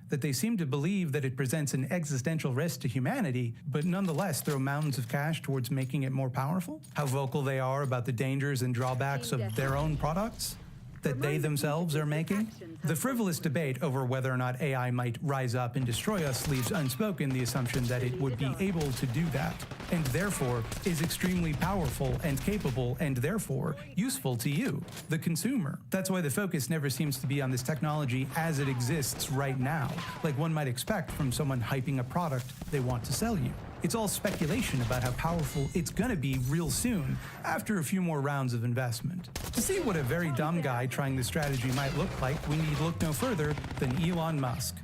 that they seem to believe that it presents an existential risk to humanity, but nonetheless throw mountains of cash towards making it more powerful? How vocal they are about the dangers and drawbacks of their own products that they themselves are making? The frivolous debate over whether or not AI might rise up and destroy us leaves unspoken the assumption that it would be able to do that, and therefore is extremely powerful and capable and therefore useful to you, the consumer. That's why the focus never seems to be on this technology as it exists right now, like one might expect from someone hyping a product they want to sell you. It's all speculation about how powerful it's gonna be real soon, after a few more rounds of investment. To see what a very dumb guy trying this strategy might look like, we need look no further than Elon Musk.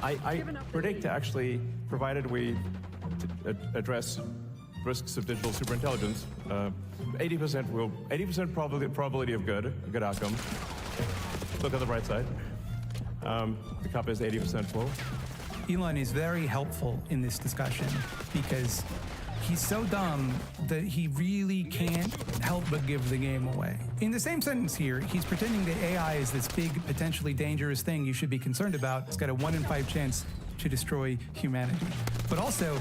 I predict, actually, provided we address risks of digital superintelligence, 80% probability of good, a good outcome. Look on the bright side. The cup is 80% full. Elon is very helpful in this discussion because he's so dumb that he really can't help but give the game away. In the same sentence here, he's pretending that AI is this big, potentially dangerous thing you should be concerned about. It's got a 1 in 5 chance to destroy humanity. But also,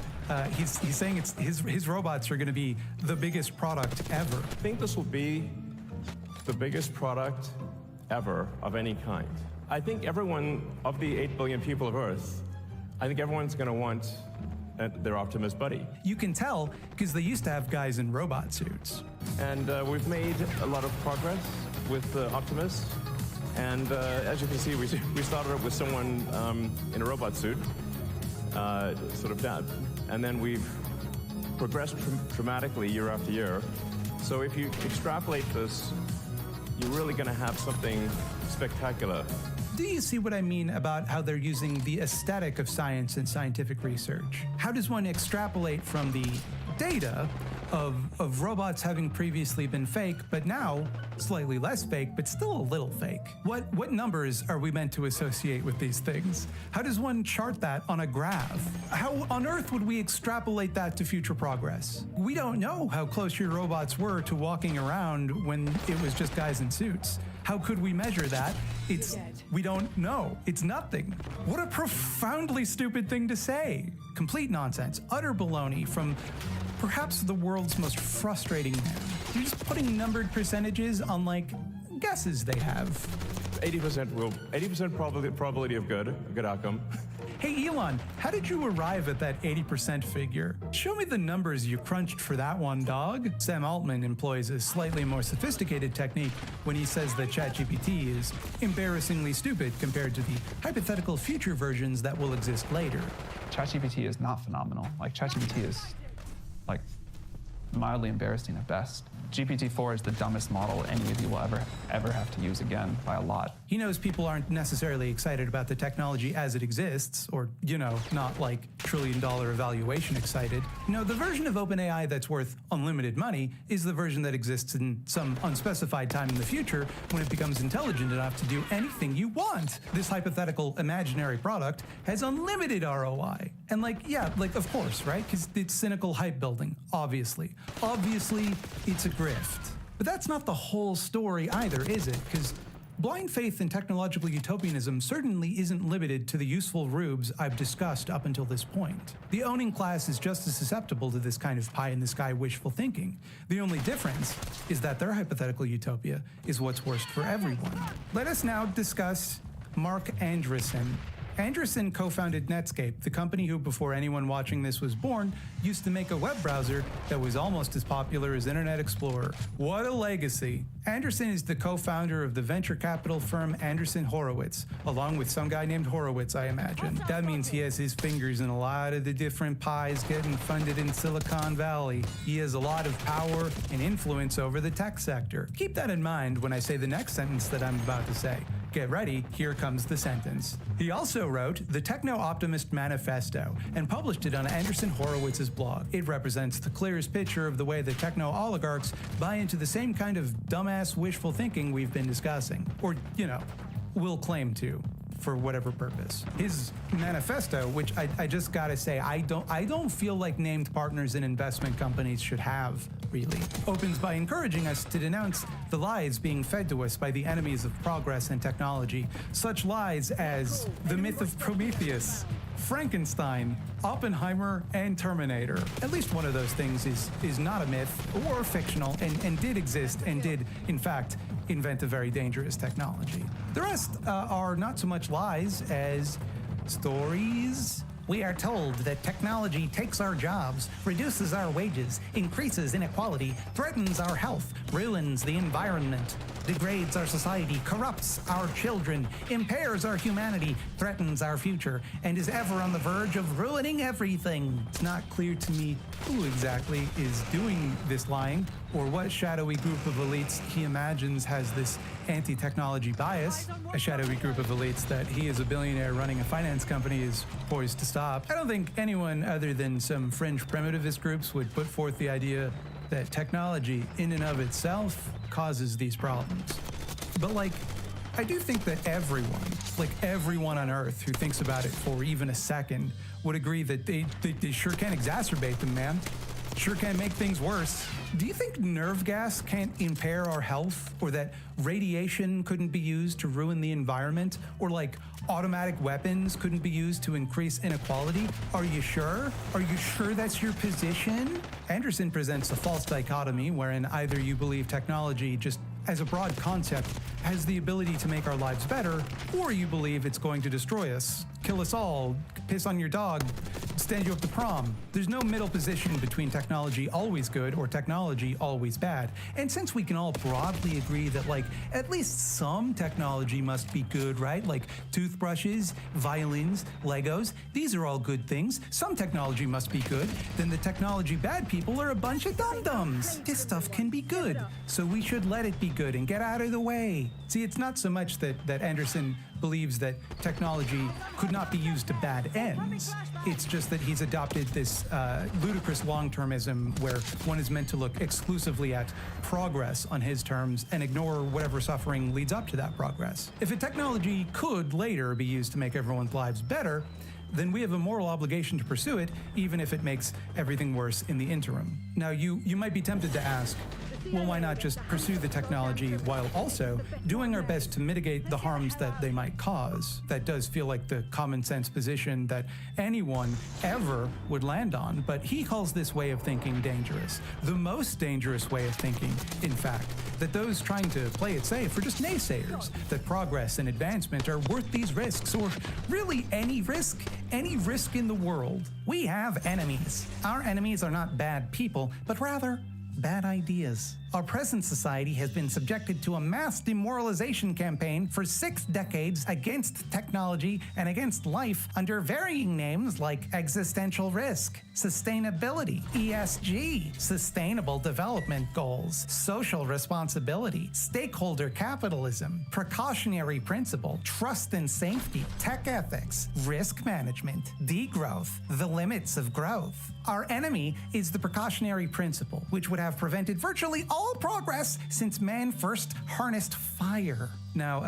he's saying his robots are going to be the biggest product ever. I think this will be the biggest product ever of any kind. I think everyone, of the 8 billion people of Earth, I think everyone's going to want their Optimus buddy. You can tell because they used to have guys in robot suits. And we've made a lot of progress with Optimus. And as you can see, we started with someone in a robot suit, sort of that. And then we've progressed dramatically year after year. So if you extrapolate this, you're really going to have something spectacular. Do you see what I mean about how they're using the aesthetic of science and scientific research? How does one extrapolate from the data of robots having previously been fake, but now slightly less fake, but still a little fake? What numbers are we meant to associate with these things? How does one chart that on a graph? How on earth would we extrapolate that to future progress? We don't know how close your robots were to walking around when it was just guys in suits. How could we measure that? We don't know. It's nothing. What a profoundly stupid thing to say. Complete nonsense, utter baloney from perhaps the world's most frustrating man. You're just putting numbered percentages on, like, guesses they have. 80% probability of good, a good outcome. Hey Elon, how did you arrive at that 80% figure? Show me the numbers you crunched for that one, dog. Sam Altman employs a slightly more sophisticated technique when he says that ChatGPT is embarrassingly stupid compared to the hypothetical future versions that will exist later. ChatGPT is not phenomenal. Like, ChatGPT is, like, mildly embarrassing at best. GPT-4 is the dumbest model any of you will ever have to use again by a lot. He knows people aren't necessarily excited about the technology as it exists, or, you know, not like trillion-dollar evaluation excited. No, the version of OpenAI that's worth unlimited money is the version that exists in some unspecified time in the future when it becomes intelligent enough to do anything you want. This hypothetical imaginary product has unlimited ROI. And of course, right? Because it's cynical hype building, obviously. Obviously, it's a grift. But that's not the whole story either, is it? Because blind faith in technological utopianism certainly isn't limited to the useful rubes I've discussed up until this point. The owning class is just as susceptible to this kind of pie-in-the-sky wishful thinking. The only difference is that their hypothetical utopia is what's worst for everyone. Let us now discuss Mark Andreessen. Andreessen co-founded Netscape, the company who, before anyone watching this was born, used to make a web browser that was almost as popular as Internet Explorer. What a legacy. Andreessen is the co-founder of the venture capital firm Andreessen Horowitz, along with some guy named Horowitz, I imagine. That means he has his fingers in a lot of the different pies getting funded in Silicon Valley. He has a lot of power and influence over the tech sector. Keep that in mind when I say the next sentence that I'm about to say. Get ready, here comes the sentence. He also wrote the Techno-Optimist Manifesto and published it on Andreessen Horowitz's blog. It represents the clearest picture of the way the techno-oligarchs buy into the same kind of dumbass wishful thinking we've been discussing. Or, you know, will claim to. for whatever purpose. His manifesto, which I just gotta say, I don't feel like named partners in investment companies should have, really, opens by encouraging us to denounce the lies being fed to us by the enemies of progress and technology. Such lies as the myth of Prometheus, Frankenstein, Oppenheimer, and Terminator. At least one of those things is not a myth or fictional and did exist and did, in fact, invent a very dangerous technology. The rest are not so much lies as stories. We are told that technology takes our jobs, reduces our wages, increases inequality, threatens our health, ruins the environment, degrades our society, corrupts our children, impairs our humanity, threatens our future, and is ever on the verge of ruining everything. It's not clear to me who exactly is doing this lying or what shadowy group of elites he imagines has this anti-technology bias, a shadowy group of elites that he as a billionaire running a finance company is poised to stop. I don't think anyone other than some fringe primitivist groups would put forth the idea that technology in and of itself causes these problems. But like, I do think that everyone on Earth who thinks about it for even a second would agree that they sure can exacerbate them, man. Sure can make things worse. Do you think nerve gas can't impair our health, or that radiation couldn't be used to ruin the environment, or like automatic weapons couldn't be used to increase inequality? Are you sure? Are you sure that's your position? Anderson presents a false dichotomy wherein either you believe technology just as a broad concept has the ability to make our lives better, or you believe it's going to destroy us, kill us all, piss on your dog, stand you up to prom. There's no middle position between technology always good or technology always bad. And since we can all broadly agree that like at least some technology must be good, right? Like toothbrushes, violins, Legos, these are all good things. Some technology must be good. Then the technology bad people are a bunch of dum-dums. This stuff can be good, so we should let it be good and get out of the way. See, it's not so much that Anderson believes that technology could not be used to bad ends. It's just that he's adopted this ludicrous long-termism where one is meant to look exclusively at progress on his terms and ignore whatever suffering leads up to that progress. If a technology could later be used to make everyone's lives better, then we have a moral obligation to pursue it, even if it makes everything worse in the interim. Now, you might be tempted to ask, well, why not just pursue the technology while also doing our best to mitigate the harms that they might cause? That does feel like the common sense position that anyone ever would land on, but he calls this way of thinking dangerous. The most dangerous way of thinking, in fact, that those trying to play it safe are just naysayers, that progress and advancement are worth these risks, or really any risk in the world. We have enemies. Our enemies are not bad people, but rather bad ideas. Our present society has been subjected to a mass demoralization campaign for 6 decades against technology and against life under varying names like existential risk, sustainability, ESG, sustainable development goals, social responsibility, stakeholder capitalism, precautionary principle, trust and safety, tech ethics, risk management, degrowth, the limits of growth. Our enemy is the precautionary principle, which would have prevented virtually all progress since man first harnessed fire. Now,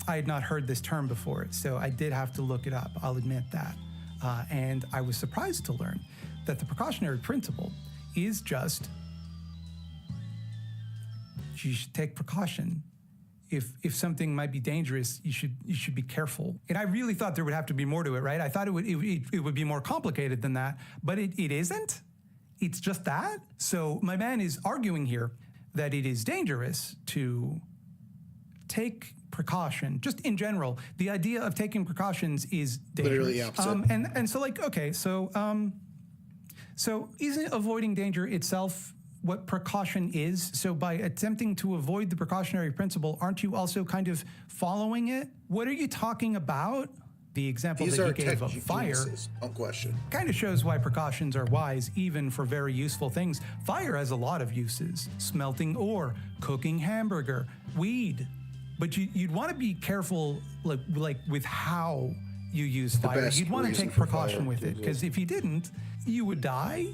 I had not heard this term before, so I did have to look it up, I'll admit that. And I was surprised to learn that the precautionary principle is just, you should take precaution. If something might be dangerous, you should be careful. And I really thought there would have to be more to it, right? I thought it would be more complicated than that, but it isn't. It's just that. So my man is arguing here that it is dangerous to take precaution. Just in general, the idea of taking precautions is dangerous. Literally the opposite. And so like, okay, so isn't avoiding danger itself what precaution is? So by attempting to avoid the precautionary principle, aren't you also kind of following it? What are you talking about? The example These that are he gave of tech fire geniuses, no question. kind of shows why precautions are wise, even for very useful things. Fire has a lot of uses. Smelting ore, cooking hamburger, weed. But you'd want to be careful like with how you use fire. You'd want to take precaution with it, because if you didn't, you would die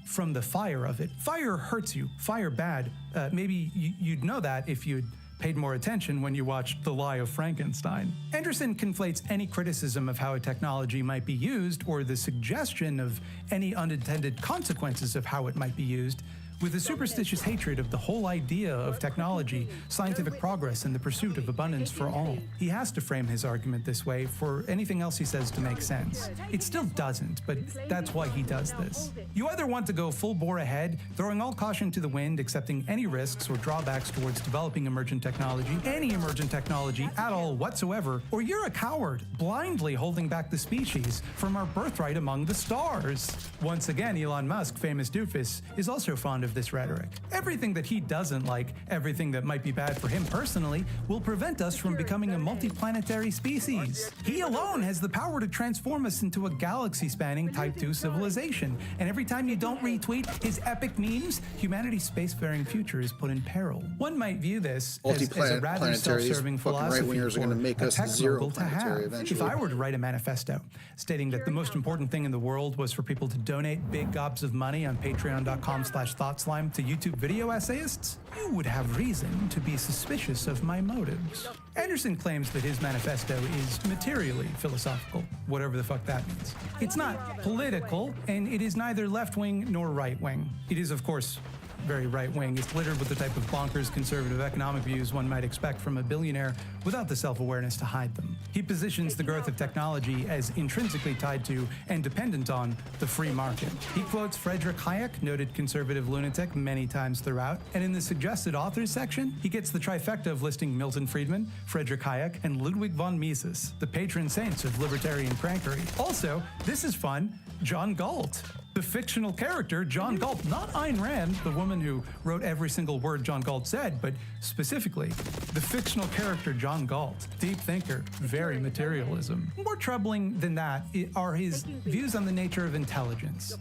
from the fire of it. Fire hurts you. Fire bad. Maybe you'd know that if you'd paid more attention when you watched The Lie of Frankenstein. Anderson conflates any criticism of how a technology might be used, or the suggestion of any unintended consequences of how it might be used, with a superstitious hatred of the whole idea of technology, scientific progress, and the pursuit of abundance for all. He has to frame his argument this way for anything else he says to make sense. It still doesn't, but that's why he does this. You either want to go full bore ahead, throwing all caution to the wind, accepting any risks or drawbacks towards developing emergent technology, any emergent technology at all whatsoever, or you're a coward, blindly holding back the species from our birthright among the stars. Once again, Elon Musk, famous doofus, is also fond of this rhetoric. Everything that he doesn't like, everything that might be bad for him personally, will prevent us from becoming a multiplanetary species. He alone has the power to transform us into a galaxy-spanning Type 2 civilization, and every time you don't retweet his epic memes, humanity's spacefaring future is put in peril. One might view this as a rather self-serving philosophy for a tech mogul to have. If I were to write a manifesto stating that the most important thing in the world was for people to donate big gobs of money on patreon.com/thoughtslime to YouTube video essayists, you would have reason to be suspicious of my motives. Anderson claims that his manifesto is materially philosophical, whatever the fuck that means. It's not political, and it is neither left-wing nor right-wing. It is, of course, very right-wing. It's littered with the type of bonkers conservative economic views one might expect from a billionaire without the self-awareness to hide them. He positions the growth of technology as intrinsically tied to and dependent on the free market. He quotes Friedrich Hayek, noted conservative lunatic, many times throughout, and in the suggested authors section, he gets the trifecta of listing Milton Friedman, Friedrich Hayek, and Ludwig von Mises, the patron saints of libertarian crankery. Also, this is fun, John Galt. The fictional character, John Galt, not Ayn Rand, the woman who wrote every single word John Galt said, but specifically, the fictional character, John Galt, deep thinker, very materialism. More troubling than that are his views on the nature of intelligence.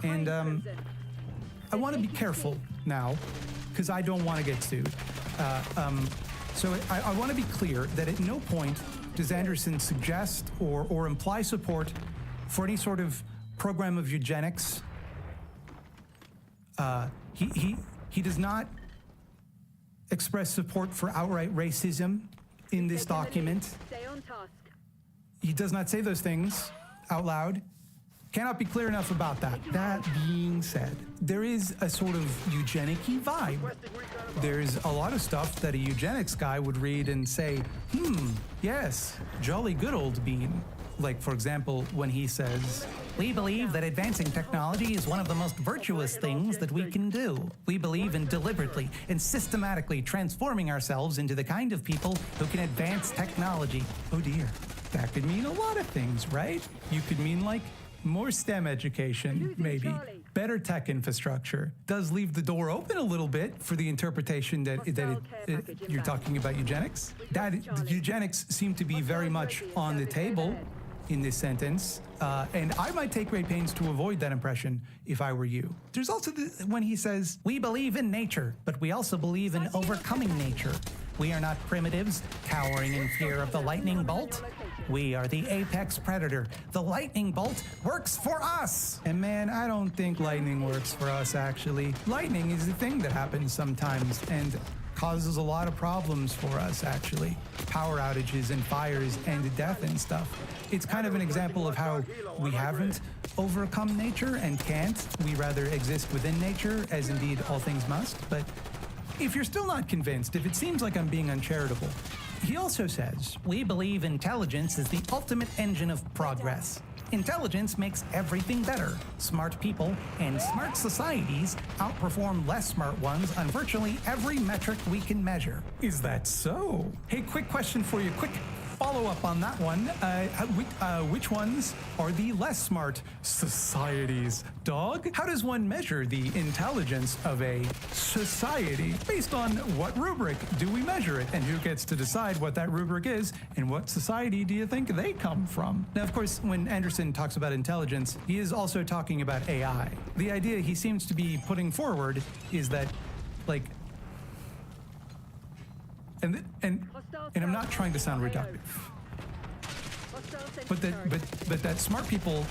And I want to be careful now, because I don't want to get sued. So I want to be clear that at no point does Anderson suggest or imply support for any sort of program of eugenics. He does not express support for outright racism in this document. He does not say those things out loud. Cannot be clear enough about that. That being said, there is a sort of eugenic-y vibe. There's a lot of stuff that a eugenics guy would read and say, yes, jolly good old bean. Like, for example, when he says, "We believe that advancing technology is one of the most virtuous things that we can do. We believe in deliberately and systematically transforming ourselves into the kind of people who can advance technology." Oh dear, that could mean a lot of things, right? You could mean like more STEM education, maybe. Better tech infrastructure. Does leave the door open a little bit for the interpretation that you're talking about eugenics. That eugenics seem to be very much on the table in this sentence, and I might take great pains to avoid that impression if I were you. There's also when he says, "We believe in nature, but we also believe in overcoming nature. We are not primitives, cowering in fear of the lightning bolt. We are the apex predator. The lightning bolt works for us." And man, I don't think lightning works for us, actually. Lightning is a thing that happens sometimes and causes a lot of problems for us, actually. Power outages and fires and death and stuff. It's kind of an example of how we haven't overcome nature and can't. We rather exist within nature, as indeed all things must. But if you're still not convinced, if it seems like I'm being uncharitable, he also says, "We believe intelligence is the ultimate engine of progress. Intelligence makes everything better. Smart people and smart societies outperform less smart ones on virtually every metric we can measure." Is that so? Hey, quick question for you. Quick follow-up on that one. Which ones are the less smart societies, dog? How does one measure the intelligence of a society? Based on what rubric do we measure it? And who gets to decide what that rubric is? And what society do you think they come from? Now, of course, when Anderson talks about intelligence, he is also talking about AI. The idea he seems to be putting forward is that, like, and I'm not trying to sound reductive, but that smart people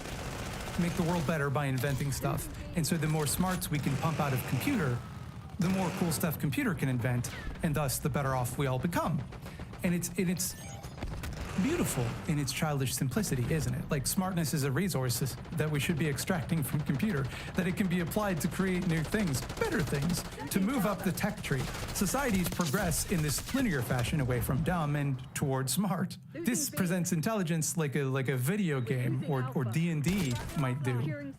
make the world better by inventing stuff, and so the more smarts we can pump out of computer, the more cool stuff computer can invent, and thus the better off we all become. And it's beautiful in its childish simplicity, isn't it? Like, smartness is a resource that we should be extracting from computer, that it can be applied to create new things, better things, to move up the tech tree. Societies progress in this linear fashion away from dumb and toward smart. This presents intelligence like a video game or D&D might do.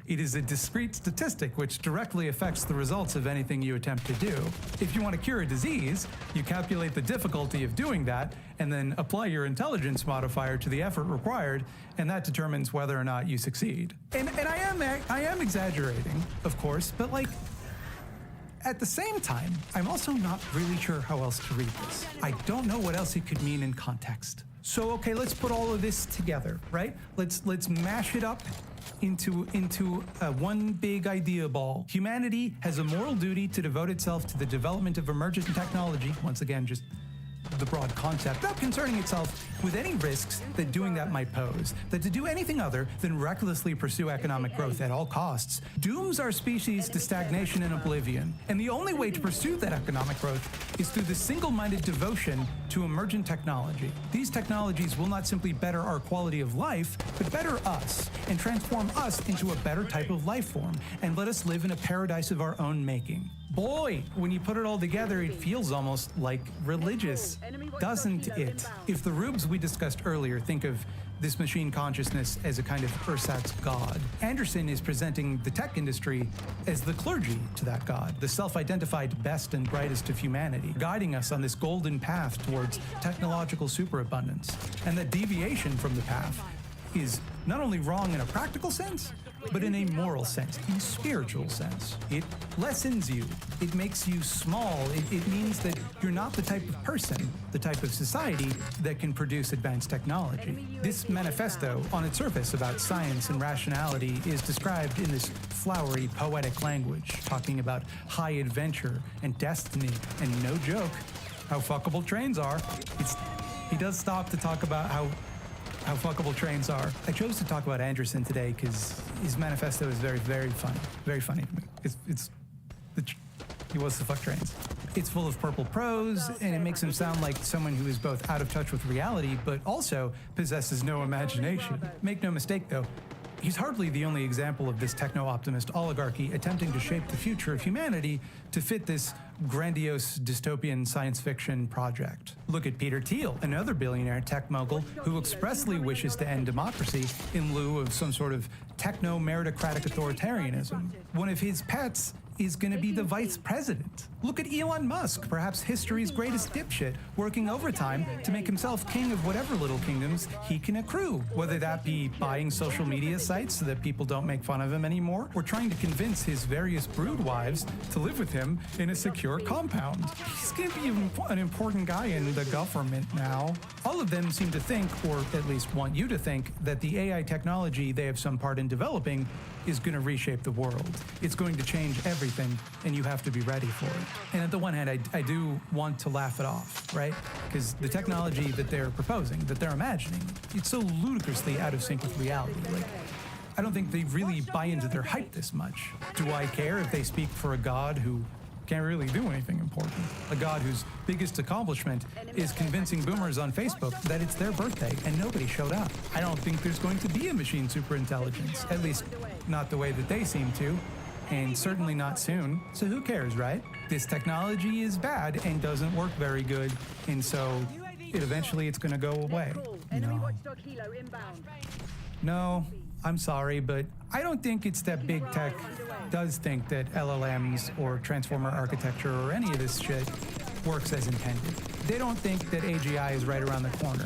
It is a discrete statistic which directly affects the results of anything you attempt to do. If you want to cure a disease, you calculate the difficulty of doing that and then apply your intelligence modifier to the effort required, and that determines whether or not you succeed. And I am exaggerating, of course, but like, at the same time, I'm also not really sure how else to read this. I don't know what else it could mean in context. So okay, let's put all of this together, right? Let's mash it up into one big idea ball. Humanity has a moral duty to devote itself to the development of emergent technology. Once again, just the broad concept, without concerning itself with any risks that doing that might pose, that to do anything other than recklessly pursue economic growth at all costs dooms our species to stagnation and oblivion. And the only way to pursue that economic growth is through the single-minded devotion to emergent technology. These technologies will not simply better our quality of life, but better us and transform us into a better type of life form and let us live in a paradise of our own making. Boy, when you put it all together, it feels almost like religious, doesn't it? If the rubes we discussed earlier think of this machine consciousness as a kind of ersatz god, Anderson is presenting the tech industry as the clergy to that god, the self-identified best and brightest of humanity, guiding us on this golden path towards technological superabundance. And that deviation from the path is not only wrong in a practical sense, but in a moral sense, in a spiritual sense. It lessens you. It makes you small. It means that you're not the type of person, the type of society that can produce advanced technology. This manifesto, on its surface about science and rationality, is described in this flowery, poetic language, talking about high adventure and destiny, and no joke, how fuckable trains are. He does stop to talk about how fuckable trains are. I chose to talk about Anderson today because his manifesto is very, very funny. Very funny to me. He wants to fuck trains. It's full of purple prose, and it makes him sound like someone who is both out of touch with reality, but also possesses no imagination. Make no mistake, though, he's hardly the only example of this techno-optimist oligarchy attempting to shape the future of humanity to fit this grandiose dystopian science fiction project. Look at Peter Thiel, another billionaire tech mogul who expressly wishes to end democracy in lieu of some sort of techno-meritocratic authoritarianism. One of his pets is going to be the vice president. Look at Elon Musk, perhaps history's greatest dipshit, working overtime to make himself king of whatever little kingdoms he can accrue, whether that be buying social media sites so that people don't make fun of him anymore, or trying to convince his various brood wives to live with him in a secure compound. He's going to be an important guy in the government now. All of them seem to think, or at least want you to think, that the AI technology they have some part in developing is going to reshape the world. It's going to change everything, and you have to be ready for it. And at the one hand, I do want to laugh it off, right? Because the technology that they're proposing, that they're imagining, it's so ludicrously out of sync with reality. Like, I don't think they really buy into their hype this much. Do I care if they speak for a god who can't really do anything important? A god whose biggest accomplishment is convincing boomers on Facebook that it's their birthday and nobody showed up. I don't think there's going to be a machine superintelligence, at least not the way that they seem to, and certainly not soon. So who cares, right? This technology is bad and doesn't work very good, and so eventually it's going to go away. No, I'm sorry, but I don't think it's that big tech does think that LLMs or transformer architecture or any of this shit works as intended. They don't think that AGI is right around the corner.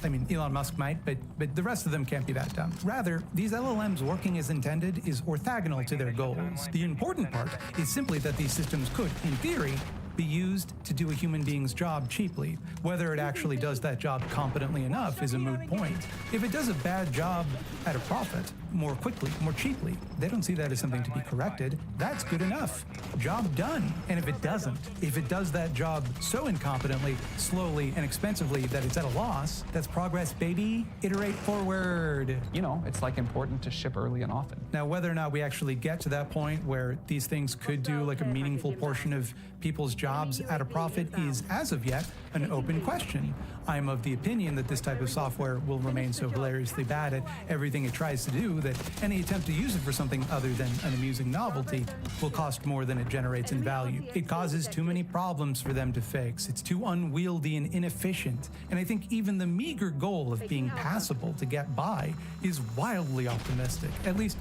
I mean, Elon Musk might, but the rest of them can't be that dumb. Rather, these LLMs working as intended is orthogonal to their goals. The important part is simply that these systems could, in theory, be used to do a human being's job cheaply. Whether it actually does that job competently enough is a moot point. If it does a bad job at a profit, more quickly, more cheaply, they don't see that as something to be corrected. That's good enough. Job done. And if it doesn't, if it does that job so incompetently, slowly, and expensively that it's at a loss, that's progress, baby. Iterate forward. You know, it's like important to ship early and often. Now, whether or not we actually get to that point where these things could do like a meaningful portion of people's jobs at a profit is, as of yet, an open question. I'm of the opinion that this type of software will remain so hilariously bad at everything it tries to do that any attempt to use it for something other than an amusing novelty will cost more than it generates in value. It causes too many problems for them to fix. It's too unwieldy and inefficient. And I think even the meager goal of being passable to get by is wildly optimistic, at least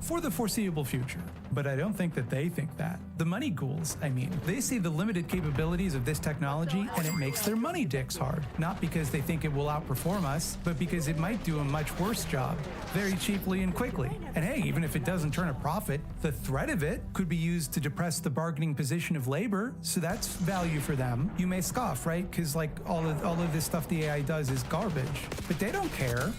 for the foreseeable future. But I don't think that they think that. The money ghouls, I mean, they see the limited capabilities of this technology and it makes their money dicks hard. Not because they think it will outperform us, but because it might do a much worse job, very cheaply and quickly. And hey, even if it doesn't turn a profit, the threat of it could be used to depress the bargaining position of labor, so that's value for them. You may scoff, right? Because like all of this stuff the AI does is garbage. But they don't care.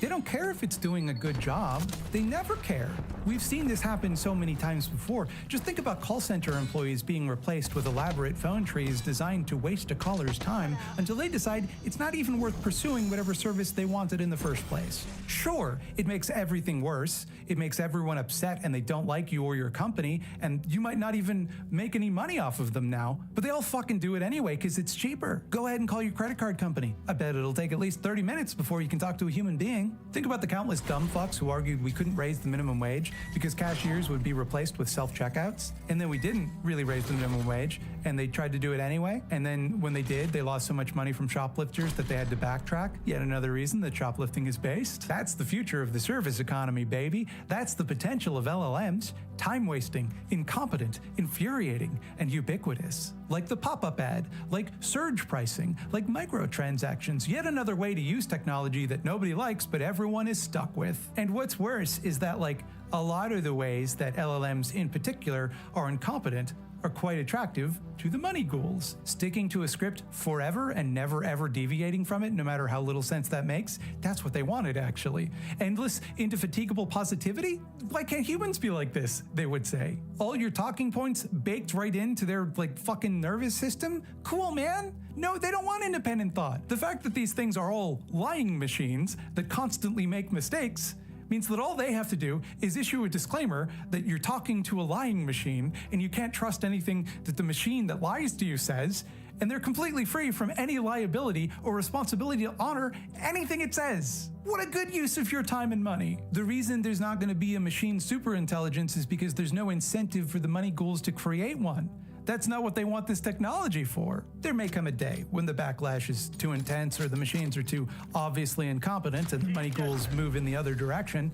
They don't care if it's doing a good job. They never care. We've seen this happen so many times before. Just think about call center employees being replaced with elaborate phone trees designed to waste a caller's time until they decide it's not even worth pursuing whatever service they wanted in the first place. Sure, it makes everything worse. It makes everyone upset and they don't like you or your company, and you might not even make any money off of them now, but they all fucking do it anyway because it's cheaper. Go ahead and call your credit card company. I bet it'll take at least 30 minutes before you can talk to a human being. Think about the countless dumb fucks who argued we couldn't raise the minimum wage because cashiers would be replaced with self-checkouts, and then we didn't really raise the minimum wage, and they tried to do it anyway, and then when they did, they lost so much money from shoplifters that they had to backtrack. Yet another reason that shoplifting is based. That's the future of the service economy, baby. That's the potential of LLMs. Time-wasting, incompetent, infuriating, and ubiquitous. Like the pop-up ad, like surge pricing, like microtransactions, yet another way to use technology that nobody likes but everyone is stuck with. And what's worse is that like a lot of the ways that LLMs in particular are incompetent are quite attractive to the money ghouls. Sticking to a script forever and never ever deviating from it, no matter how little sense that makes, that's what they wanted actually. Endless, indefatigable positivity? Why can't humans be like this, they would say. All your talking points baked right into their like fucking nervous system? Cool, man. No, they don't want independent thought. The fact that these things are all lying machines that constantly make mistakes means that all they have to do is issue a disclaimer that you're talking to a lying machine and you can't trust anything that the machine that lies to you says, and they're completely free from any liability or responsibility to honor anything it says. What a good use of your time and money. The reason there's not going to be a machine superintelligence is because there's no incentive for the money ghouls to create one. That's not what they want this technology for. There may come a day when the backlash is too intense or the machines are too obviously incompetent and the money ghouls move in the other direction,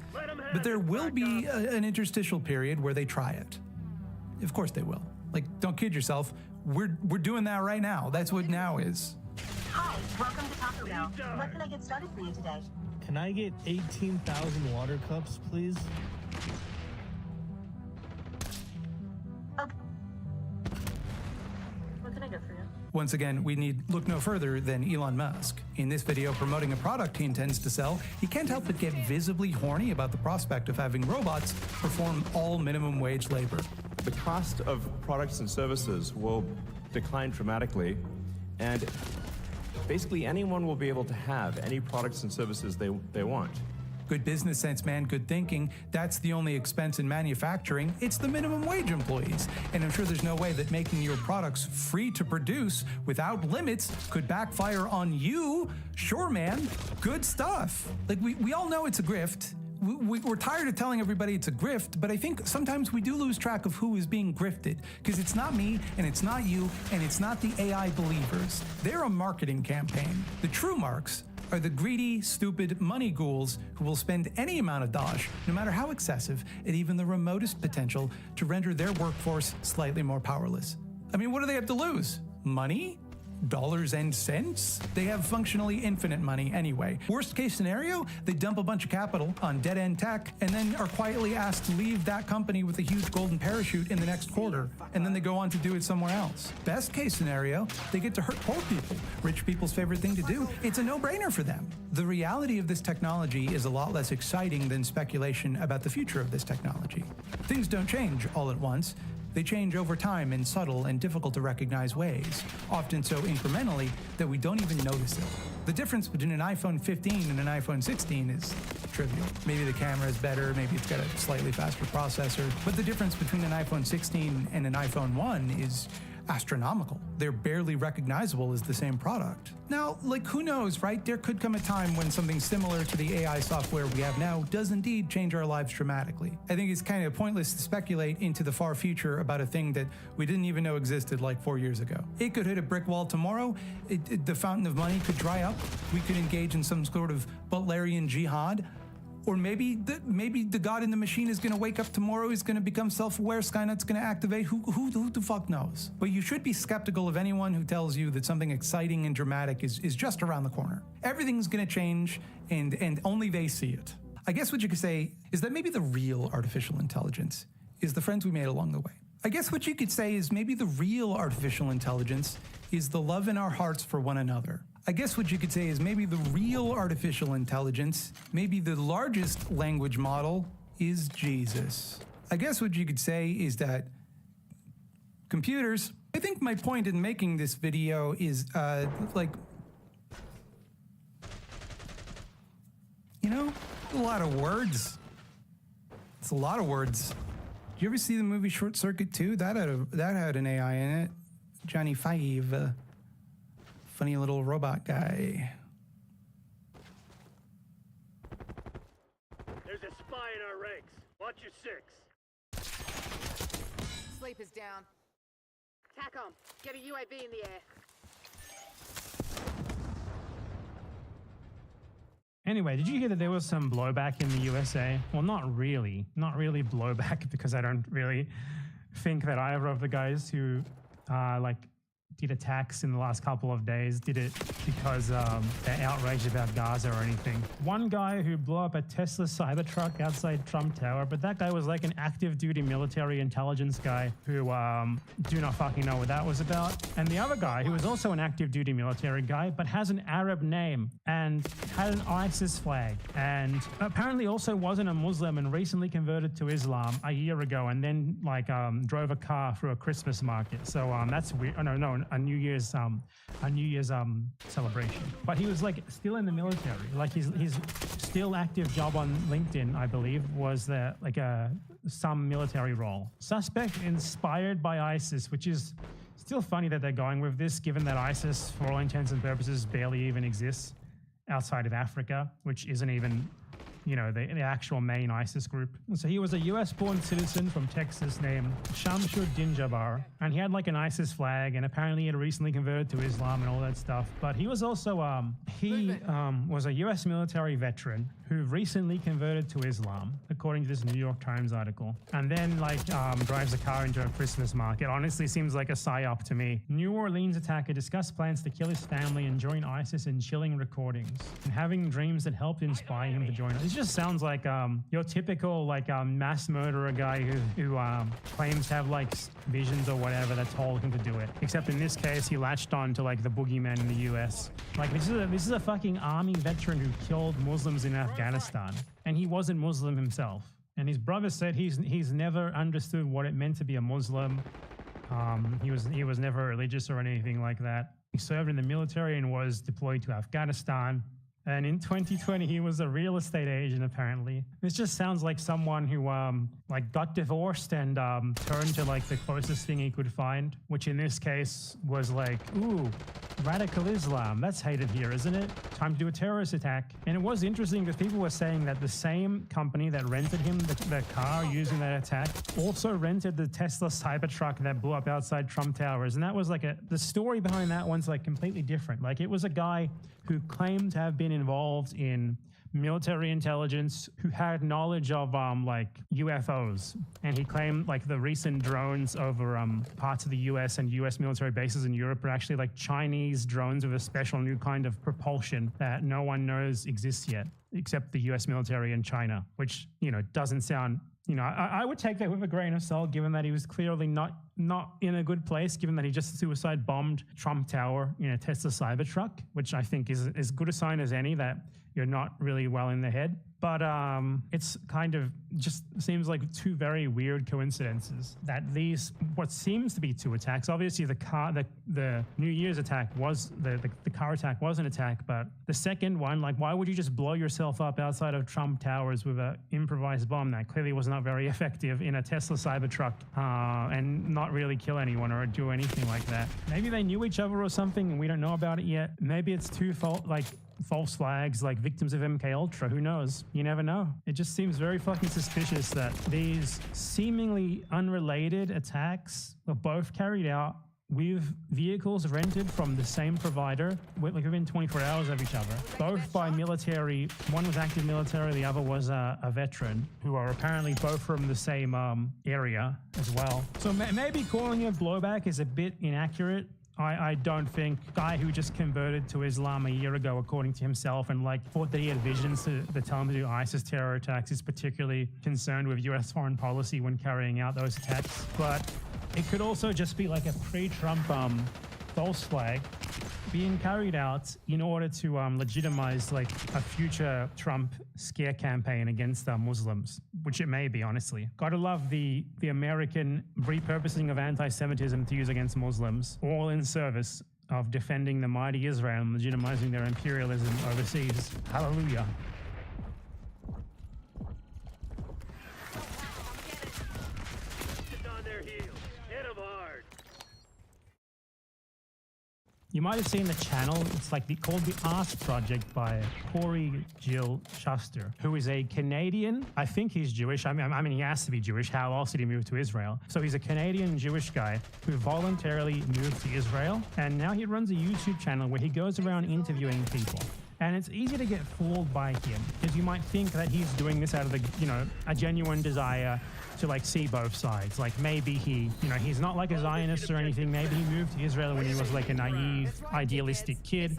but there will be an interstitial period where they try it. Of course they will. Like, don't kid yourself. We're doing that right now. That's what now is. Hi, welcome to Taco Bell. What can I get started for you today? Can I get 18,000 water cups, please? Okay. What can I get for you? Once again, we need look no further than Elon Musk. In this video promoting a product he intends to sell, he can't help but get visibly horny about the prospect of having robots perform all minimum wage labor. The cost of products and services will decline dramatically, and basically anyone will be able to have any products and services they want. Good business sense, man, good thinking. That's the only expense in manufacturing. It's the minimum wage employees. And I'm sure there's no way that making your products free to produce without limits could backfire on you. Sure, man, good stuff. Like, we all know it's a grift. We're tired of telling everybody it's a grift, but I think sometimes we do lose track of who is being grifted, because it's not me, and it's not you, and it's not the AI believers. They're a marketing campaign. The true marks are the greedy, stupid money ghouls who will spend any amount of dosh, no matter how excessive, at even the remotest potential to render their workforce slightly more powerless. I mean, what do they have to lose? Money? dollars and cents? They have functionally infinite money anyway. Worst case scenario, they dump a bunch of capital on dead-end tech and then are quietly asked to leave that company with a huge golden parachute in the next quarter, and then they go on to do it somewhere else. Best case scenario, they get to hurt poor people, rich people's favorite thing to do. It's a no-brainer for them. The reality of this technology is a lot less exciting than speculation about the future of this technology. Things don't change all at once. They change over time in subtle and difficult to recognize ways, often so incrementally that we don't even notice it. The difference between an iPhone 15 and an iPhone 16 is trivial. Maybe the camera is better, maybe it's got a slightly faster processor, but the difference between an iPhone 16 and an iPhone 1 is astronomical. They're barely recognizable as the same product. Now, like, who knows, right? There could come a time when something similar to the AI software we have now does indeed change our lives dramatically. I think it's kind of pointless to speculate into the far future about a thing that we didn't even know existed like 4 years ago. It could hit a brick wall tomorrow, the fountain of money could dry up, we could engage in some sort of Butlerian jihad, or maybe the god in the machine is going to wake up tomorrow, he's going to become self-aware, Skynet's going to activate, who the fuck knows? But you should be skeptical of anyone who tells you that something exciting and dramatic is just around the corner. Everything's going to change, and only they see it. I guess what you could say is that maybe the real artificial intelligence is the friends we made along the way. I guess what you could say is maybe the real artificial intelligence is the love in our hearts for one another. I guess what you could say is maybe the real artificial intelligence, maybe the largest language model, is Jesus. I guess what you could say is that computers, I think my point in making this video is, you know, a lot of words. It's a lot of words. Did you ever see the movie Short Circuit 2? That had an AI in it. Johnny Five. Funny little robot guy. There's a spy in our ranks. Watch your six. Sleep is down. TACOM, get a UAV in the air. Anyway, did you hear that there was some blowback in the USA? Well, not really blowback, because I don't really think that either of the guys who did attacks in the last couple of days did it because they're outraged about Gaza or anything. One guy who blew up a Tesla Cybertruck outside Trump Tower, but that guy was like an active duty military intelligence guy who do not fucking know what that was about. And the other guy who was also an active duty military guy, but has an Arab name and had an ISIS flag, and apparently also wasn't a Muslim and recently converted to Islam a year ago, and then drove a car through a Christmas market. So that's weird. Oh, no, a New Year's celebration. But he was like still in the military. Like his still active job on LinkedIn, I believe, was some military role. Suspect inspired by ISIS, which is still funny that they're going with this, given that ISIS, for all intents and purposes, barely even exists outside of Africa, which isn't even, you know, the actual main ISIS group. So he was a US-born citizen from Texas named Shamshud Dinjabar, and he had like an ISIS flag, and apparently he had recently converted to Islam and all that stuff. But he was also, was a US military veteran who recently converted to Islam, according to this New York Times article, and then drives a car into a Christmas market. Honestly, seems like a psyop to me. New Orleans attacker discussed plans to kill his family and join ISIS in chilling recordings, and having dreams that helped inspire him to join us. This just sounds like your typical mass murderer guy who claims to have visions or whatever that told him to do it. Except in this case, he latched on to the boogeyman in the US. This is a fucking army veteran who killed Muslims in Afghanistan, and he wasn't Muslim himself. And his brother said he's never understood what it meant to be a Muslim. He was never religious or anything like that. He served in the military and was deployed to Afghanistan. And in 2020, he was a real estate agent, apparently. This just sounds like someone who got divorced and turned to the closest thing he could find, which in this case was ooh, radical Islam. That's hated here, isn't it? Time to do a terrorist attack. And it was interesting because people were saying that the same company that rented him the car using that attack also rented the Tesla Cybertruck that blew up outside Trump Towers. And that was the story behind that one's completely different. It was a guy who claimed to have been involved in military intelligence who had knowledge of like UFOs, and he claimed like the recent drones over parts of the US and US military bases in Europe are actually like Chinese drones with a special new kind of propulsion that no one knows exists yet except the US military and China, which, you know, doesn't sound, you know, I would take that with a grain of salt, given that he was clearly not in a good place, given that he just suicide bombed Trump Tower in a Tesla Cybertruck, which I think is as good a sign as any that you're not really well in the head. But it's kind of just seems like two very weird coincidences that these, what seems to be two attacks. Obviously, the New Year's attack was, the car attack was an attack, but the second one, like, why would you just blow yourself up outside of Trump Towers with an improvised bomb that clearly was not very effective in a Tesla Cybertruck and not really kill anyone or do anything like that? Maybe they knew each other or something and we don't know about it yet. Maybe it's two false flags, like victims of MK Ultra. Who knows? You never know. It just seems very fucking suspicious that these seemingly unrelated attacks were both carried out with vehicles rented from the same provider within 24 hours of each other, both by military. One was active military, the other was a veteran, who are apparently both from the same area as well. So maybe calling it blowback is a bit inaccurate. I don't think guy who just converted to Islam a year ago, according to himself, and like thought that he had visions to tell him to do ISIS terror attacks, is particularly concerned with US foreign policy when carrying out those attacks. But it could also just be like a pre-Trump false flag being carried out in order to legitimize like a future Trump scare campaign against Muslims, which it may be, honestly. Gotta love the American repurposing of anti-Semitism to use against Muslims, all in service of defending the mighty Israel and legitimizing their imperialism overseas. Hallelujah. Get on their heels. Hit 'em hard. You might have seen the channel. It's like called The Art Project by Corey Jill Shuster, who is a Canadian. I think he's Jewish. I mean, he has to be Jewish. How else did he move to Israel? So he's a Canadian Jewish guy who voluntarily moved to Israel. And now he runs a YouTube channel where he goes around interviewing people. And it's easy to get fooled by him because you might think that he's doing this out of a genuine desire to like see both sides. Like maybe he's not like a Zionist or anything. Maybe he moved to Israel when he was like a naive, idealistic kid.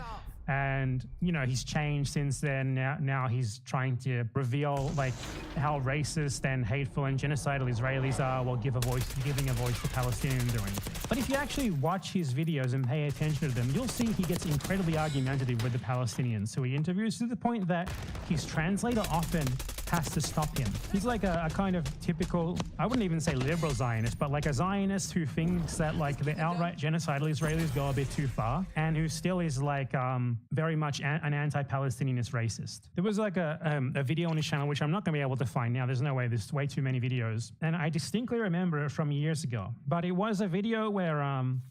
And, he's changed since then. Now he's trying to reveal like how racist and hateful and genocidal Israelis are while giving a voice to Palestinians or anything. But if you actually watch his videos and pay attention to them, you'll see he gets incredibly argumentative with the Palestinians who he interviews, to the point that his translator often has to stop him. He's like a kind of typical, I wouldn't even say liberal Zionist, but like a Zionist who thinks that like the outright genocidal Israelis go a bit too far, and who still is like very much an anti-Palestinianist racist. There was like a video on his channel, which I'm not going to be able to find now. There's no way. There's way too many videos. And I distinctly remember it from years ago. But it was a video where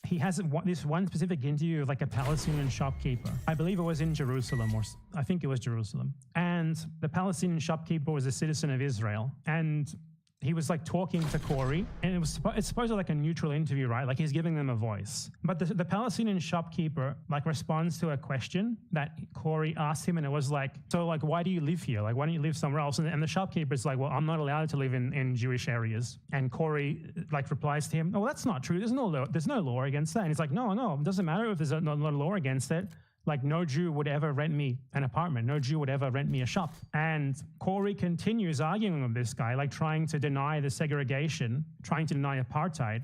he has this one specific interview with like a Palestinian shopkeeper. I believe it was in Jerusalem, or I think it was Jerusalem. And the Palestinian shopkeeper was a citizen of Israel. And he was like talking to Corey, and it's supposed to like a neutral interview, right? Like he's giving them a voice. But the Palestinian shopkeeper like responds to a question that Corey asked him, and it was like, so like, why do you live here? Like, why don't you live somewhere else? And the shopkeeper's like, well, I'm not allowed to live in Jewish areas. And Corey like replies to him, oh, that's not true. There's no law against that. And he's like, no, it doesn't matter if there's no law against it. Like, no Jew would ever rent me an apartment. No Jew would ever rent me a shop. And Corey continues arguing with this guy, like trying to deny the segregation, trying to deny apartheid.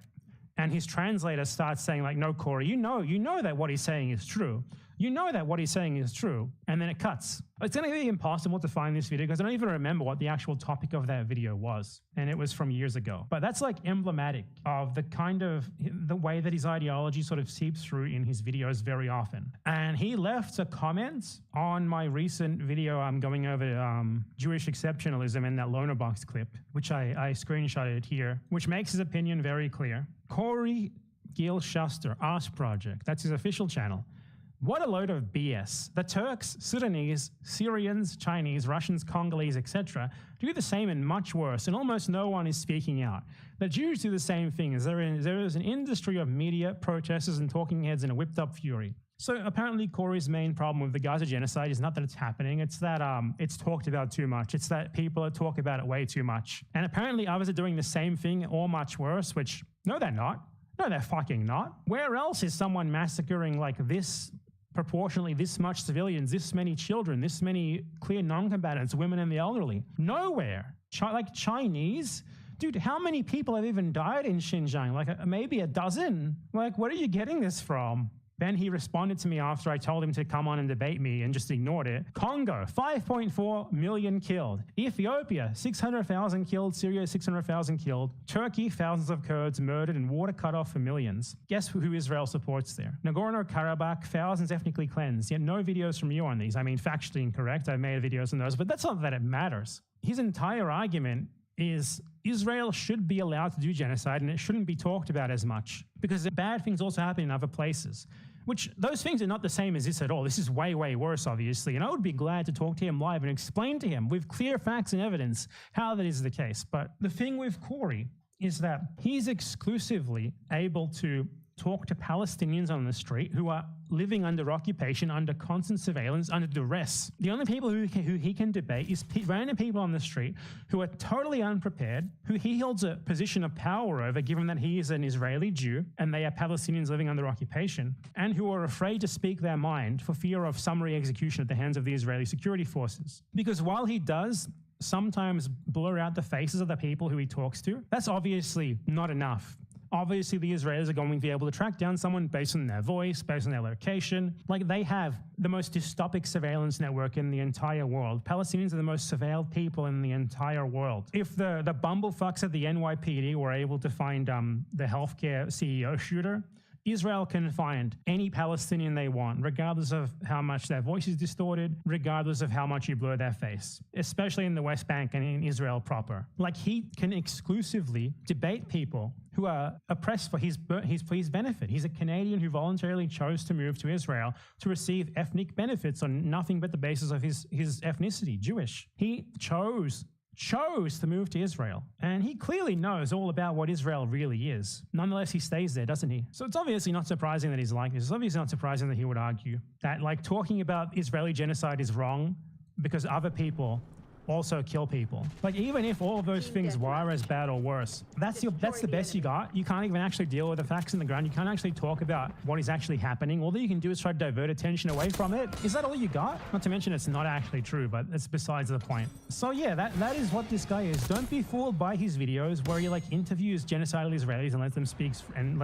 And his translator starts saying like, no, Corey, you know that what he's saying is true. You know that what he's saying is true. And then it cuts. It's going to be impossible to find this video because I don't even remember what the actual topic of that video was. And it was from years ago. But that's like emblematic of the way that his ideology sort of seeps through in his videos very often. And he left a comment on my recent video going over Jewish exceptionalism in that loaner box clip, which I screenshotted here, which makes his opinion very clear. Corey Gil Shuster, Art Project, that's his official channel. What a load of BS. The Turks, Sudanese, Syrians, Chinese, Russians, Congolese, etc. do the same and much worse, and almost no one is speaking out. The Jews do the same thing, as there is an industry of media, protesters, and talking heads in a whipped-up fury. So apparently Corey's main problem with the Gaza genocide is not that it's happening, it's that it's talked about too much. It's that people are talking about it way too much. And apparently others are doing the same thing or much worse, which, no, they're not. No, they're fucking not. Where else is someone massacring like this, proportionally this much civilians, this many children, this many clear non-combatants, women and the elderly? Nowhere. Like Chinese? Dude, how many people have even died in Xinjiang? Like maybe a dozen? Like, where are you getting this from? Then he responded to me after I told him to come on and debate me and just ignored it. Congo, 5.4 million killed. Ethiopia, 600,000 killed. Syria, 600,000 killed. Turkey, thousands of Kurds murdered and water cut off for millions. Guess who Israel supports there? Nagorno-Karabakh, thousands ethnically cleansed. Yet no videos from you on these. I mean, factually incorrect. I've made videos on those, but that's not that it matters. His entire argument is Israel should be allowed to do genocide and it shouldn't be talked about as much because bad things also happen in other places, which those things are not the same as this at all. This is way, way worse, obviously. And I would be glad to talk to him live and explain to him with clear facts and evidence how that is the case. But the thing with Corey is that he's exclusively able to talk to Palestinians on the street who are living under occupation, under constant surveillance, under duress. The only people who he can debate is random people on the street who are totally unprepared, who he holds a position of power over, given that he is an Israeli Jew and they are Palestinians living under occupation, and who are afraid to speak their mind for fear of summary execution at the hands of the Israeli security forces. Because while he does sometimes blur out the faces of the people who he talks to, that's obviously not enough. Obviously, the Israelis are going to be able to track down someone based on their voice, based on their location. Like, they have the most dystopic surveillance network in the entire world. Palestinians are the most surveilled people in the entire world. If the bumblefucks at the NYPD were able to find the healthcare CEO shooter, Israel can find any Palestinian they want, regardless of how much their voice is distorted, regardless of how much you blur their face, especially in the West Bank and in Israel proper. Like, he can exclusively debate people who are oppressed for his benefit. He's a Canadian who voluntarily chose to move to Israel to receive ethnic benefits on nothing but the basis of his ethnicity, Jewish. He chose to move to Israel. And he clearly knows all about what Israel really is. Nonetheless, he stays there, doesn't he? So it's obviously not surprising that he's like this. It's obviously not surprising that he would argue that, like, talking about Israeli genocide is wrong because other people also kill people. Like, even if all of those things were as bad or worse, that's the best you got. You can't even actually deal with the facts on the ground. You can't actually talk about what is actually happening. All that you can do is try to divert attention away from it. Is that all you got? Not to mention it's not actually true, but it's besides the point. So yeah, that is what this guy is. Don't be fooled by his videos where he like interviews genocidal Israelis and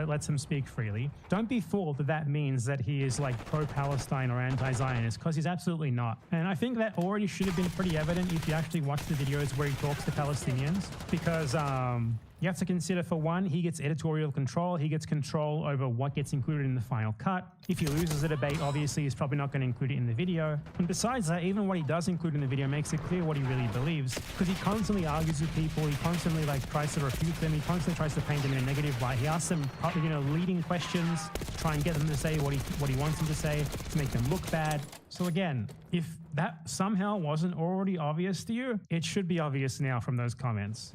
lets them speak freely. Don't be fooled that means that he is like pro-Palestine or anti-Zionist, because he's absolutely not. And I think that already should have been pretty evident if you actually watch the videos where he talks to Palestinians, because you have to consider, for one, he gets editorial control. He gets control over what gets included in the final cut. If he loses a debate, obviously he's probably not going to include it in the video. And besides that, even what he does include in the video makes it clear what he really believes, because he constantly argues with people. He constantly like tries to refute them. He constantly tries to paint them in a negative light. He asks them, leading questions to try and get them to say what he wants them to say, to make them look bad. So again, if that somehow wasn't already obvious to you, it should be obvious now from those comments.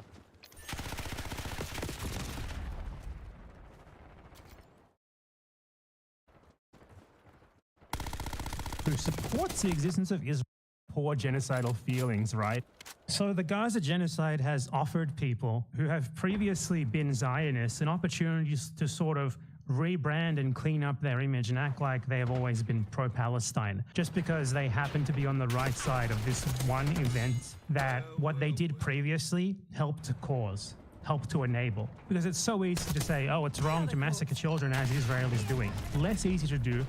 Who supports the existence of Israel, poor genocidal feelings, right? So the Gaza genocide has offered people who have previously been Zionists an opportunity to sort of rebrand and clean up their image and act like they have always been pro-Palestine, just because they happen to be on the right side of this one event that what they did previously helped to cause, helped to enable. Because it's so easy to say, oh, it's wrong to massacre children, as Israel is doing. Less easy to do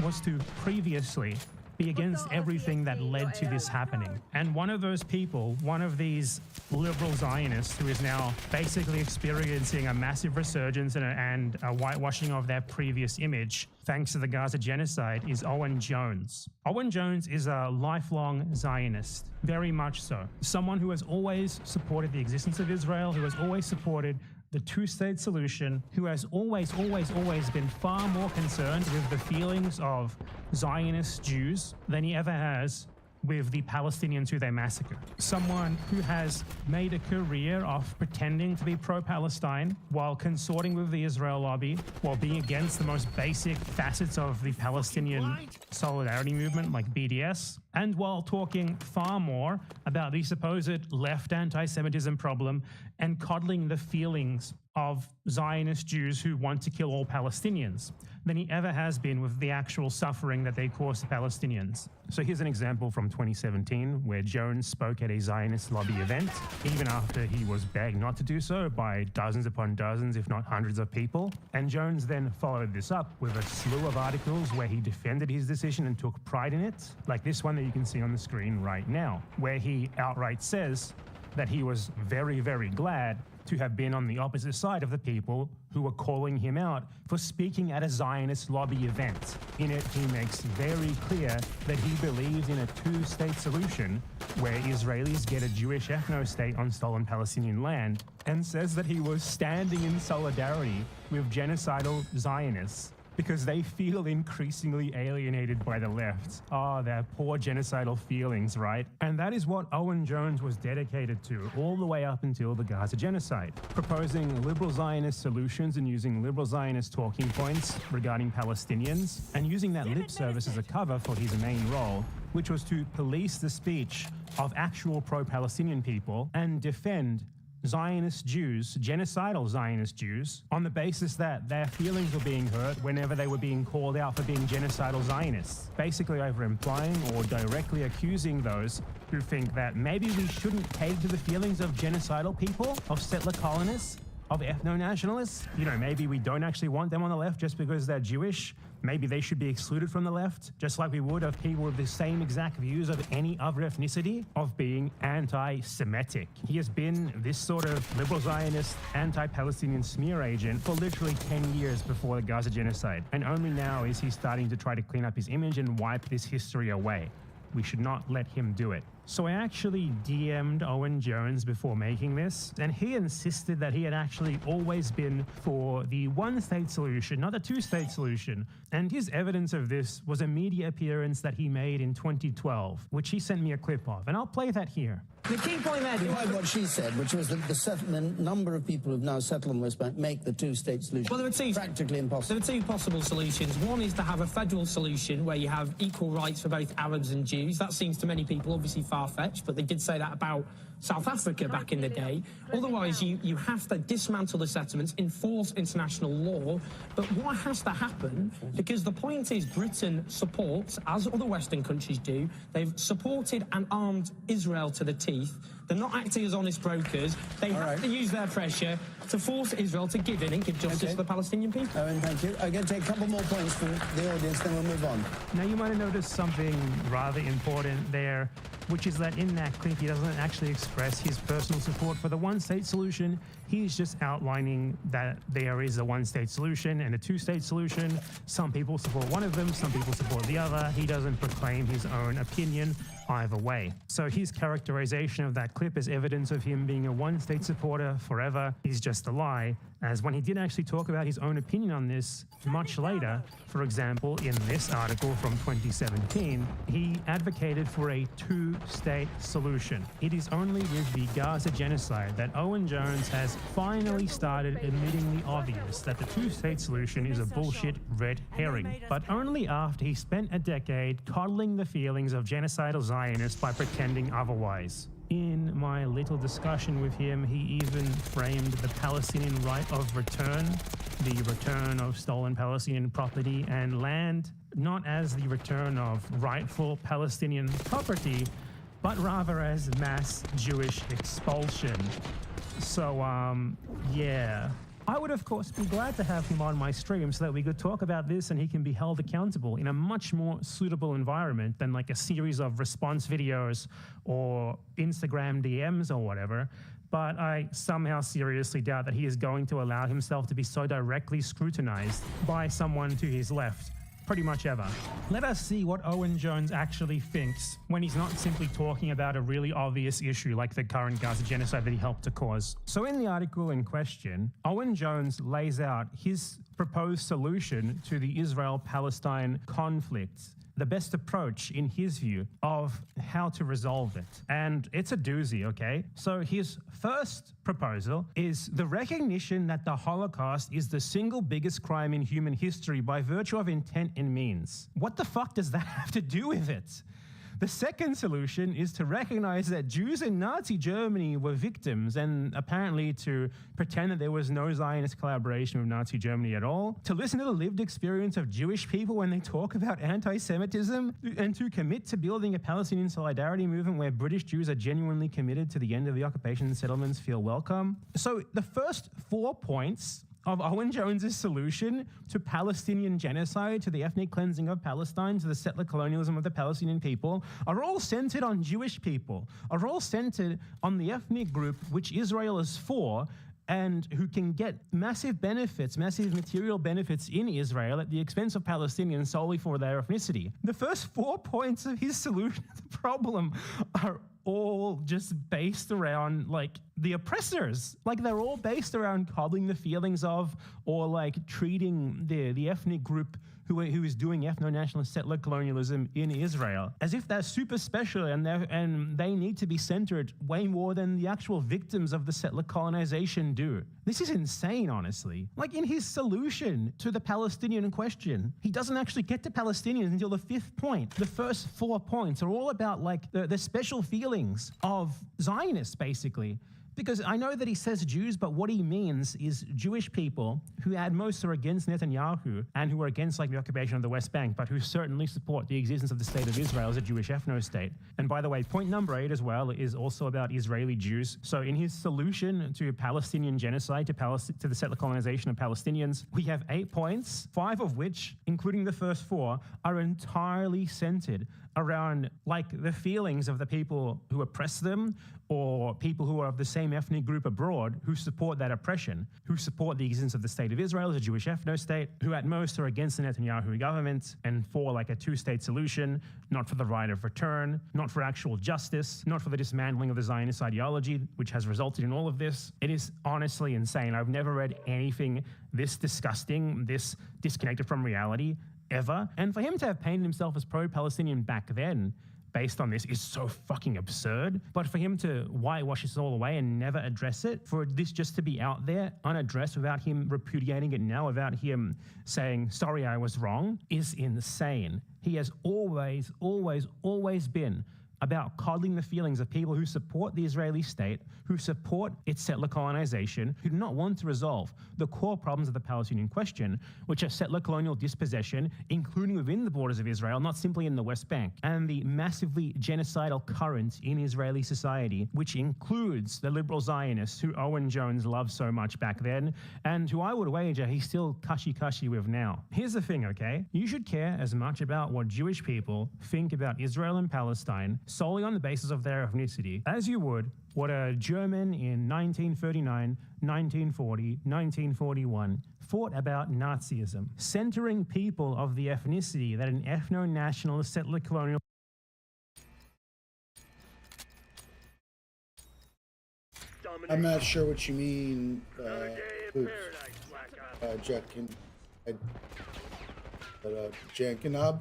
was to previously be against everything that led to this happening. And one of those people, one of these liberal Zionists who is now basically experiencing a massive resurgence and a whitewashing of their previous image, thanks to the Gaza genocide, is Owen Jones. Owen Jones is a lifelong Zionist, very much so. Someone who has always supported the existence of Israel, who has always supported the two-state solution, who has always been far more concerned with the feelings of Zionist Jews than he ever has with the Palestinians who they massacre. Someone who has made a career of pretending to be pro-Palestine while consorting with the Israel lobby, while being against the most basic facets of the Palestinian solidarity movement like BDS, and while talking far more about the supposed left anti-Semitism problem and coddling the feelings of Zionist Jews who want to kill all Palestinians than he ever has been with the actual suffering that they cause to Palestinians. So here's an example from 2017 where Jones spoke at a Zionist lobby event, even after he was begged not to do so by dozens upon dozens, if not hundreds of people. And Jones then followed this up with a slew of articles where he defended his decision and took pride in it, like this one that you can see on the screen right now, where he outright says that he was very, very glad to have been on the opposite side of the people who were calling him out for speaking at a Zionist lobby event. In it, he makes very clear that he believes in a two-state solution where Israelis get a Jewish ethno-state on stolen Palestinian land, and says that he was standing in solidarity with genocidal Zionists because they feel increasingly alienated by the left. Oh, their poor genocidal feelings, right? And that is what Owen Jones was dedicated to all the way up until the Gaza genocide, proposing liberal Zionist solutions and using liberal Zionist talking points regarding Palestinians, and using that lip service as a cover for his main role, which was to police the speech of actual pro-Palestinian people and defend Zionist Jews, genocidal Zionist Jews, on the basis that their feelings were being hurt whenever they were being called out for being genocidal Zionists, basically either implying or directly accusing those who think that maybe we shouldn't cater to the feelings of genocidal people, of settler colonists, of ethno-nationalists. You know, maybe we don't actually want them on the left just because they're Jewish. Maybe they should be excluded from the left, just like we would of people with the same exact views of any other ethnicity, of being anti-Semitic. He has been this sort of liberal Zionist, anti-Palestinian smear agent for literally 10 years before the Gaza genocide. And only now is he starting to try to clean up his image and wipe this history away. We should not let him do it. So I actually DM'd Owen Jones before making this, and he insisted that he had actually always been for the one-state solution, not a two-state solution. And his evidence of this was a media appearance that he made in 2012, which he sent me a clip of, and I'll play that here. The key point there is what she said, which was that the number of people who've now settled on the West Bank make the two-state solution practically impossible. There are two possible solutions. One is to have a federal solution where you have equal rights for both Arabs and Jews. That seems to many people obviously far-fetched, but they did say that about South Africa back in the day. Otherwise, you have to dismantle the settlements, enforce international law. But what has to happen, because the point is Britain supports, as other Western countries do, they've supported and armed Israel to the teeth. They're not acting as honest brokers. They have to use their pressure to force Israel to give in and give justice to the Palestinian people. Owen, thank you. I'm going to take a couple more points from the audience, then we'll move on. Now, you might have noticed something rather important there, which is that in that clip, he doesn't actually express his personal support for the one-state solution. He's just outlining that there is a one-state solution and a two-state solution. Some people support one of them, some people support the other. He doesn't proclaim his own opinion either way. So his characterization of that clip as evidence of him being a one-state supporter forever is just a lie, as when he did actually talk about his own opinion on this much later, for example, in this article from 2017, he advocated for a two-state solution. It is only with the Gaza genocide that Owen Jones has finally started admitting the obvious that the two-state solution is a bullshit red herring, but only after he spent a decade coddling the feelings of genocidal Zionists by pretending otherwise. In my little discussion with him, he even framed the Palestinian right of return, the return of stolen Palestinian property and land, not as the return of rightful Palestinian property, but rather as mass Jewish expulsion. So, yeah. I would, of course, be glad to have him on my stream so that we could talk about this and he can be held accountable in a much more suitable environment than like a series of response videos or Instagram DMs or whatever. But I somehow seriously doubt that he is going to allow himself to be so directly scrutinized by someone to his left. Pretty much ever. Let us see what Owen Jones actually thinks when he's not simply talking about a really obvious issue like the current Gaza genocide that he helped to cause. So in the article in question, Owen Jones lays out his proposed solution to the Israel-Palestine conflict the best approach, in his view, of how to resolve it. And it's a doozy, okay? So his first proposal is the recognition that the Holocaust is the single biggest crime in human history by virtue of intent and means. What the fuck does that have to do with it? The second solution is to recognize that Jews in Nazi Germany were victims, and apparently to pretend that there was no Zionist collaboration with Nazi Germany at all, to listen to the lived experience of Jewish people when they talk about anti-Semitism, and to commit to building a Palestinian solidarity movement where British Jews are genuinely committed to the end of the occupation and settlements feel welcome. So the first 4 points of Owen Jones's solution to Palestinian genocide, to the ethnic cleansing of Palestine, to the settler colonialism of the Palestinian people, are all centered on Jewish people, are all centered on the ethnic group which Israel is for, and who can get massive benefits, massive material benefits in Israel at the expense of Palestinians solely for their ethnicity. The first 4 points of his solution to the problem are all just based around, like, the oppressors. Like, they're all based around coddling the feelings of, or like treating the ethnic group who is doing ethno-nationalist settler colonialism in Israel as if they're super special and they need to be centered way more than the actual victims of the settler colonization do. This is insane, honestly. Like, in his solution to the Palestinian question, he doesn't actually get to Palestinians until the 5th point. The first 4 points are all about, like, the special feelings of Zionists, basically. Because I know that he says Jews, but what he means is Jewish people who at most are against Netanyahu and who are against, like, the occupation of the West Bank, but who certainly support the existence of the state of Israel as a Jewish ethno-state. And by the way, point number 8 as well is also about Israeli Jews. So in his solution to Palestinian genocide, to the settler colonization of Palestinians, we have 8 points, 5 of which, including the first 4, are entirely centered around, like, the feelings of the people who oppress them, or people who are of the same ethnic group abroad who support that oppression, who support the existence of the state of Israel as a Jewish ethno-state, who at most are against the Netanyahu government and for, like, a 2-state solution, not for the right of return, not for actual justice, not for the dismantling of the Zionist ideology, which has resulted in all of this. It is honestly insane. I've never read anything this disgusting, this disconnected from reality, ever. And for him to have painted himself as pro-Palestinian back then, based on this, is so fucking absurd. But for him to whitewash this all away and never address it, for this just to be out there unaddressed without him repudiating it now, without him saying, sorry, I was wrong, is insane. He has always, always, always been about coddling the feelings of people who support the Israeli state, who support its settler colonization, who do not want to resolve the core problems of the Palestinian question, which are settler colonial dispossession, including within the borders of Israel, not simply in the West Bank, and the massively genocidal current in Israeli society, which includes the liberal Zionists who Owen Jones loved so much back then, and who I would wager he's still cushy with now. Here's the thing, okay? You should care as much about what Jewish people think about Israel and Palestine solely on the basis of their ethnicity as you would what a German in 1939, 1940, 1941 thought about Nazism, centering people of the ethnicity that an ethno-nationalist settler colonial I'm not sure what you mean, Jankinab?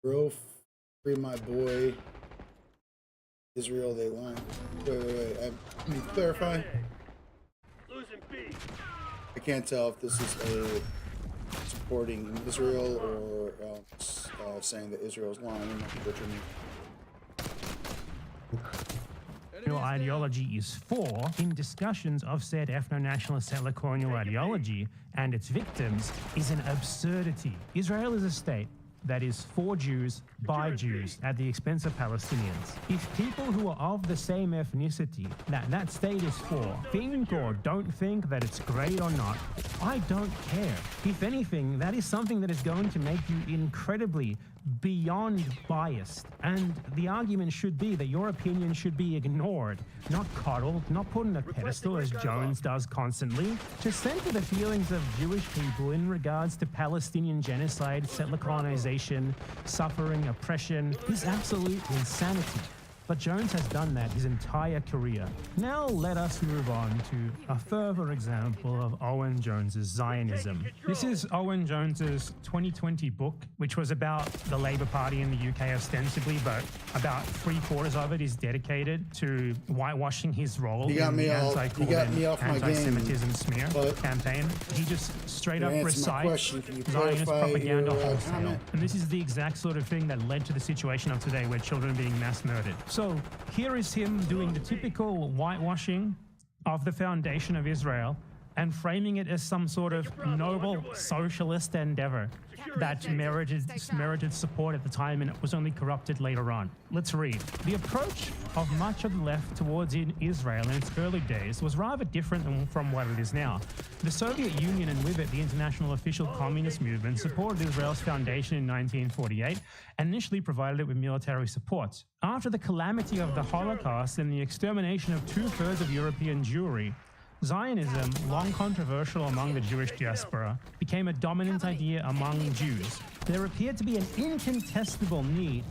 Bro, free my boy. Israel, they line. Wait. Let me clarify. I can't tell if this is a supporting Israel or saying that Israel's lying. I'm not sure what you mean. Ideology is for in discussions of said ethno-nationalist settler colonial ideology and its victims is an absurdity. Israel is a state that is for Jews, by Jews, at the expense of Palestinians. If people who are of the same ethnicity that state is for think or don't think that it's great or not, I don't care. If anything, that is something that is going to make you incredibly beyond biased. And the argument should be that your opinion should be ignored, not coddled, not put on a pedestal as Jones does constantly. To center the feelings of Jewish people in regards to Palestinian genocide, settler colonization, suffering, oppression is absolute insanity. But Jones has done that his entire career. Now let us move on to a further example of Owen Jones's Zionism. This is Owen Jones's 2020 book, which was about the Labour Party in the UK ostensibly, but about 3/4 of it is dedicated to whitewashing his role in the anti-Semitism smear campaign. He just straight up recites Zionist propaganda wholesale. And this is the exact sort of thing that led to the situation of today where children are being mass murdered. So here is him doing the typical whitewashing of the foundation of Israel and framing it as some sort of noble socialist endeavor that merited support at the time and it was only corrupted later on. Let's read. The approach of much of the left towards Israel in its early days was rather different from what it is now. The Soviet Union and with it the international official communist movement supported Israel's foundation in 1948 and initially provided it with military support. After the calamity of the Holocaust and the extermination of 2/3 of European Jewry, Zionism, long controversial among the Jewish diaspora, became a dominant idea among Jews. There appeared to be an incontestable need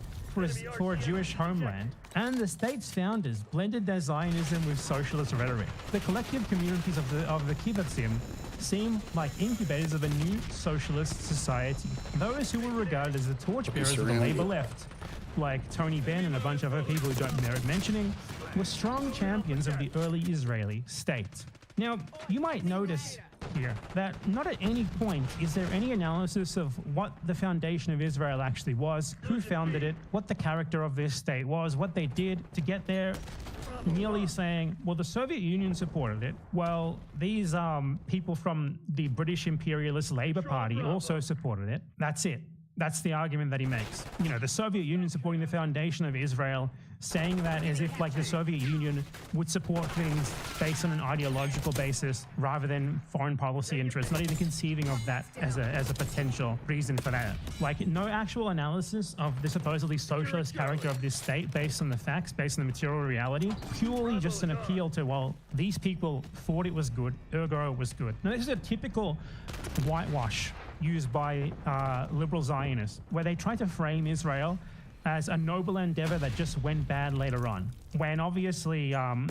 for a Jewish homeland, and the state's founders blended their Zionism with socialist rhetoric. The collective communities of the kibbutzim seem like incubators of a new socialist society. Those who were regarded as the torchbearers of the labor left, like Tony Benn and a bunch of other people who don't merit mentioning, were strong champions of the early Israeli state. Now, you might notice here that not at any point is there any analysis of what the foundation of Israel actually was, who founded it, what the character of this state was, what they did to get there, merely saying, well, the Soviet Union supported it. Well, these people from the British imperialist Labour Party also supported it. That's it. That's the argument that he makes. You know, the Soviet Union supporting the foundation of Israel, saying that as if like the Soviet Union would support things based on an ideological basis rather than foreign policy interests, not even conceiving of that as a potential reason for that. Like no actual analysis of the supposedly socialist character of this state based on the facts, based on the material reality, purely just an appeal to, well, these people thought it was good, ergo it was good. Now this is a typical whitewash used by liberal Zionists, where they try to frame Israel as a noble endeavor that just went bad later on. When obviously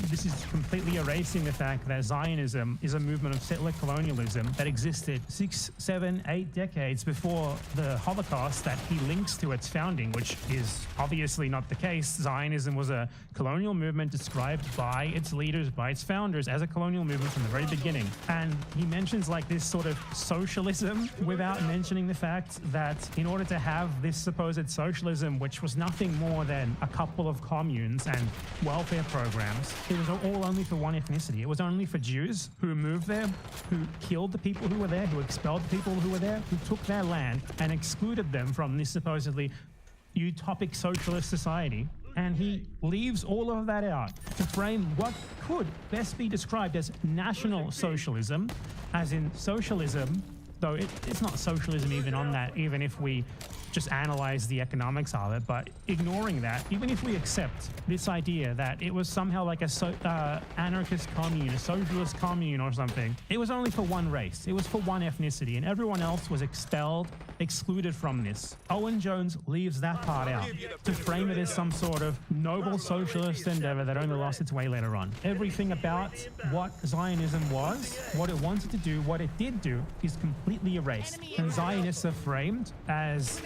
this is completely erasing the fact that Zionism is a movement of settler colonialism that existed 6, 7, 8 decades before the Holocaust that he links to its founding, which is obviously not the case. Zionism was a colonial movement described by its leaders, by its founders, as a colonial movement from the very beginning. And he mentions like this sort of socialism without mentioning the fact that in order to have this supposed socialism, which was nothing more than a couple of communes and welfare programs, it was all only for one ethnicity. It was only for Jews who moved there, who killed the people who were there, who expelled the people who were there, who took their land and excluded them from this supposedly utopic socialist society. And he leaves all of that out to frame what could best be described as national socialism, as in socialism, though it's not socialism even on that, even if we just analyze the economics of it, but ignoring that, even if we accept this idea that it was somehow like a anarchist commune, a socialist commune or something, it was only for one race, it was for one ethnicity, and everyone else was expelled, excluded from this. Owen Jones leaves that part out to frame it as some sort of noble socialist endeavor that only lost its way later on. Everything about what Zionism was, what it wanted to do, what it did do, is completely erased. And Zionists are framed as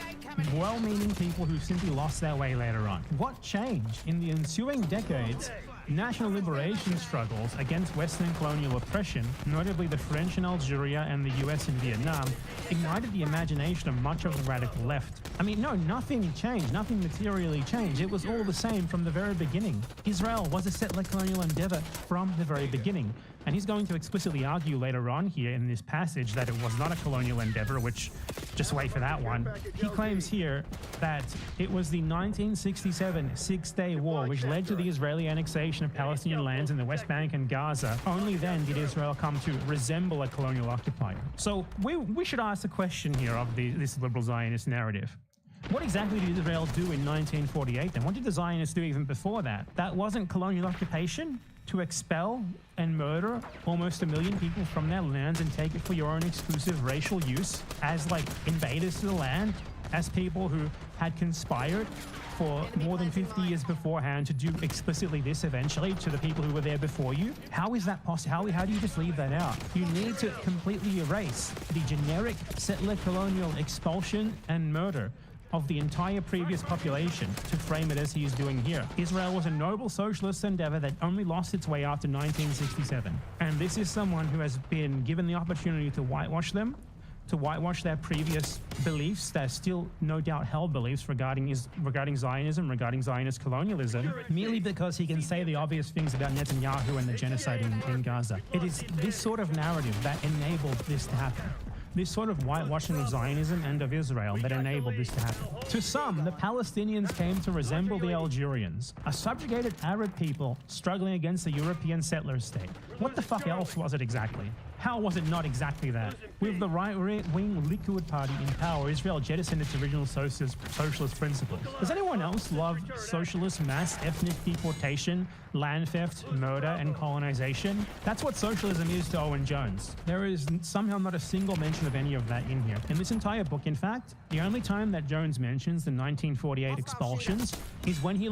well-meaning people who simply lost their way later on. What changed? In the ensuing decades, national liberation struggles against Western colonial oppression, notably the French in Algeria and the US in Vietnam, ignited the imagination of much of the radical left. I mean, no, nothing changed, nothing materially changed. It was all the same from the very beginning. Israel was a settler colonial endeavor from the very beginning. And he's going to explicitly argue later on here in this passage that it was not a colonial endeavor, which, just wait for that one. He claims here that it was the 1967 Six-Day War which led to the Israeli annexation of Palestinian lands in the West Bank and Gaza. Only then did Israel come to resemble a colonial occupier. So we should ask the question here of this liberal Zionist narrative. What exactly did Israel do in 1948 then? What did the Zionists do even before that? That wasn't colonial occupation? To expel and murder almost 1 million people from their lands and take it for your own exclusive racial use as like invaders to the land? as people who had conspired for more than 50 years beforehand to do explicitly this eventually to the people who were there before you? How is that possible? How do you just leave that out? You need to completely erase the generic settler colonial expulsion and murder of the entire previous population to frame it as he is doing here. Israel was a noble socialist endeavor that only lost its way after 1967. And this is someone who has been given the opportunity to whitewash them, to whitewash their previous beliefs that are still no doubt held beliefs regarding Zionism, regarding Zionist colonialism, merely because he can say the obvious things about Netanyahu and the genocide in Gaza. It is this sort of narrative that enabled this to happen. This sort of whitewashing of Zionism and of Israel that enabled this to happen. To some, the Palestinians came to resemble the Algerians, a subjugated Arab people struggling against a European settler state. What the fuck else was it exactly? How was it not exactly that? With the right-wing Likud party in power, Israel jettisoned its original socialist principles. Does anyone else love socialist mass ethnic deportation, land theft, murder, and colonization? That's what socialism is to Owen Jones. There is somehow not a single mention of any of that in here. In this entire book, in fact, the only time that Jones mentions the 1948 expulsions is when he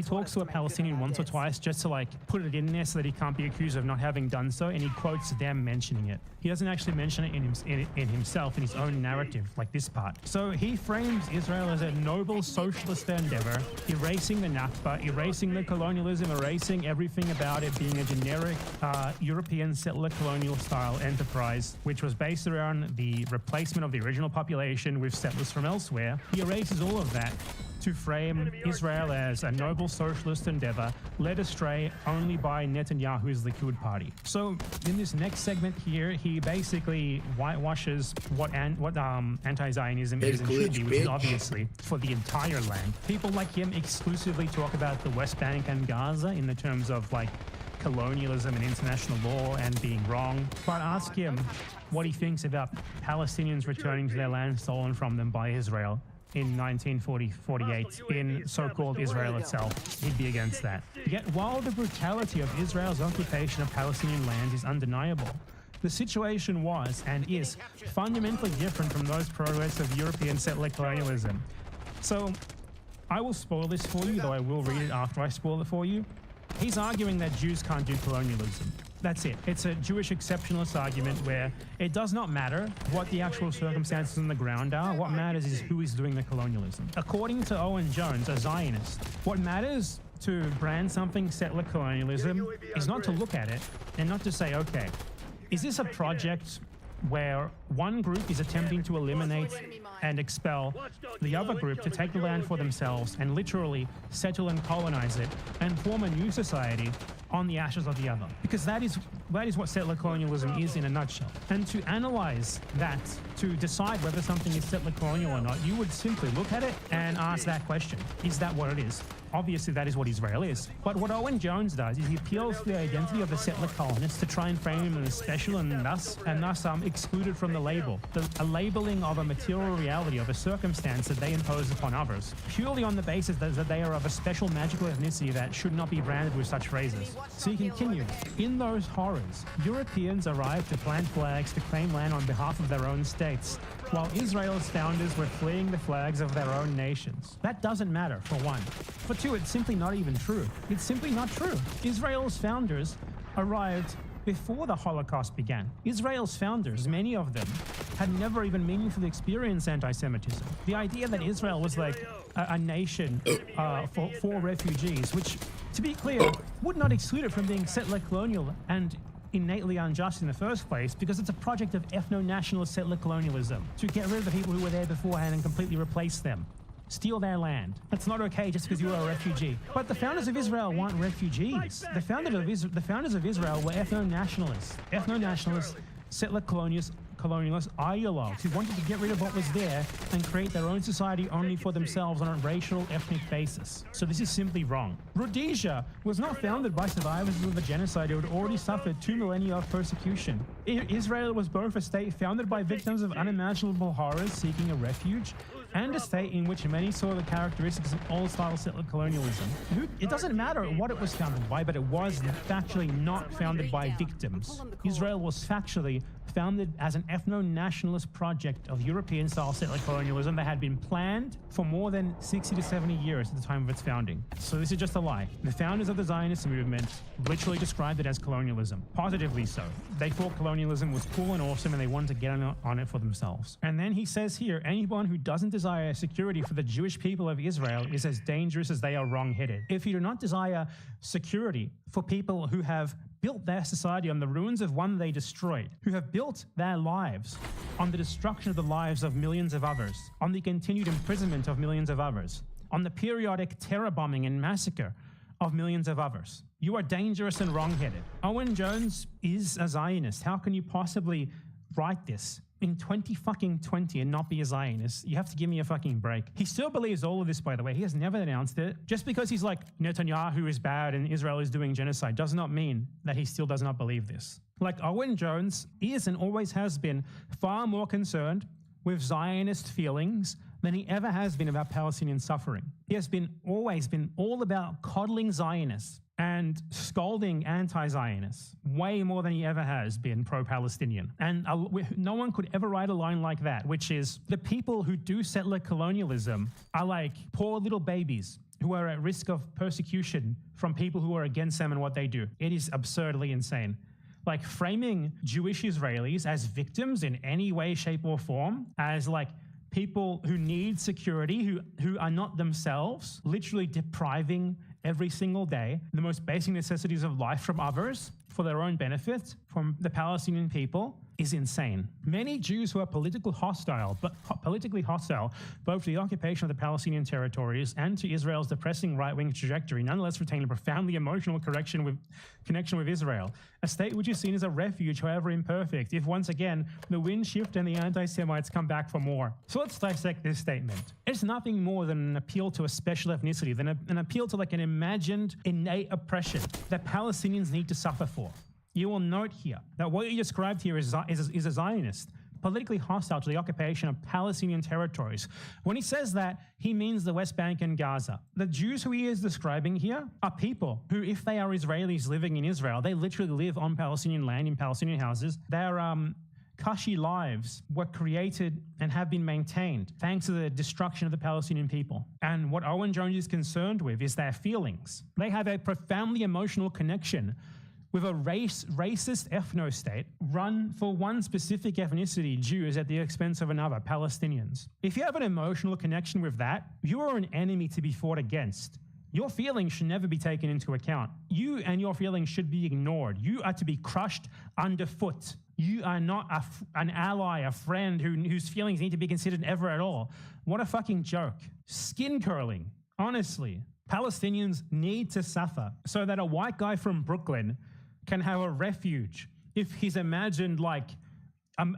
talks to a Palestinian once or twice just to put it in there so that he can't be accused of not having done so, and he quotes them mentioning it. He doesn't actually mention it in himself, in his own narrative, like this part. So he frames Israel as a noble socialist endeavor, erasing the Nakba, erasing the colonialism, erasing everything about it being a generic European settler colonial style enterprise, which was based around the replacement of the original population with settlers from elsewhere. He erases all of that to frame Israel as a noble socialist endeavor led astray only by Netanyahu's Likud party. So in this next segment here, he basically whitewashes what anti-Zionism is and should be, which is obviously for the entire land. People like him exclusively talk about the West Bank and Gaza in the terms of colonialism and international law and being wrong. But ask him what he thinks about Palestinians returning to their land stolen from them by Israel in 1948 in so-called Israel itself. He'd be against that. Yet while the brutality of Israel's occupation of Palestinian lands is undeniable, the situation was and is fundamentally different from those progress of European settler colonialism. So I will spoil this for you, though I will read it after I spoil it for you. He's arguing that Jews can't do colonialism. That's it. It's a Jewish exceptionalist argument where it does not matter what the actual circumstances on the ground are. What matters is who is doing the colonialism. According to Owen Jones, a Zionist, what matters to brand something settler colonialism is not to look at it and not to say, okay, is this a project where one group is attempting to eliminate and expel the other group to take the land for themselves and literally settle and colonize it and form a new society on the ashes of the other? Because that is what settler colonialism is in a nutshell. And to analyze that, to decide whether something is settler colonial or not, you would simply look at it and ask that question. Is that what it is? Obviously, that is what Israel is. But what Owen Jones does is he appeals to the identity of the settler colonists to try and frame him as special and thus excluded from the label, a labeling of a material reality of a circumstance that they impose upon others, purely on the basis that they are of a special magical ethnicity that should not be branded with such phrases. So he continues, in those horrors, Europeans arrived to plant flags to claim land on behalf of their own states, while Israel's founders were fleeing the flags of their own nations. That doesn't matter, for one. For two, it's simply not even true. It's simply not true. Israel's founders arrived before the Holocaust began. Israel's founders, many of them, had never even meaningfully experienced anti-Semitism. The idea that Israel was like a nation for refugees, which, to be clear, would not exclude it from being settler colonial and innately unjust in the first place, because it's a project of ethno-nationalist settler colonialism to get rid of the people who were there beforehand and completely replace them. Steal their land. That's not okay just because you are a refugee. But the founders of Israel weren't refugees. The founders of Israel were ethno-nationalists. Ethno-nationalists, settler colonialists, ideologues who wanted to get rid of what was there and create their own society only for themselves on a racial, ethnic basis. So this is simply wrong. Rhodesia was not founded by survivors of the genocide who had already suffered 2 millennia of persecution. Israel was both a state founded by victims of unimaginable horrors seeking a refuge, and a state in which many saw the characteristics of old-style settler colonialism. It doesn't matter what it was founded by, but it was factually not founded by victims. Israel was factually founded as an ethno-nationalist project of European-style settler colonialism that had been planned for more than 60 to 70 years at the time of its founding. So this is just a lie. The founders of the Zionist movement literally described it as colonialism, positively so. They thought colonialism was cool and awesome and they wanted to get on it for themselves. And then he says here, anyone who doesn't desire security for the Jewish people of Israel is as dangerous as they are wrong-headed. If you do not desire security for people who have built their society on the ruins of one they destroyed, who have built their lives on the destruction of the lives of millions of others, on the continued imprisonment of millions of others, on the periodic terror bombing and massacre of millions of others. You are dangerous and wrong-headed. Owen Jones is a Zionist. How can you possibly write this in 2020 and not be a Zionist? You have to give me a fucking break. He still believes all of this, by the way. He has never announced it. Just because he's like, Netanyahu is bad and Israel is doing genocide does not mean that he still does not believe this. Like Owen Jones is and always has been far more concerned with Zionist feelings than he ever has been about Palestinian suffering. He has always been all about coddling Zionists and scolding anti-Zionists way more than he ever has been pro-Palestinian. And no one could ever write a line like that, which is the people who do settler colonialism are like poor little babies who are at risk of persecution from people who are against them and what they do. It is absurdly insane. Like framing Jewish Israelis as victims in any way, shape, or form, as like people who need security, who are not themselves, literally depriving every single day the most basic necessities of life from others for their own benefit, from the Palestinian people, is insane. Many Jews who are politically hostile both to the occupation of the Palestinian territories and to Israel's depressing right-wing trajectory nonetheless retain a profoundly emotional connection with Israel, a state which is seen as a refuge, however imperfect, if once again the wind shift and the anti-Semites come back for more. So let's dissect this statement. It's nothing more than an appeal to a special ethnicity, than an appeal to like an imagined innate oppression that Palestinians need to suffer for. You will note here that what you described here is a Zionist, politically hostile to the occupation of Palestinian territories. When he says that, he means the West Bank and Gaza. The Jews who he is describing here are people who, if they are Israelis living in Israel, they literally live on Palestinian land, in Palestinian houses. Their cushy lives were created and have been maintained thanks to the destruction of the Palestinian people. And what Owen Jones is concerned with is their feelings. They have a profoundly emotional connection with a racist ethno-state run for one specific ethnicity, Jews, at the expense of another, Palestinians. If you have an emotional connection with that, you are an enemy to be fought against. Your feelings should never be taken into account. You and your feelings should be ignored. You are to be crushed underfoot. You are not an ally, a friend whose feelings need to be considered ever at all. What a fucking joke. Skin curling, honestly. Palestinians need to suffer so that a white guy from Brooklyn can have a refuge if his imagined like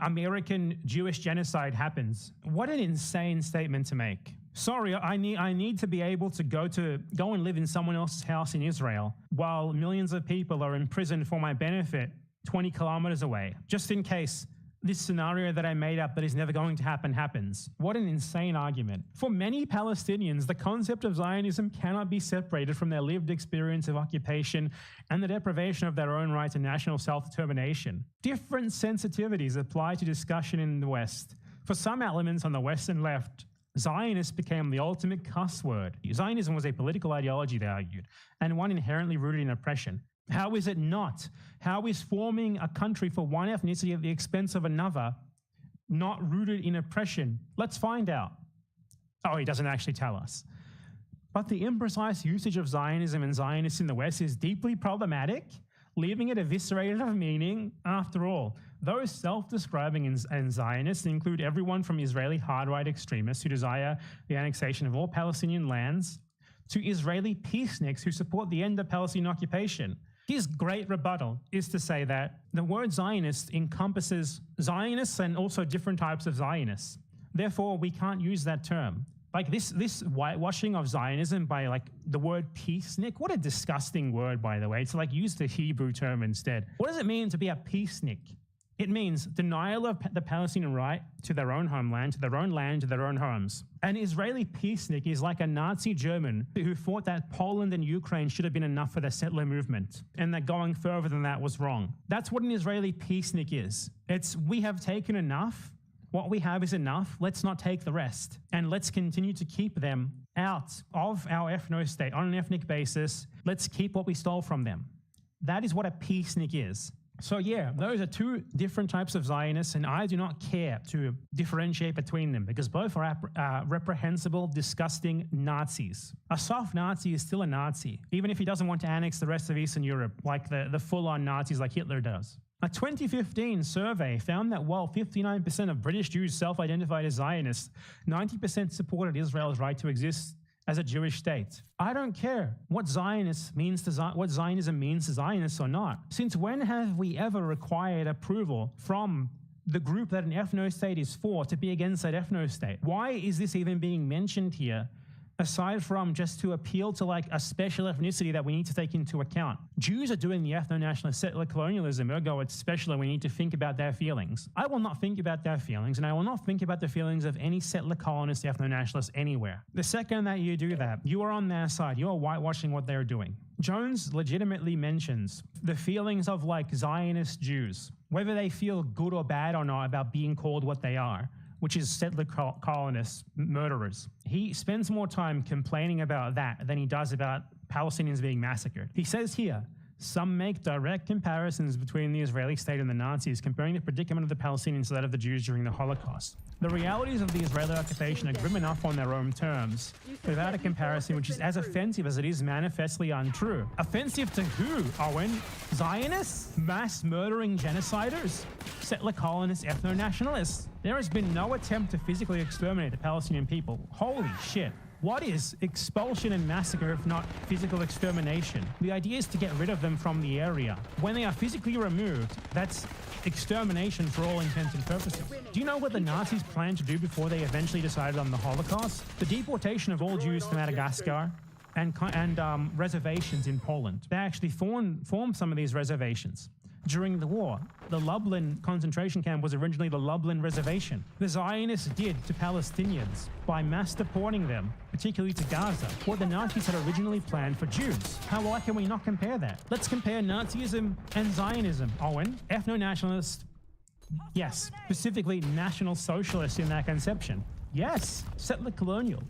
American Jewish genocide happens. What an insane statement to make. Sorry, I need to be able to go and live in someone else's house in Israel while millions of people are imprisoned for my benefit 20 kilometers away, just in case this scenario that I made up that is never going to happen happens. What an insane argument. For many Palestinians, the concept of Zionism cannot be separated from their lived experience of occupation and the deprivation of their own right to national self-determination. Different sensitivities apply to discussion in the West. For some elements on the Western left, Zionist became the ultimate cuss word. Zionism was a political ideology, they argued, and one inherently rooted in oppression. How is it not? How is forming a country for one ethnicity at the expense of another not rooted in oppression? Let's find out. Oh, he doesn't actually tell us. But the imprecise usage of Zionism and Zionists in the West is deeply problematic, leaving it eviscerated of meaning. After all, those self-describing and Zionists include everyone from Israeli hard-right extremists who desire the annexation of all Palestinian lands to Israeli peaceniks who support the end of Palestinian occupation. His great rebuttal is to say that the word Zionist encompasses Zionists and also different types of Zionists. Therefore, we can't use that term. Like this whitewashing of Zionism by like the word peacenik, what a disgusting word, by the way. It's like use the Hebrew term instead. What does it mean to be a peacenik? It means denial of the Palestinian right to their own homeland, to their own land, to their own homes. An Israeli peacenik is like a Nazi German who thought that Poland and Ukraine should have been enough for the settler movement, and that going further than that was wrong. That's what an Israeli peacenik is. It's, we have taken enough. What we have is enough. Let's not take the rest. And let's continue to keep them out of our ethno-state on an ethnic basis. Let's keep what we stole from them. That is what a peacenik is. So yeah, those are two different types of Zionists, and I do not care to differentiate between them because both are reprehensible, disgusting Nazis. A soft Nazi is still a Nazi, even if he doesn't want to annex the rest of Eastern Europe like the full-on Nazis like Hitler does. A 2015 survey found that while 59% of British Jews self-identified as Zionists, 90% supported Israel's right to exist as a Jewish state. I don't care what Zionism means to Zionists or not. Since when have we ever required approval from the group that an ethno-state is for to be against that ethno-state? Why is this even being mentioned here? Aside from just to appeal to like a special ethnicity that we need to take into account. Jews are doing the ethno-nationalist settler colonialism, ergo it's special and we need to think about their feelings. I will not think about their feelings, and I will not think about the feelings of any settler colonist ethno-nationalist anywhere. The second that you do that, you are on their side, you are whitewashing what they're doing. Jones legitimately mentions the feelings of like Zionist Jews, whether they feel good or bad or not about being called what they are, which is settler colonists, murderers. He spends more time complaining about that than he does about Palestinians being massacred. He says here, some make direct comparisons between the Israeli state and the Nazis, comparing the predicament of the Palestinians to that of the Jews during the Holocaust. The realities of the Israeli occupation are grim enough on their own terms, without a comparison which is as offensive as it is manifestly untrue. Offensive to who, Owen? Zionists? Mass murdering genociders? Settler colonists, ethno-nationalists? There has been no attempt to physically exterminate the Palestinian people. Holy shit. What is expulsion and massacre if not physical extermination? The idea is to get rid of them from the area. When they are physically removed, that's extermination for all intents and purposes. Do you know what the Nazis planned to do before they eventually decided on the Holocaust? The deportation of all Jews to Madagascar and reservations in Poland. They actually formed some of these reservations. During the war, the Lublin concentration camp was originally the Lublin Reservation. The Zionists did to Palestinians by mass deporting them, particularly to Gaza, what the Nazis had originally planned for Jews. Why can we not compare that? Let's compare Nazism and Zionism. Owen, ethno-nationalist, yes. Specifically National Socialist in that conception. Yes. Settler colonial.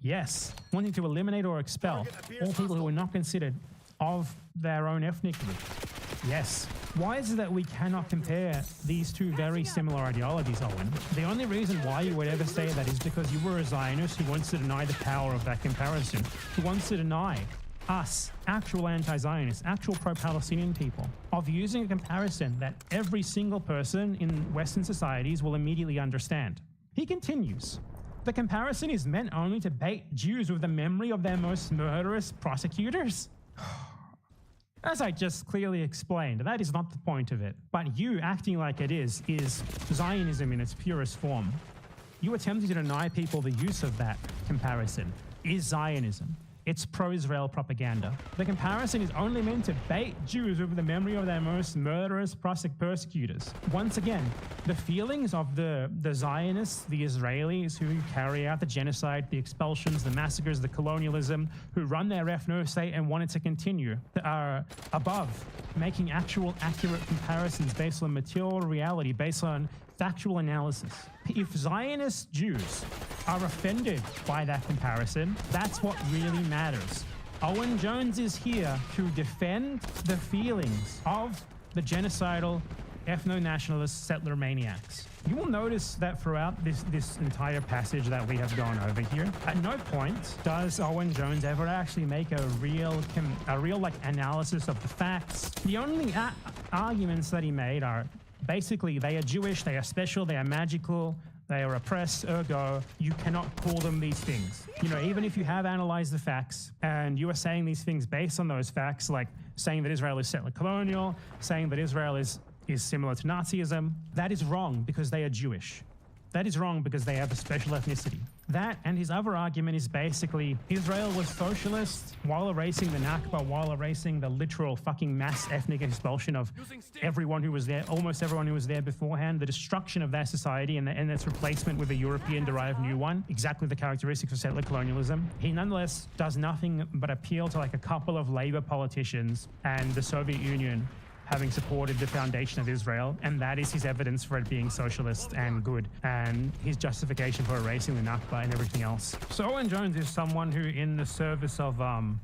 Yes. Wanting to eliminate or expel all people who are not considered of their own ethnic group. Yes. Why is it that we cannot compare these two very similar ideologies, Owen? The only reason why you would ever say that is because you were a Zionist who wants to deny the power of that comparison, who wants to deny us, actual anti-Zionists, actual pro-Palestinian people, of using a comparison that every single person in Western societies will immediately understand. He continues. The comparison is meant only to bait Jews with the memory of their most murderous prosecutors. As I just clearly explained, that is not the point of it. But you acting like it is Zionism in its purest form. You attempting to deny people the use of that comparison is Zionism. It's pro-Israel propaganda. The comparison is only meant to bait Jews with the memory of their most murderous persecutors. Once again, the feelings of the Zionists, the Israelis who carry out the genocide, the expulsions, the massacres, the colonialism, who run their ethno-state and want it to continue, are above making actual accurate comparisons based on material reality, based on factual analysis. If Zionist Jews are offended by that comparison, that's what really matters. Owen Jones is here to defend the feelings of the genocidal, ethno-nationalist settler maniacs. You will notice that throughout this entire passage that we have gone over here, at no point does Owen Jones ever actually make a real like analysis of the facts. The only arguments that he made are basically they are Jewish, they are special, they are magical, they are oppressed, ergo, you cannot call them these things. You know, even if you have analyzed the facts and you are saying these things based on those facts, like saying that Israel is settler colonial, saying that Israel is similar to Nazism, that is wrong because they are Jewish. That is wrong because they have a special ethnicity. That and his other argument is basically Israel was socialist while erasing the Nakba, while erasing the literal fucking mass ethnic expulsion of everyone who was there, almost everyone who was there beforehand, the destruction of their society and its replacement with a European-derived new one, exactly the characteristics of settler colonialism. He nonetheless does nothing but appeal to like a couple of Labour politicians and the Soviet Union having supported the foundation of Israel, and that is his evidence for it being socialist and good, and his justification for erasing the Nakba and everything else. So Owen Jones is someone who, in the service of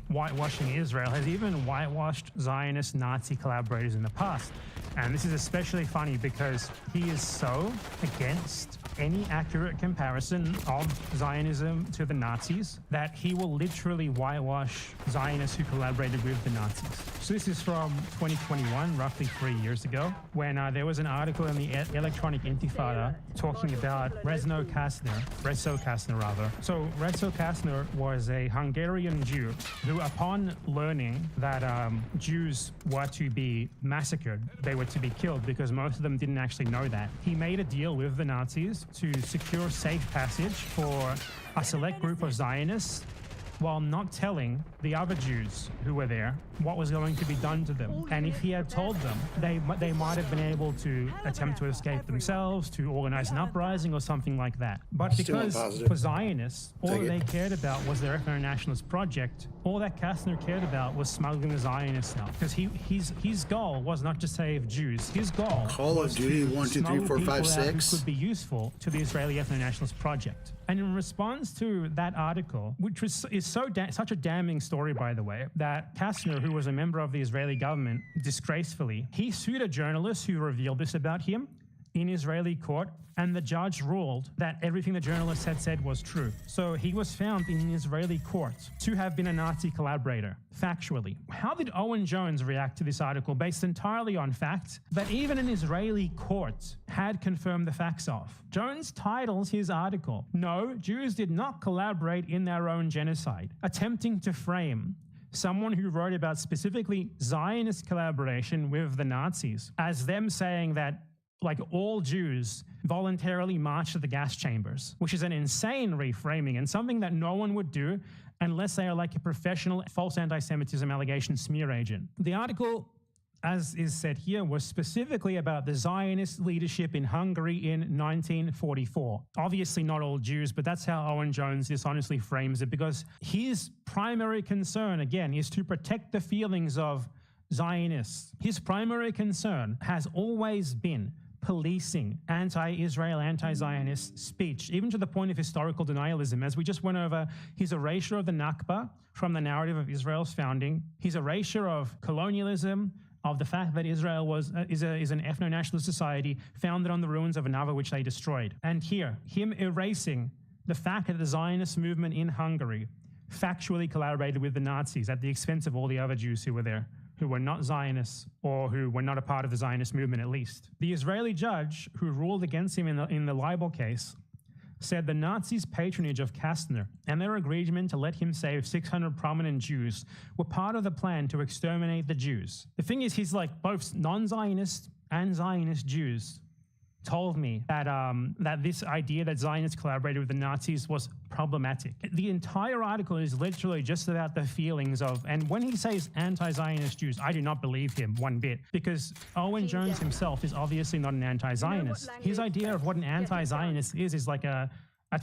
whitewashing Israel, has even whitewashed Zionist Nazi collaborators in the past. And this is especially funny because he is so against any accurate comparison of Zionism to the Nazis that he will literally whitewash Zionists who collaborated with the Nazis. So this is from 2021, roughly 3 years ago, when there was an article in the Electronic Intifada talking about Rezo Kastner rather. So Rezo Kastner was a Hungarian Jew who, upon learning that Jews were to be massacred, they were to be killed because most of them didn't actually know that, he made a deal with the Nazis to secure safe passage for a select group of Zionists while not telling the other Jews who were there what was going to be done to them. And if he had told them, they might have been able to attempt to escape themselves, to organize an uprising or something like that. But because for Zionists, all they cared about was their ethno-nationalist project, all that Kastner cared about was smuggling the Zionists out. Because his goal was not to save Jews. His goal Call of Duty 1, 2, 3, 4, 5, 6 could be useful to the Israeli ethno-nationalist project. And in response to that article, which is such a damning story, by the way, that Kastner, who was a member of the Israeli government, disgracefully, he sued a journalist who revealed this about him in Israeli court, and the judge ruled that everything the journalist had said was true. So he was found in an Israeli court to have been a Nazi collaborator, factually. How did Owen Jones react to this article based entirely on facts that even an Israeli court had confirmed the facts of? Jones titles his article, "No, Jews did not collaborate in their own genocide," attempting to frame someone who wrote about specifically Zionist collaboration with the Nazis as them saying that like all Jews voluntarily marched to the gas chambers, which is an insane reframing and something that no one would do unless they are like a professional false anti-Semitism allegation smear agent. The article, as is said here, was specifically about the Zionist leadership in Hungary in 1944. Obviously not all Jews, but that's how Owen Jones dishonestly frames it, because his primary concern, again, is to protect the feelings of Zionists. His primary concern has always been policing anti-Israel, anti-Zionist speech, even to the point of historical denialism. As we just went over, his erasure of the Nakba from the narrative of Israel's founding, his erasure of colonialism, of the fact that Israel is an ethno-nationalist society founded on the ruins of another which they destroyed. And here, him erasing the fact that the Zionist movement in Hungary factually collaborated with the Nazis at the expense of all the other Jews who were there, who were not Zionists or who were not a part of the Zionist movement at least. The Israeli judge who ruled against him in the libel case said the Nazis' patronage of Kastner and their agreement to let him save 600 prominent Jews were part of the plan to exterminate the Jews. The thing is, he's like both non-Zionist and Zionist Jews told me that that this idea that Zionists collaborated with the Nazis was problematic. The entire article is literally just about the feelings of, and when he says anti-Zionist Jews, I do not believe him one bit, because Owen Jones himself is obviously not an anti-Zionist. His idea of what an anti-Zionist is like a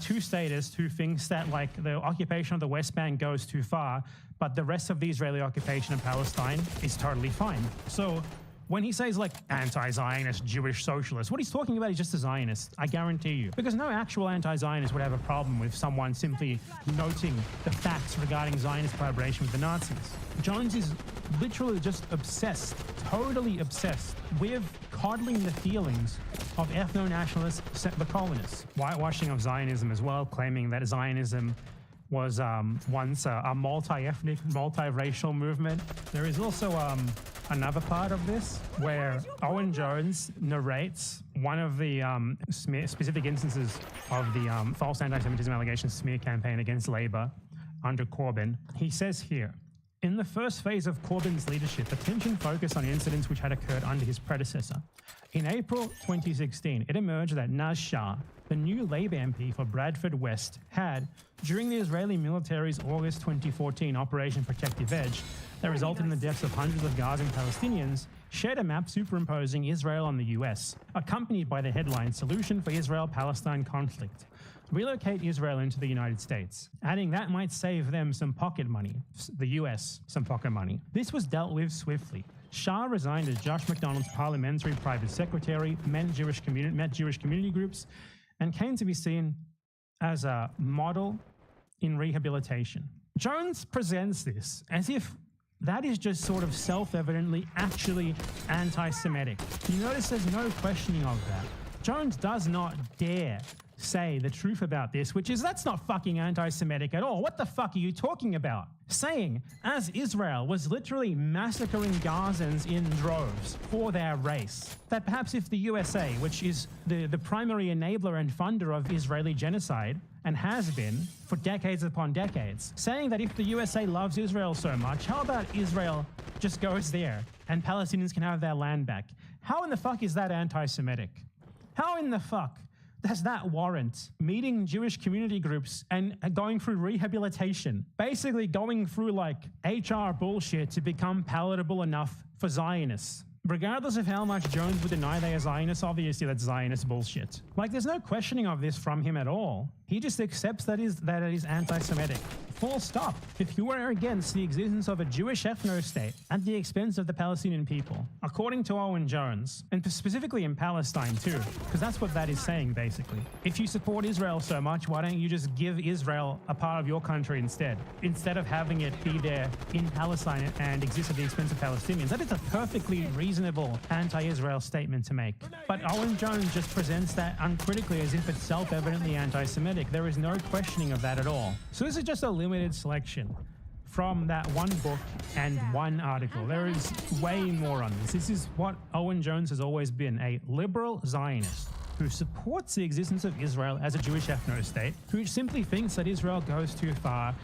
two-statist who thinks that like the occupation of the West Bank goes too far, but the rest of the Israeli occupation of Palestine is totally fine. So when he says like anti-Zionist Jewish socialist, what he's talking about is just a Zionist, I guarantee you. Because no actual anti-Zionist would have a problem with someone simply noting the facts regarding Zionist collaboration with the Nazis. Jones is literally just obsessed, totally obsessed with coddling the feelings of ethno-nationalist settler colonists. Whitewashing of Zionism as well, claiming that Zionism was once a multi-ethnic, multi-racial movement. There is also another part of this where Owen Jones narrates one of the specific instances of the false anti-Semitism allegations smear campaign against Labour under Corbyn. He says here, In the first phase of Corbyn's leadership, attention focused on incidents which had occurred under his predecessor. In April 2016, it emerged that Naz Shah, the new Labour MP for Bradford West, had, during the Israeli military's August 2014 Operation Protective Edge, that resulted in the deaths of hundreds of Gazan Palestinians, shared a map superimposing Israel on the US, accompanied by the headline Solution for Israel-Palestine Conflict. Relocate Israel into the United States, adding that might save them some pocket money, the US some pocket money. This was dealt with swiftly. Shah resigned as Josh McDonald's parliamentary private secretary, met Jewish community groups, and came to be seen as a model in rehabilitation. Jones presents this as if that is just sort of self-evidently actually anti-Semitic. You notice there's no questioning of that. Jones does not dare say the truth about this, which is that's not fucking anti-Semitic at all. What the fuck are you talking about? Saying, as Israel was literally massacring Gazans in droves for their race, that perhaps if the USA, which is the primary enabler and funder of Israeli genocide, and has been for decades upon decades, saying that if the USA loves Israel so much, how about Israel just goes there and Palestinians can have their land back? How in the fuck is that anti-Semitic? How in the fuck does that warrant meeting Jewish community groups and going through rehabilitation, basically going through like HR bullshit to become palatable enough for Zionists? Regardless of how much Jones would deny they are Zionists, obviously that's Zionist bullshit. Like, there's no questioning of this from him at all. He just accepts that it is anti-Semitic. Full stop. If you are against the existence of a Jewish ethno-state at the expense of the Palestinian people, according to Owen Jones, and specifically in Palestine too, because that's what that is saying basically. If you support Israel so much, why don't you just give Israel a part of your country instead of having it be there in Palestine and exist at the expense of Palestinians? That is a perfectly reasonable anti-Israel statement to make. But Owen Jones just presents that uncritically as if it's self-evidently anti-Semitic. There is no questioning of that at all. So this is just a limited selection from that one book and one article. There is way more on this. This is what Owen Jones has always been, a liberal Zionist who supports the existence of Israel as a Jewish ethno-state, who simply thinks that Israel goes too far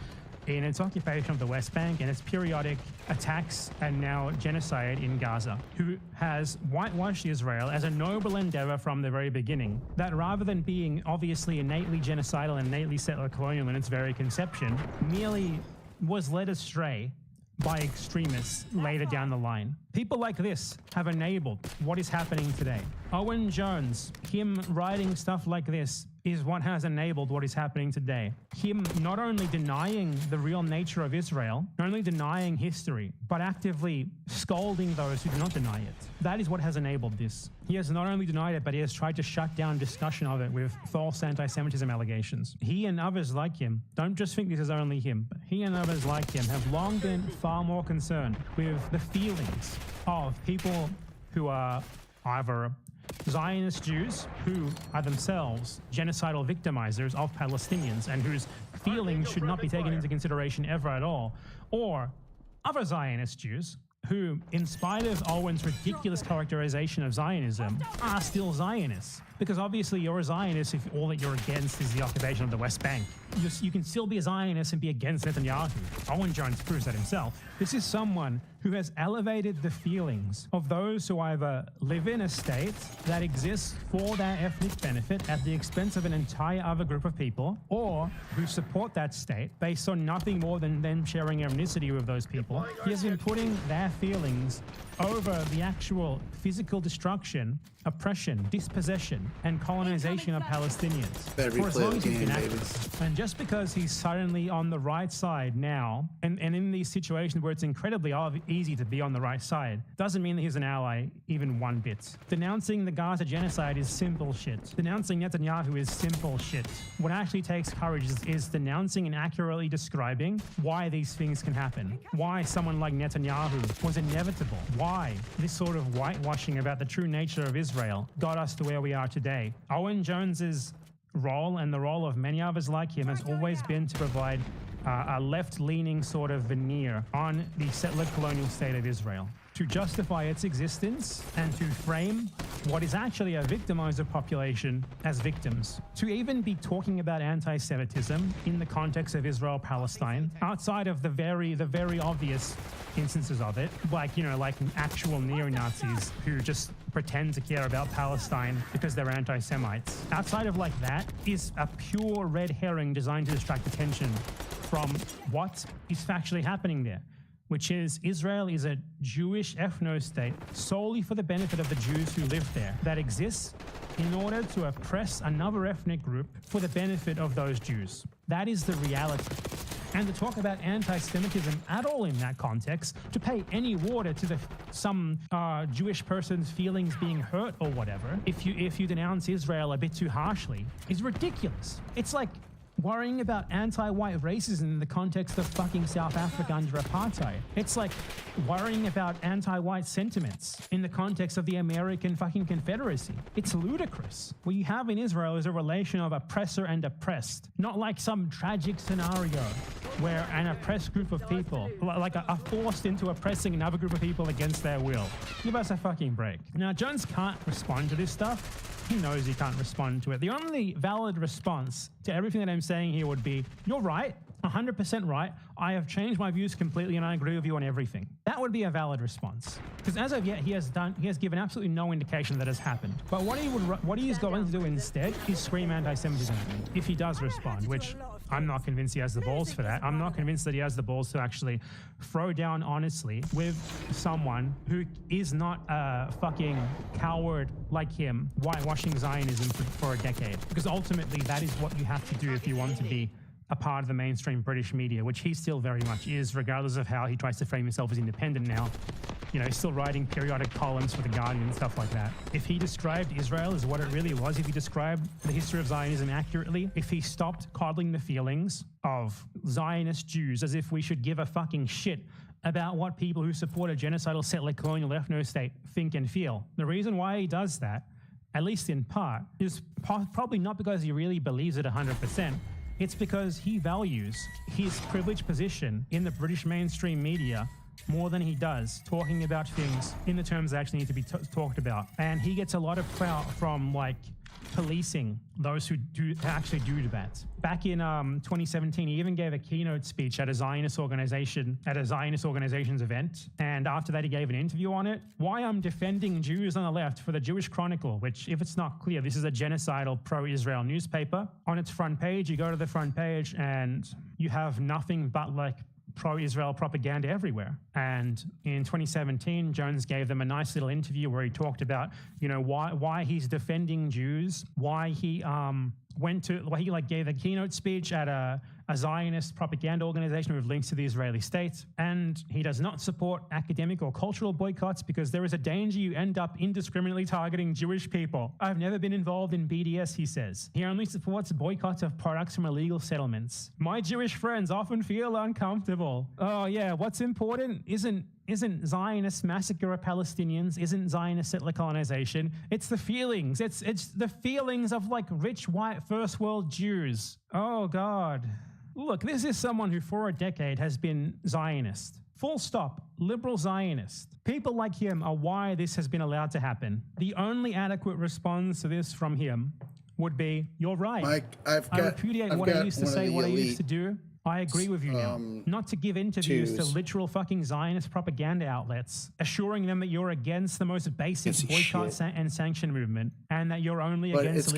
in its occupation of the West Bank and its periodic attacks and now genocide in Gaza, who has whitewashed Israel as a noble endeavor from the very beginning, that rather than being obviously innately genocidal and innately settler colonial in its very conception, merely was led astray by extremists later down the line. People like this have enabled what is happening today. Owen Jones, him writing stuff like this is what has enabled what is happening today. Him not only denying the real nature of Israel, not only denying history, but actively scolding those who do not deny it. That is what has enabled this. He has not only denied it, but he has tried to shut down discussion of it with false anti-Semitism allegations. He and others like him, don't just think this is only him, but he and others like him have long been far more concerned with the feelings of people who are either Zionist Jews who are themselves genocidal victimizers of Palestinians and whose feelings should not be taken into consideration ever at all, or other Zionist Jews who, in spite of Owen's ridiculous characterization of Zionism, are still Zionists. Because obviously you're a Zionist if all that you're against is the occupation of the West Bank. You can still be a Zionist and be against Netanyahu. Owen Jones proves that himself. This is someone who has elevated the feelings of those who either live in a state that exists for their ethnic benefit at the expense of an entire other group of people, or who support that state based on nothing more than them sharing ethnicity with those people. He has been putting their feelings over the actual physical destruction, oppression, dispossession, and colonization of Palestinians for as long as he's been active. And just because he's suddenly on the right side now, and in these situations where it's incredibly easy to be on the right side, doesn't mean that he's an ally even one bit. Denouncing the Gaza genocide is simple shit. Denouncing Netanyahu is simple shit. What actually takes courage is denouncing and accurately describing why these things can happen. Why someone like Netanyahu was inevitable. Why this sort of whitewashing about the true nature of Israel got us to where we are today. Owen Jones's role and the role of many others like him has always been to provide a left-leaning sort of veneer on the settler colonial state of Israel to justify its existence and to frame what is actually a victimizer population as victims. To even be talking about anti-Semitism in the context of Israel-Palestine, outside of the very obvious instances of it, like, you know, like actual neo-Nazis who just pretend to care about Palestine because they're anti-Semites. Outside of like that is a pure red herring designed to distract attention from what is factually happening there, which is Israel is a Jewish ethno-state solely for the benefit of the Jews who live there, that exists in order to oppress another ethnic group for the benefit of those Jews. That is the reality. And to talk about anti-Semitism at all in that context, to pay any water to some Jewish person's feelings being hurt or whatever, if you denounce Israel a bit too harshly, is ridiculous. It's like worrying about anti-white racism in the context of fucking South Africa under apartheid. It's like worrying about anti-white sentiments in the context of the American fucking Confederacy. It's ludicrous. What you have in Israel is a relation of oppressor and oppressed, not like some tragic scenario where an oppressed group of people are forced into oppressing another group of people against their will. Give us a fucking break. Now, Jones can't respond to this stuff. He knows he can't respond to it. The only valid response to everything that I'm saying here would be, you're right, 100% right. I have changed my views completely and I agree with you on everything. That would be a valid response. Because as of yet, he has given absolutely no indication that has happened. But what he is going to do instead is scream anti-Semitism if he does respond, which I'm not convinced he has the balls for that. I'm not convinced that he has the balls to actually throw down honestly with someone who is not a fucking coward like him, whitewashing Zionism for a decade. Because ultimately, that is what you have to do if you want to be a part of the mainstream British media, which he still very much is, regardless of how he tries to frame himself as independent now. You know, he's still writing periodic columns for The Guardian and stuff like that. If he described Israel as what it really was, if he described the history of Zionism accurately, if he stopped coddling the feelings of Zionist Jews as if we should give a fucking shit about what people who support a genocidal settler colonial ethno-state think and feel. The reason why he does that, at least in part, is probably not because he really believes it 100%. It's because he values his privileged position in the British mainstream media more than he does talking about things in the terms that actually need to be talked about. And he gets a lot of clout from like policing those who actually do that. Back in 2017, he even gave a keynote speech at a Zionist organization's event. And after that, he gave an interview on it. Why I'm defending Jews on the left for the Jewish Chronicle, which, if it's not clear, this is a genocidal pro-Israel newspaper. On its front page, you go to the front page and you have nothing but like pro-Israel propaganda everywhere. And in 2017, Jones gave them a nice little interview where he talked about, you know, why he's defending Jews, why he gave a keynote speech at a Zionist propaganda organization with links to the Israeli state. And he does not support academic or cultural boycotts because there is a danger you end up indiscriminately targeting Jewish people. I've never been involved in BDS, he says. He only supports boycotts of products from illegal settlements. My Jewish friends often feel uncomfortable. Oh yeah, what's important isn't Zionist massacre of Palestinians, isn't Zionist settler colonization. It's the feelings. It's the feelings of like rich white first world Jews. Oh God. Look, this is someone who for a decade has been Zionist. Full stop. Liberal Zionist. People like him are why this has been allowed to happen. The only adequate response to this from him would be, you're right. Mike, I repudiate what I used to say, what I used to do. I agree with you now. Not to give interviews to literal fucking Zionist propaganda outlets, assuring them that you're against the most basic boycott and sanction movement, and that you're only against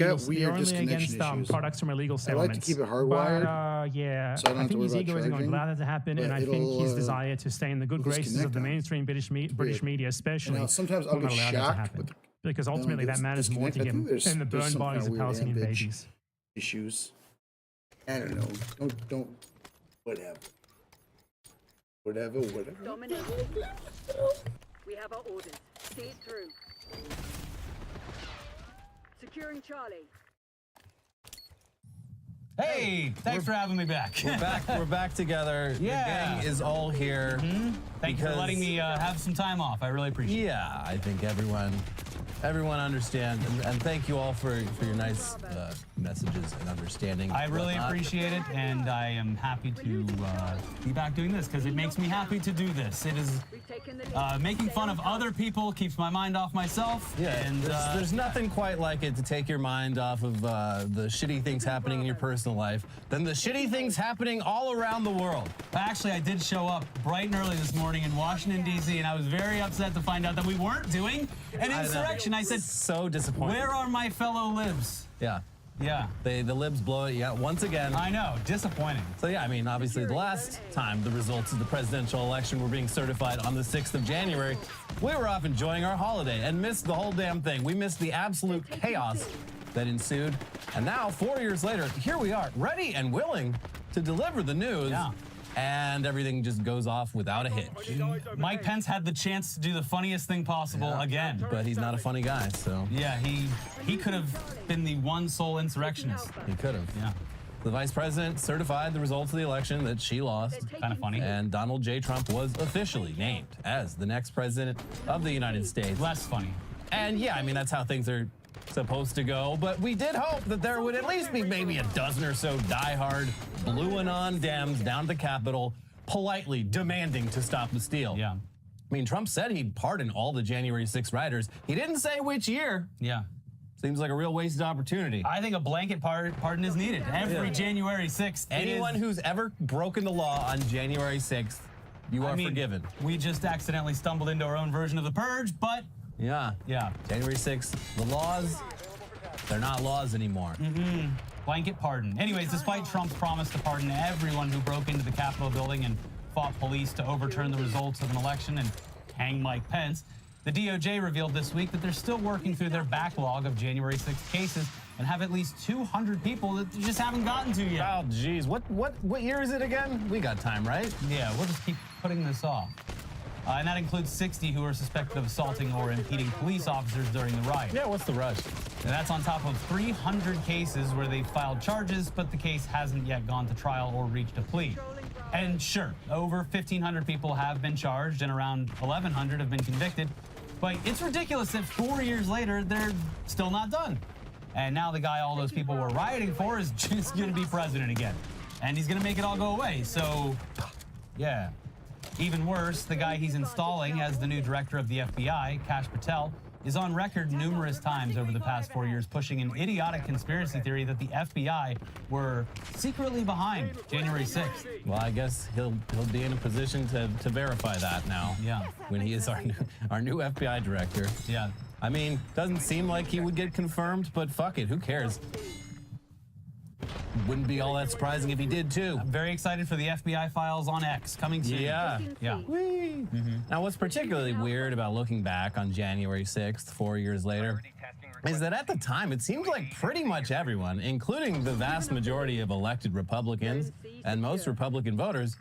products from illegal settlements. I like to keep it hardwired. But yeah, so I think his ego isn't going to allow that to happen, and I think his desire to stay in the good graces of the mainstream British media, especially, will sometimes not allow that to happen. Because ultimately, that matters more to him than the burned bodies of Palestinian babies. Issues. I don't know. Don't. Whatever. Dominate. We have our orders. See it through. Securing Charlie. Hey, thanks for having me back. We're back together. Yeah. The gang is all here. Thank you for letting me have some time off. I really appreciate it. Yeah, I think everyone understands, and thank you all for your nice messages and understanding. I really appreciate it, and I am happy to be back doing this because it makes me happy to do this. It is making fun of other people keeps my mind off myself. Yeah, and there's nothing quite like it to take your mind off of the shitty things happening in your personal life than the shitty things happening all around the world. Actually, I did show up bright and early this morning in Washington, D.C., and I was very upset to find out that we weren't doing an insurrection. I said, so disappointed. Where are my fellow libs? Yeah. Yeah. The libs blow it once again. I know. Disappointing. So, yeah, I mean, obviously, the last time the results of the presidential election were being certified on the 6th of January, we were off enjoying our holiday and missed the whole damn thing. We missed the absolute chaos that ensued. And now, 4 years later, here we are, ready and willing to deliver the news. Yeah. And everything just goes off without a hitch. Mike Pence had the chance to do the funniest thing possible again. But he's not a funny guy, so. Yeah, he could have been the one sole insurrectionist. He could have. Yeah. The vice president certified the results of the election that she lost. Kind of funny. And Donald J. Trump was officially named as the next president of the United States. Less funny. And yeah, I mean, that's how things are supposed to go, but we did hope that there would at least be maybe a dozen or so diehard blue and on Dems down at the Capitol politely demanding to stop the steal. Yeah. I mean, Trump said he'd pardon all the January 6th rioters. He didn't say which year. Yeah. Seems like a real wasted opportunity. I think a blanket pardon is needed. Every January 6th. Anyone who's ever broken the law on January 6th, you are forgiven. We just accidentally stumbled into our own version of the purge, but yeah. January 6th, the laws, they're not laws anymore. Blanket pardon. Anyways, despite Trump's promise to pardon everyone who broke into the Capitol building and fought police to overturn the results of an election and hang Mike Pence, the DOJ revealed this week that they're still working through their backlog of January 6th cases and have at least 200 people that they just haven't gotten to yet. Oh, geez. What year is it again? We got time, right? Yeah, we'll just keep putting this off. And that includes 60 who are suspected of assaulting or impeding police officers during the riot. Yeah, what's the rush? And that's on top of 300 cases where they filed charges, but the case hasn't yet gone to trial or reached a plea. And sure, over 1,500 people have been charged and around 1,100 have been convicted. But it's ridiculous that 4 years later, they're still not done. And now the guy all those people were rioting for is just going to be president again. And he's going to make it all go away. So, yeah. Even worse, the guy he's installing as the new director of the FBI, Kash Patel, is on record numerous times over the past 4 years pushing an idiotic conspiracy theory that the FBI were secretly behind January 6th. Well, I guess he'll be in a position to verify that now. Yeah. When he is our new FBI director. Yeah. I mean, doesn't seem like he would get confirmed, but fuck it, who cares? Wouldn't be all that surprising if he did too. I'm very excited for the FBI files on X coming soon. Yeah. Yeah. Now, what's particularly weird about looking back on January 6th, 4 years later, is that at the time, it seemed like pretty much everyone, including the vast majority of elected Republicans and most Republican voters,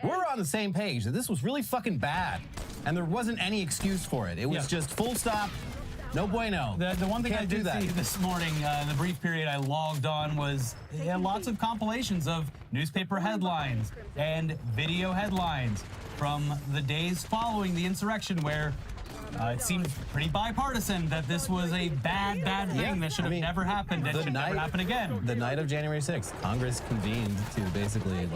were on the same page that this was really fucking bad. And there wasn't any excuse for it. It was just full stop. No bueno. The one thing I did see this morning, in the brief period I logged on, was lots of compilations of newspaper headlines and video headlines from the days following the insurrection where it seemed pretty bipartisan that this was a bad thing that should have never happened and should never happen again. The night of January 6th, Congress convened to basically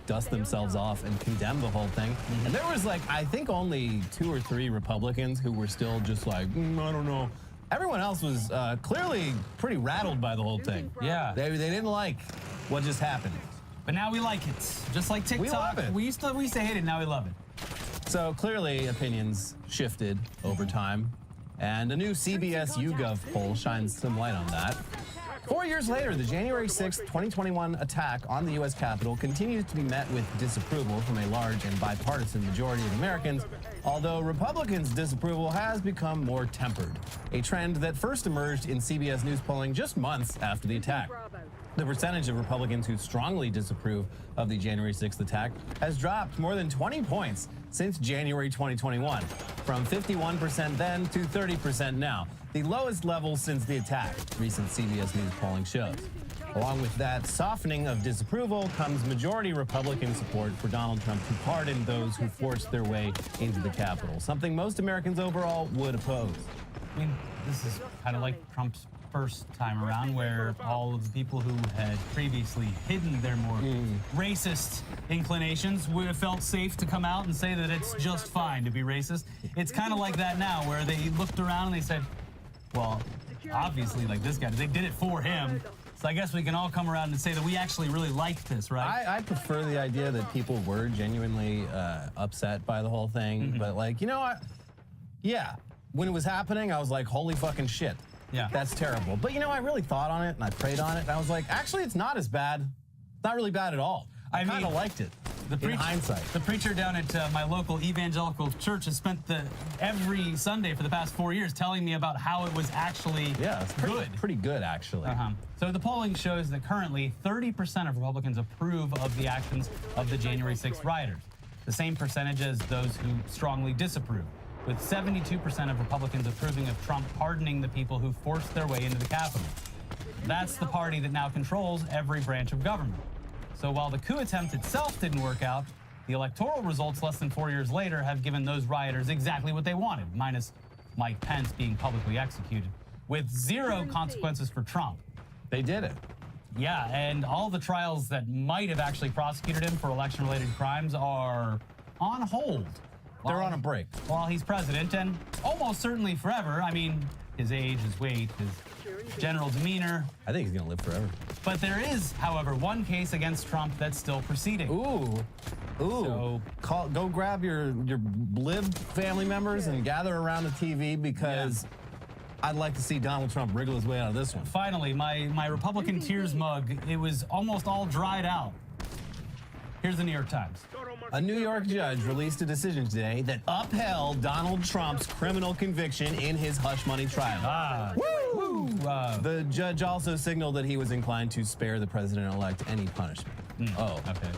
dust themselves off and condemn the whole thing. And there was I think only 2 or 3 Republicans who were still just I don't know. Everyone else was clearly pretty rattled by the whole thing. Yeah. They didn't like what just happened. But now we like it. Just like TikTok. We love it. We used to hate it, now we love it. So clearly opinions shifted over time, and a new CBS YouGov poll shines some light on that. 4 years later, the January 6th, 2021 attack on the U.S. Capitol continues to be met with disapproval from a large and bipartisan majority of Americans, although Republicans' disapproval has become more tempered, a trend that first emerged in CBS News polling just months after the attack. The percentage of Republicans who strongly disapprove of the January 6th attack has dropped more than 20 points since January 2021, from 51% then to 30% now, the lowest level since the attack, recent CBS News polling shows. Along with that softening of disapproval comes majority Republican support for Donald Trump to pardon those who forced their way into the Capitol, something most Americans overall would oppose. I mean, this is kind of like Trump's first time around, where all of the people who had previously hidden their more racist inclinations would have felt safe to come out and say that it's just fine to be racist. It's kind of like that now, where they looked around and they said, well, obviously, like this guy, they did it for him. So I guess we can all come around and say that we actually really like this, right? I prefer the idea that people were genuinely upset by the whole thing. But like, you know what? Yeah, when it was happening, I was like, holy fucking shit. Yeah. That's terrible. But you know, I really thought on it and I prayed on it. And I was like, actually, it's not as bad. It's not really bad at all. I kind of liked it. In hindsight. The preacher down at my local evangelical church has spent every Sunday for the past 4 years telling me about how it was actually good. Pretty good, actually. So the polling shows that currently 30% of Republicans approve of the actions of the January 6th rioters, the same percentage as those who strongly disapprove, with 72% of Republicans approving of Trump pardoning the people who forced their way into the Capitol. That's the party that now controls every branch of government. So while the coup attempt itself didn't work out, the electoral results less than 4 years later have given those rioters exactly what they wanted, minus Mike Pence being publicly executed, with zero consequences for Trump. They did it. Yeah, and all the trials that might have actually prosecuted him for election-related crimes are on hold. They're on a break. While he's president, and almost certainly forever. I mean, his age, his weight, his general demeanor. I think he's going to live forever. But there is, however, one case against Trump that's still proceeding. Ooh. So, go grab your lib family members and gather around the TV, because I'd like to see Donald Trump wriggle his way out of this one. Finally, my Republican Tears mug, it was almost all dried out. Here's the New York Times. A New York judge released a decision today that upheld Donald Trump's criminal conviction in his hush money trial. The judge also signaled that he was inclined to spare the president-elect any punishment. Okay.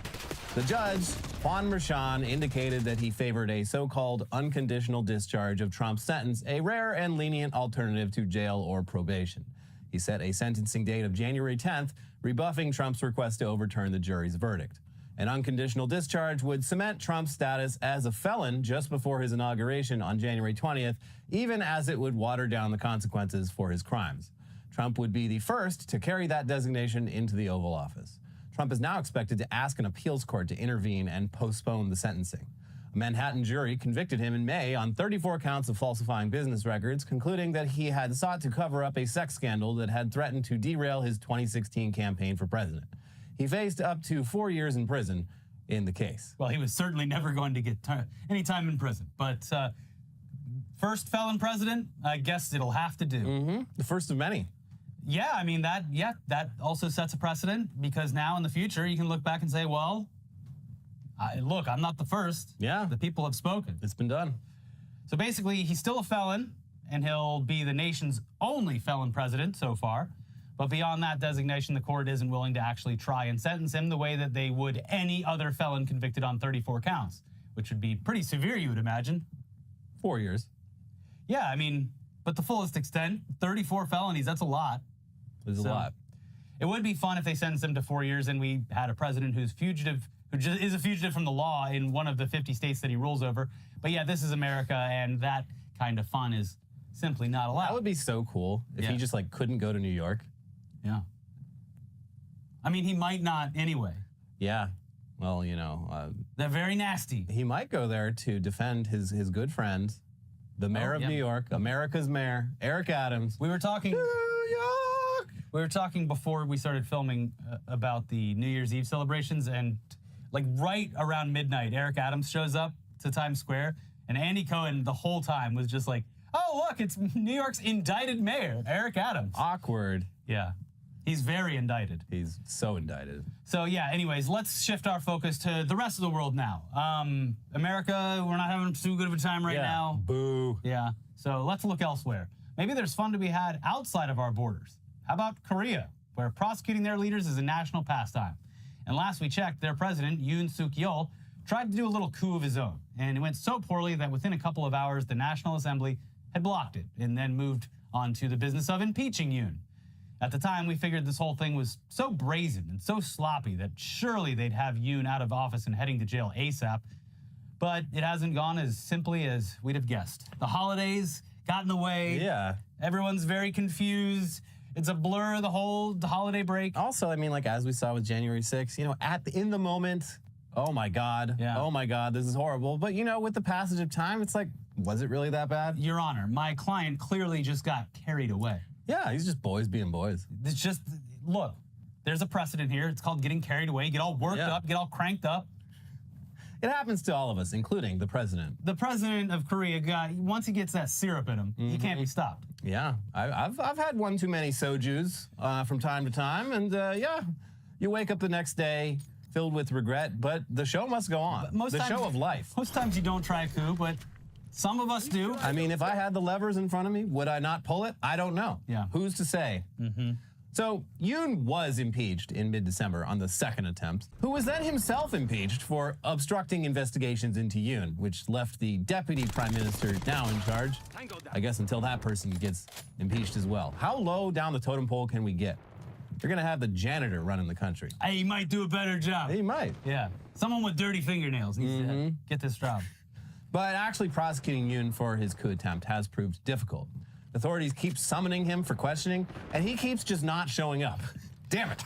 The judge, Juan Merchan, indicated that he favored a so-called unconditional discharge of Trump's sentence, a rare and lenient alternative to jail or probation. He set a sentencing date of January 10th, rebuffing Trump's request to overturn the jury's verdict. An unconditional discharge would cement Trump's status as a felon just before his inauguration on January 20th, even as it would water down the consequences for his crimes. Trump would be the first to carry that designation into the Oval Office. Trump is now expected to ask an appeals court to intervene and postpone the sentencing. A Manhattan jury convicted him in May on 34 counts of falsifying business records, concluding that he had sought to cover up a sex scandal that had threatened to derail his 2016 campaign for president. He faced up to 4 years in prison in the case. Well, he was certainly never going to get any time in prison. But first felon president, I guess it'll have to do. The first of many. Yeah, I mean, that also sets a precedent, because now in the future you can look back and say, well, look, I'm not the first. Yeah. The people have spoken. It's been done. So basically, he's still a felon, and he'll be the nation's only felon president so far. But beyond that designation, the court isn't willing to actually try and sentence him the way that they would any other felon convicted on 34 counts, which would be pretty severe, you would imagine. 4 years. Yeah, I mean, but the fullest extent, 34 felonies, that's a lot. It's a lot. It would be fun if they sentenced him to 4 years and we had a president who's fugitive, who just is a fugitive from the law in one of the 50 states that he rules over. But yeah, this is America, and that kind of fun is simply not allowed. That would be so cool if he just like couldn't go to New York. Yeah. I mean, he might not anyway. Yeah. Well, you know. They're very nasty. He might go there to defend his good friend, the mayor of New York, America's mayor, Eric Adams. We were talking... New York! We were talking before we started filming about the New Year's Eve celebrations, and like right around midnight, Eric Adams shows up to Times Square, and Andy Cohen the whole time was just like, oh, look, it's New York's indicted mayor, Eric Adams. Awkward. Yeah. He's very indicted. He's so indicted. So yeah, anyways, let's shift our focus to the rest of the world now. America, we're not having too good of a time right now. Boo. Yeah, so let's look elsewhere. Maybe there's fun to be had outside of our borders. How about Korea, where prosecuting their leaders is a national pastime? And last we checked, their president, Yoon Suk-yeol, tried to do a little coup of his own. And it went so poorly that within a couple of hours, the National Assembly had blocked it and then moved on to the business of impeaching Yoon. At the time, we figured this whole thing was so brazen and so sloppy that surely they'd have Yoon out of office and heading to jail ASAP. But it hasn't gone as simply as we'd have guessed. The holidays got in the way. Yeah. Everyone's very confused. It's a blur, the holiday break. Also, I mean, like as we saw with January 6th, in the moment, oh my God, oh my God, this is horrible. But with the passage of time, it's like, was it really that bad? Your Honor, my client clearly just got carried away. Yeah, he's just boys being boys. It's just, look, there's a precedent here. It's called getting carried away, get all worked up, get all cranked up. It happens to all of us, including the president. The president of Korea, once he gets that syrup in him, he can't be stopped. Yeah, I've had one too many sojus from time to time, and you wake up the next day filled with regret, but the show must go on. The show of life. Most times you don't try a coup, but some of us do. I mean, if I had the levers in front of me, would I not pull it? I don't know. Yeah. Who's to say? So Yoon was impeached in mid-December on the second attempt, who was then himself impeached for obstructing investigations into Yoon, which left the deputy prime minister now in charge, I guess until that person gets impeached as well. How low down the totem pole can we get? They're going to have the janitor running the country. Hey, he might do a better job. He might. Yeah. Someone with dirty fingernails needs to get this job. But actually prosecuting Yoon for his coup attempt has proved difficult. Authorities keep summoning him for questioning, and he keeps just not showing up. Damn it.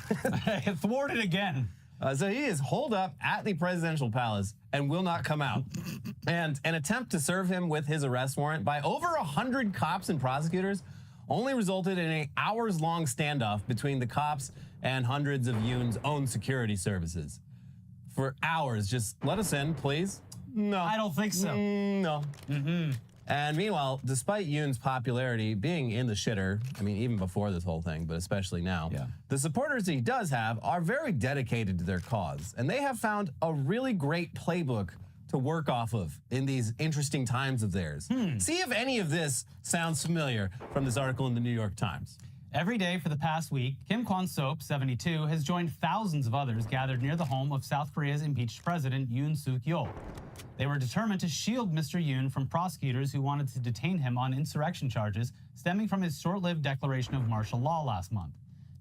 Thwarted again. So he is holed up at the presidential palace and will not come out. And an attempt to serve him with his arrest warrant by over 100 cops and prosecutors only resulted in an hours-long standoff between the cops and hundreds of Yoon's own security services. For hours, just let us in, please. No. I don't think so. No. And meanwhile, despite Yoon's popularity being in the shitter, I mean, even before this whole thing, but especially now, the supporters he does have are very dedicated to their cause. And they have found a really great playbook to work off of in these interesting times of theirs. See if any of this sounds familiar from this article in the New York Times. Every day for the past week, Kim Kwon-soap, 72, has joined thousands of others gathered near the home of South Korea's impeached president, Yoon Suk-yeol. They were determined to shield Mr. Yoon from prosecutors who wanted to detain him on insurrection charges stemming from his short-lived declaration of martial law last month.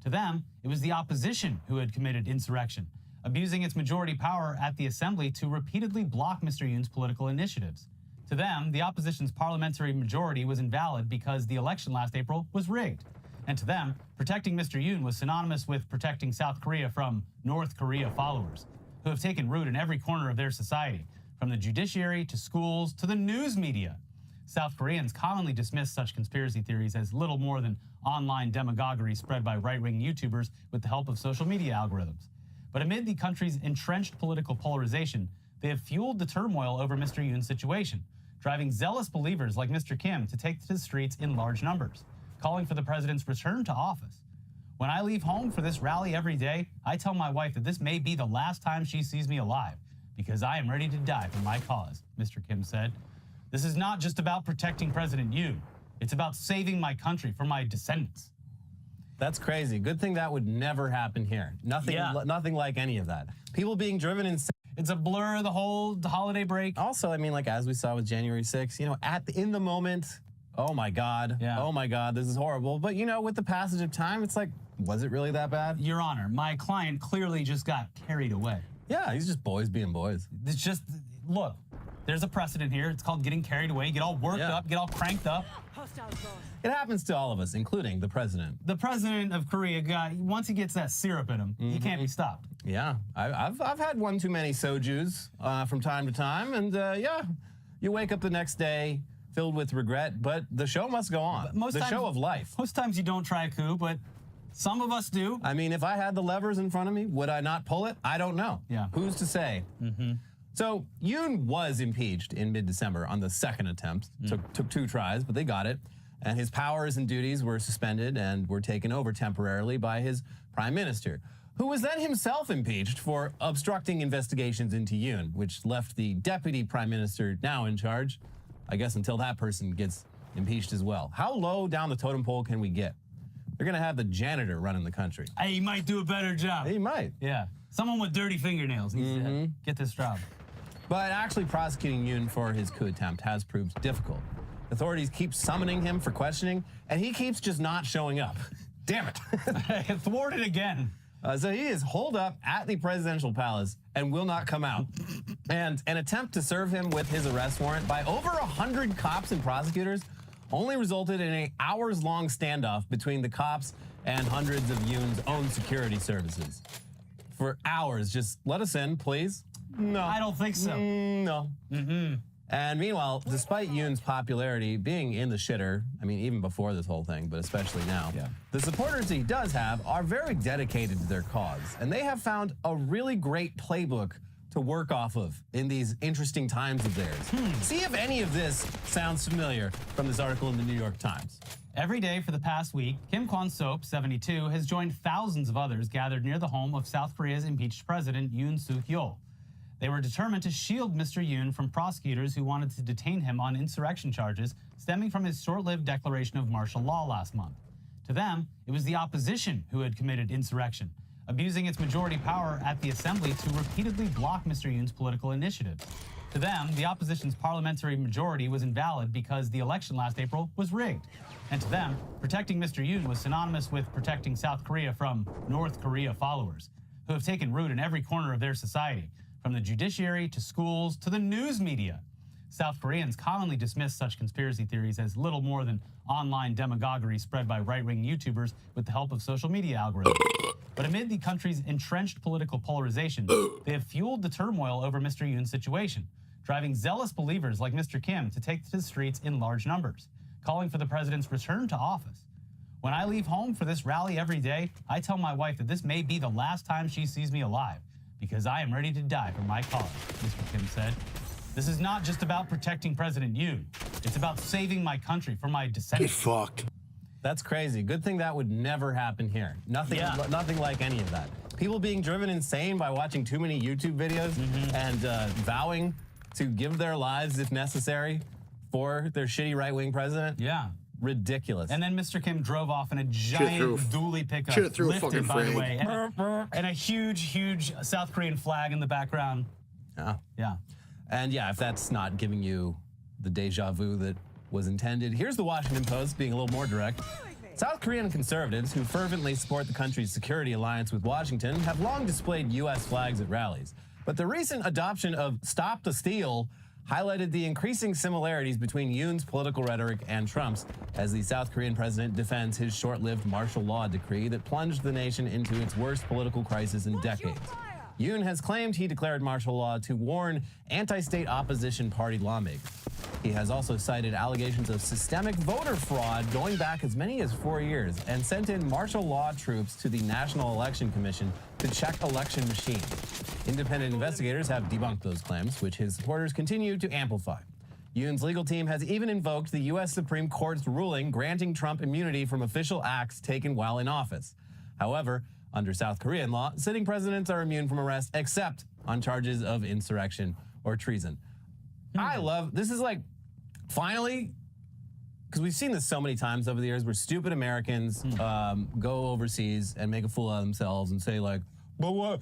To them, it was the opposition who had committed insurrection, abusing its majority power at the assembly to repeatedly block Mr. Yoon's political initiatives. To them, the opposition's parliamentary majority was invalid because the election last April was rigged. And to them, protecting Mr. Yoon was synonymous with protecting South Korea from North Korea followers, who have taken root in every corner of their society, from the judiciary to schools to the news media. South Koreans commonly dismiss such conspiracy theories as little more than online demagoguery spread by right-wing YouTubers with the help of social media algorithms. But amid the country's entrenched political polarization, they have fueled the turmoil over Mr. Yoon's situation, driving zealous believers like Mr. Kim to take to the streets in large numbers, calling for the president's return to office. When I leave home for this rally every day, I tell my wife that this may be the last time she sees me alive, because I am ready to die for my cause, Mr. Kim said. This is not just about protecting President Yoon. It's about saving my country for my descendants. That's crazy. Good thing that would never happen here. Nothing like any of that. People being driven insane. It's a blur, the holiday break. Also, I mean, like as we saw with January 6th, in the moment, oh my God, oh my God, this is horrible. But with the passage of time, it's like, was it really that bad? Your Honor, my client clearly just got carried away. Yeah, he's just boys being boys. It's just, look, there's a precedent here. It's called getting carried away, get all worked up, get all cranked up. It happens to all of us, including the president. The president of Korea, once he gets that syrup in him, he can't be stopped. Yeah, I've had one too many sojus from time to time, and you wake up the next day filled with regret, but the show must go on. The show of life. Most times you don't try a coup, but some of us do. I mean, if I had the levers in front of me, would I not pull it? I don't know. Yeah. Who's to say? So Yoon was impeached in mid-December on the second attempt. Took 2 tries, but they got it. And his powers and duties were suspended and were taken over temporarily by his prime minister, who was then himself impeached for obstructing investigations into Yoon, which left the deputy prime minister now in charge, I guess until that person gets impeached as well. How low down the totem pole can we get? They're going to have the janitor running the country. Hey, he might do a better job. He might. Yeah. Someone with dirty fingernails needs to get this job. But actually prosecuting Yoon for his coup attempt has proved difficult. Authorities keep summoning him for questioning, and he keeps just not showing up. Damn it. Thwarted again. So he is holed up at the presidential palace and will not come out. And an attempt to serve him with his arrest warrant by over 100 cops and prosecutors only resulted in an hours-long standoff between the cops and hundreds of Yoon's own security services. For hours, just let us in, please. No. I don't think so. No. Mm-hmm. And meanwhile, despite Yoon's popularity being in the shitter, I mean, even before this whole thing, but especially now, the supporters he does have are very dedicated to their cause. And they have found a really great playbook to work off of in these interesting times of theirs. See if any of this sounds familiar from this article in the New York Times. Every day for the past week, Kim Kwon-soap, 72, has joined thousands of others gathered near the home of South Korea's impeached president, Yoon Suk-yeol. They were determined to shield Mr. Yoon from prosecutors who wanted to detain him on insurrection charges stemming from his short-lived declaration of martial law last month. To them, it was the opposition who had committed insurrection, abusing its majority power at the assembly to repeatedly block Mr. Yoon's political initiatives. To them, the opposition's parliamentary majority was invalid because the election last April was rigged. And to them, protecting Mr. Yoon was synonymous with protecting South Korea from North Korea followers, who have taken root in every corner of their society, from the judiciary to schools to the news media. South Koreans commonly dismiss such conspiracy theories as little more than online demagoguery spread by right-wing YouTubers with the help of social media algorithms. But amid the country's entrenched political polarization, they have fueled the turmoil over Mr. Yoon's situation, driving zealous believers like Mr. Kim to take to the streets in large numbers, calling for the president's return to office. When I leave home for this rally every day, I tell my wife that this may be the last time she sees me alive, because I am ready to die for my cause, Mr. Kim said. This is not just about protecting President Yoon. It's about saving my country from my descendants. Get fucked. That's crazy. Good thing that would never happen here. Nothing like any of that. People being driven insane by watching too many YouTube videos and vowing to give their lives, if necessary, for their shitty right-wing president. Yeah. Ridiculous. And then Mr. Kim drove off in a giant dually pickup, lifted, by the way, and a huge, huge South Korean flag in the background. Yeah. And yeah, if that's not giving you the deja vu that was intended, here's the Washington Post being a little more direct. South Korean conservatives who fervently support the country's security alliance with Washington have long displayed U.S. flags at rallies. But the recent adoption of Stop the Steal highlighted the increasing similarities between Yoon's political rhetoric and Trump's as the South Korean president defends his short-lived martial law decree that plunged the nation into its worst political crisis in decades. Yoon has claimed he declared martial law to warn anti-state opposition party lawmakers. He has also cited allegations of systemic voter fraud going back as many as 4 years and sent in martial law troops to the National Election Commission to check election machines. Independent investigators have debunked those claims, which his supporters continue to amplify. Yoon's legal team has even invoked the U.S. Supreme Court's ruling granting Trump immunity from official acts taken while in office. However, under South Korean law, sitting presidents are immune from arrest except on charges of insurrection or treason. I love, this is like, finally, because we've seen this so many times over the years where stupid Americans go overseas and make a fool out of themselves and say like, but what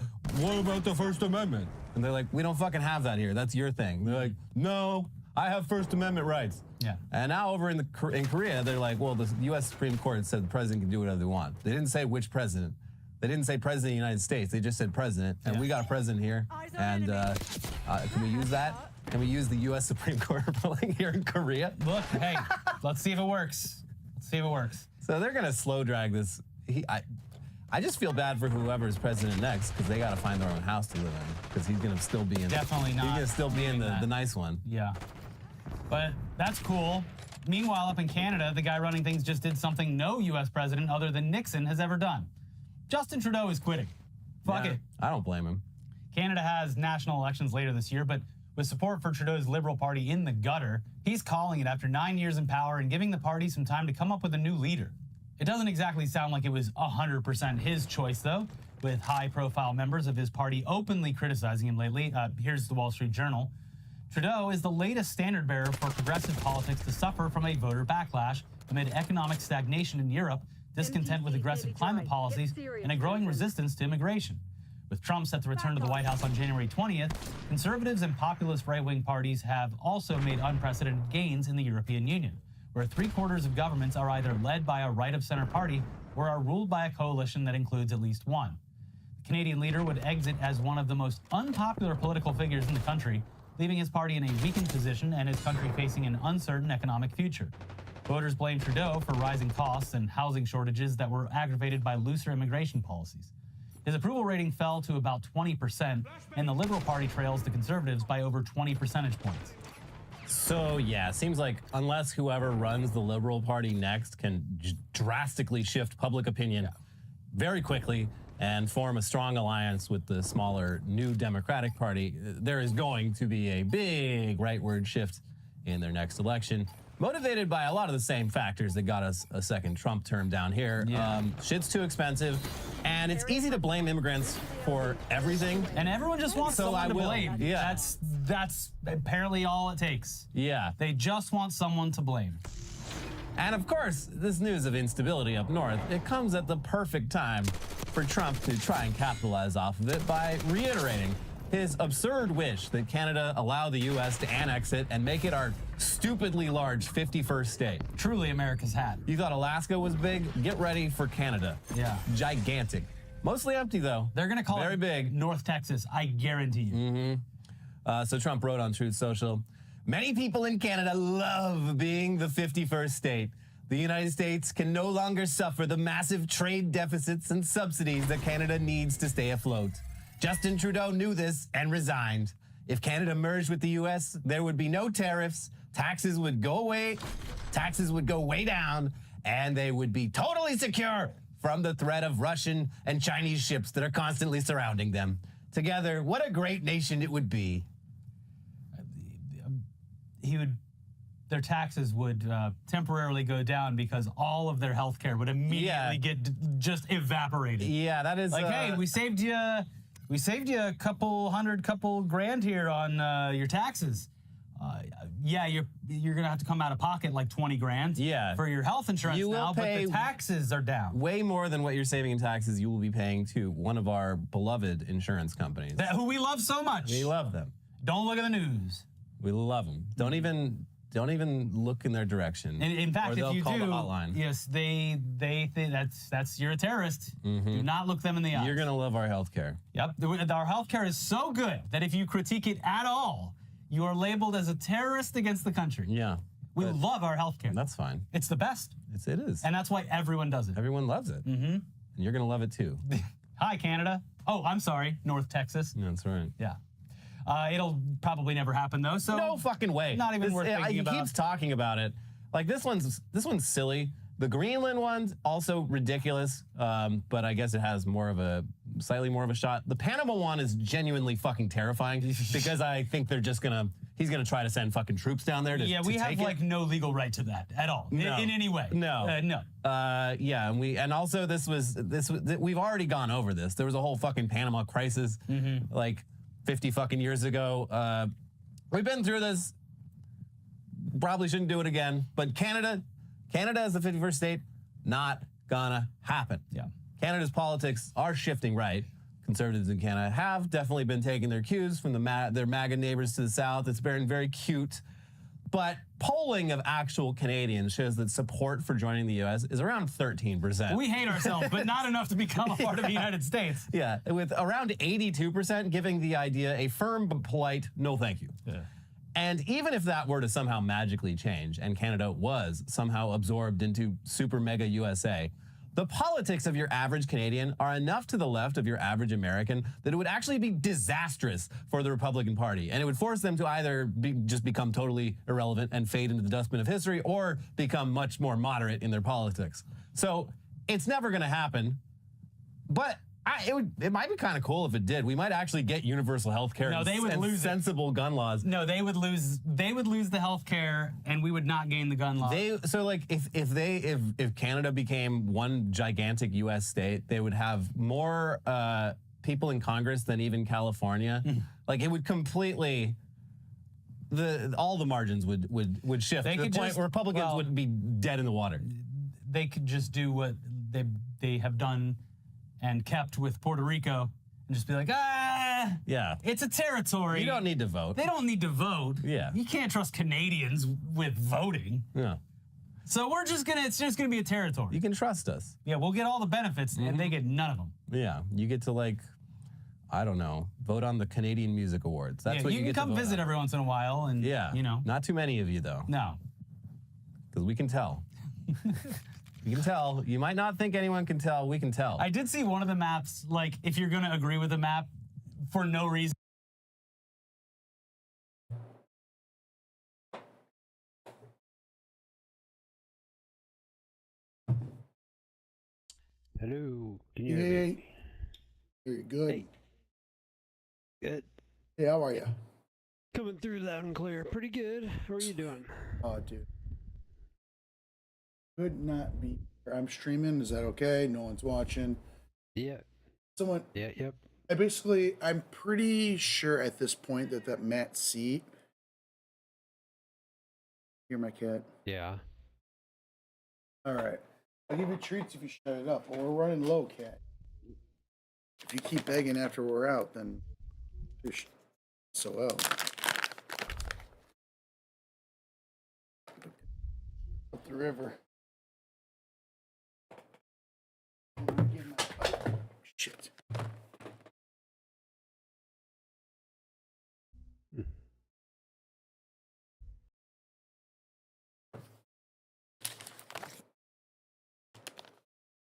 about the First Amendment? And they're like, we don't fucking have that here. That's your thing. They're like, no, I have First Amendment rights. Yeah. And now over in Korea, they're like, well, the U.S. Supreme Court said the president can do whatever they want. They didn't say which president. They didn't say president of the United States. They just said president. And we got a president here. And can we use that? Can we use the U.S. Supreme Court ruling here in Korea? Look, hey, let's see if it works. Let's see if it works. So they're going to slow drag this. I just feel bad for whoever's president next because they got to find their own house to live in because he's going to still be in. Definitely not. He's going to still be in the nice one. Yeah. But that's cool. Meanwhile, up in Canada, the guy running things just did something no U.S. president other than Nixon has ever done. Justin Trudeau is quitting. Fuck it. I don't blame him. Canada has national elections later this year, but with support for Trudeau's Liberal Party in the gutter, he's calling it after 9 years in power and giving the party some time to come up with a new leader. It doesn't exactly sound like it was 100% his choice, though, with high-profile members of his party openly criticizing him lately. Here's the Wall Street Journal. Trudeau is the latest standard-bearer for progressive politics to suffer from a voter backlash amid economic stagnation in Europe, discontent with aggressive climate policies, and a growing resistance to immigration. With Trump set to return to the White House on January 20th, conservatives and populist right-wing parties have also made unprecedented gains in the European Union, where 3/4 of governments are either led by a right-of-center party or are ruled by a coalition that includes at least one. The Canadian leader would exit as one of the most unpopular political figures in the country, leaving his party in a weakened position and his country facing an uncertain economic future. Voters blame Trudeau for rising costs and housing shortages that were aggravated by looser immigration policies. His approval rating fell to about 20%, and the Liberal Party trails the Conservatives by over 20 percentage points. So, yeah, seems like unless whoever runs the Liberal Party next can drastically shift public opinion very quickly and form a strong alliance with the smaller New Democratic Party, there is going to be a big rightward shift in their next election, motivated by a lot of the same factors that got us a second Trump term down here. Shit's too expensive, and it's easy to blame immigrants for everything. And everyone just wants someone to blame. Yeah. That's apparently all it takes. Yeah. They just want someone to blame. And of course, this news of instability up north, it comes at the perfect time for Trump to try and capitalize off of it by reiterating his absurd wish that Canada allow the U.S. to annex it and make it our stupidly large 51st state. Truly America's hat. You thought Alaska was big? Get ready for Canada. Yeah. Gigantic. Mostly empty, though. They're going to call very it big. North Texas, I guarantee you. So Trump wrote on Truth Social, "Many people in Canada love being the 51st state. The United States can no longer suffer the massive trade deficits and subsidies that Canada needs to stay afloat. Justin Trudeau knew this and resigned. If Canada merged with the U.S., there would be no tariffs, taxes would go way down, and they would be totally secure from the threat of Russian and Chinese ships that are constantly surrounding them. Together, what a great nation it would be." Their taxes would temporarily go down because all of their health care would immediately get just evaporated. Yeah, that is like, hey, we saved you a couple grand here on your taxes. Yeah, you're gonna have to come out of pocket like 20 grand for your health insurance now, but the taxes are down. Way more than what you're saving in taxes you will be paying to one of our beloved insurance companies. Who we love so much. We love them. Don't look at the news. We love them. Don't even look in their direction. And in fact, or they'll if you call do, the hotline. yes, they think that's you're a terrorist. Do not look them in the eye. You're gonna love our healthcare. Yep, our healthcare is so good that if you critique it at all, you are labeled as a terrorist against the country. Yeah, we love our healthcare. That's fine. It's the best. It is, and that's why everyone does it. Everyone loves it. And you're gonna love it too. Hi, Canada. Oh, I'm sorry, North Texas. That's right. Yeah. It'll probably never happen though. So no fucking way. Not even worth thinking about. He keeps talking about it. Like this one's silly. The Greenland one's also ridiculous. But I guess it has slightly more of a shot. The Panama one is genuinely fucking terrifying because I think he's gonna try to send fucking troops down there to we to have take like no legal right to that at all in any way. No. No. Yeah, and also we've already gone over this. There was a whole fucking Panama crisis like 50 fucking years ago. We've been through this. Probably shouldn't do it again. But Canada as the 51st state, not gonna happen. Yeah. Canada's politics are shifting right. Conservatives in Canada have definitely been taking their cues from their MAGA neighbors to the south. It's been very cute. But polling of actual Canadians shows that support for joining the U.S. is around 13%. We hate ourselves, but not enough to become a part of the United States. Yeah, with around 82% giving the idea a firm but polite no thank you. Yeah. And even if that were to somehow magically change and Canada was somehow absorbed into super mega USA, the politics of your average Canadian are enough to the left of your average American that it would actually be disastrous for the Republican Party. And it would force them to either just become totally irrelevant and fade into the dustbin of history or become much more moderate in their politics. So it's never going to happen. But it might be kind of cool if it did. We might actually get universal health care and sensible gun laws. No, they would lose the health care and we would not gain the gun laws. So like if Canada became one gigantic US state, they would have more people in Congress than even California. Like it would completely all the margins would shift to the point where Republicans would be dead in the water. They could just do what they have done and kept with Puerto Rico and just be like, yeah, it's a territory. You don't need to vote. They don't need to vote. Yeah. You can't trust Canadians with voting. Yeah. So it's just gonna be a territory. You can trust us. Yeah, we'll get all the benefits, and they get none of them. Yeah, you get to like, I don't know, vote on the Canadian Music Awards. That's what you can get come to vote visit on. every once in a while, and not too many of you though. No, because we can tell. You can tell. You might not think anyone can tell. We can tell. I did see one of the maps. Like, if you're gonna agree with the map for no reason. Hello. Can you hear me? Very good. Hey. Good. Hey, how are you? Coming through loud and clear. Pretty good. How are you doing? Oh, dude. Could not be. I'm streaming. Is that okay? No one's watching. Yeah. Someone. Yeah. Yep. I'm pretty sure at this point that Matt C. Hear my cat? Yeah. All right. I'll give you treats if you shut it up. But we're running low, cat. If you keep begging after we're out, then you're SOL. Up the river. Shit.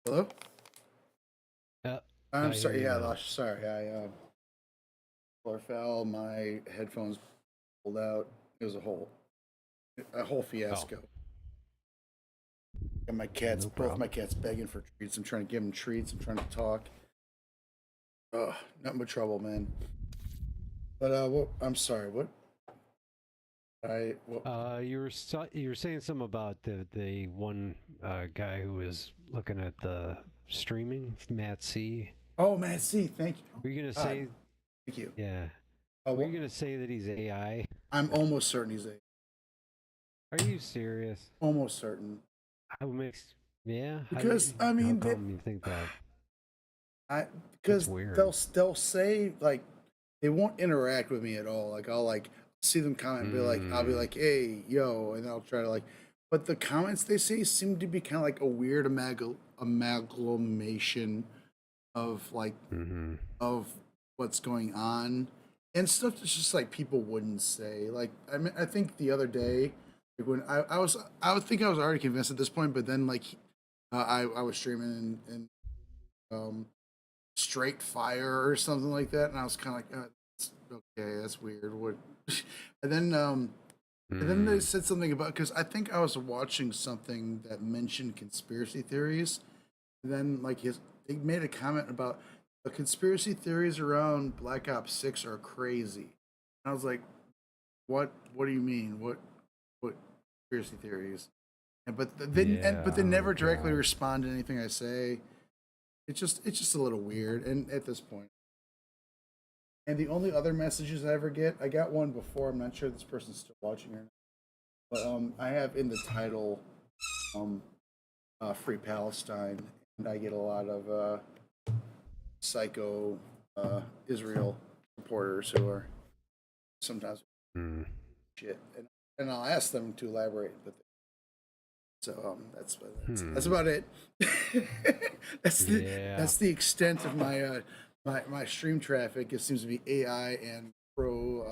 Hello? I'm sorry. Yeah, sorry. I floor fell. My headphones pulled out. It was a whole fiasco. And my cats, both my cats, begging for treats. I'm trying to give them treats. I'm trying to talk. Ugh, nothing but trouble, man. But I'm sorry. What? You were saying something about the one guy who was looking at the streaming, Matt C. Oh, Matt C. Thank you. Were you gonna say? Thank you. Yeah. Were you gonna say that he's AI? I'm almost certain he's AI. Are you serious? Almost certain. Yeah. Because how come you think that? Because they'll say like they won't interact with me at all. Like I'll like see them comment and be like, I'll be like, hey, yo, and I'll try to like, but the comments they say seem to be kind of like a weird amalgamation of like of what's going on and stuff that's just like people wouldn't say. Like I mean, I think the other day, like when I would think I was already convinced at this point, but then like I was streaming and Straight Fire or something like that, and I was kind of like, okay, that's weird. What? And then they said something about, because I think I was watching something that mentioned conspiracy theories, and then like they made a comment about the conspiracy theories around Black Ops 6 are crazy. And I was like, what do you mean? What conspiracy theories? But they never directly respond to anything I say. It's just a little weird, and at this point. And the only other messages I ever get, I got one before. I'm not sure this person's still watching or not. But I have in the title, Free Palestine, and I get a lot of psycho Israel supporters who are sometimes shit, and I'll ask them to elaborate, but so that's about it. That's the extent of my my stream traffic. It seems to be AI and pro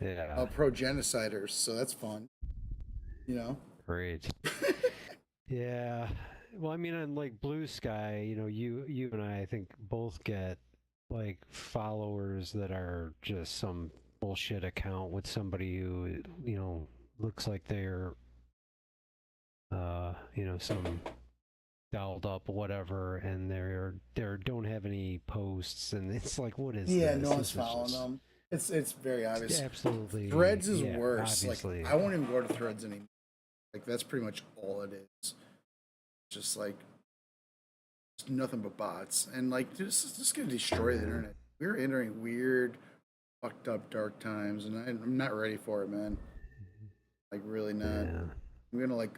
genociders, so that's fun. You know, great. Yeah. Well, I mean, on like BlueSky, you know, you and I think both get like followers that are just some bullshit account with somebody who, you know, looks like they're you know, some dialed up whatever, and they're don't have any posts, and it's like, what is this? No one's following them. It's very obvious. Absolutely. Threads is worse. Obviously. Like I won't even go to Threads anymore. Like that's pretty much all it is. Just like it's nothing but bots, and like this is just gonna destroy the internet. We're entering weird, fucked up, dark times, and I'm not ready for it, man. Like really not. Yeah. I'm gonna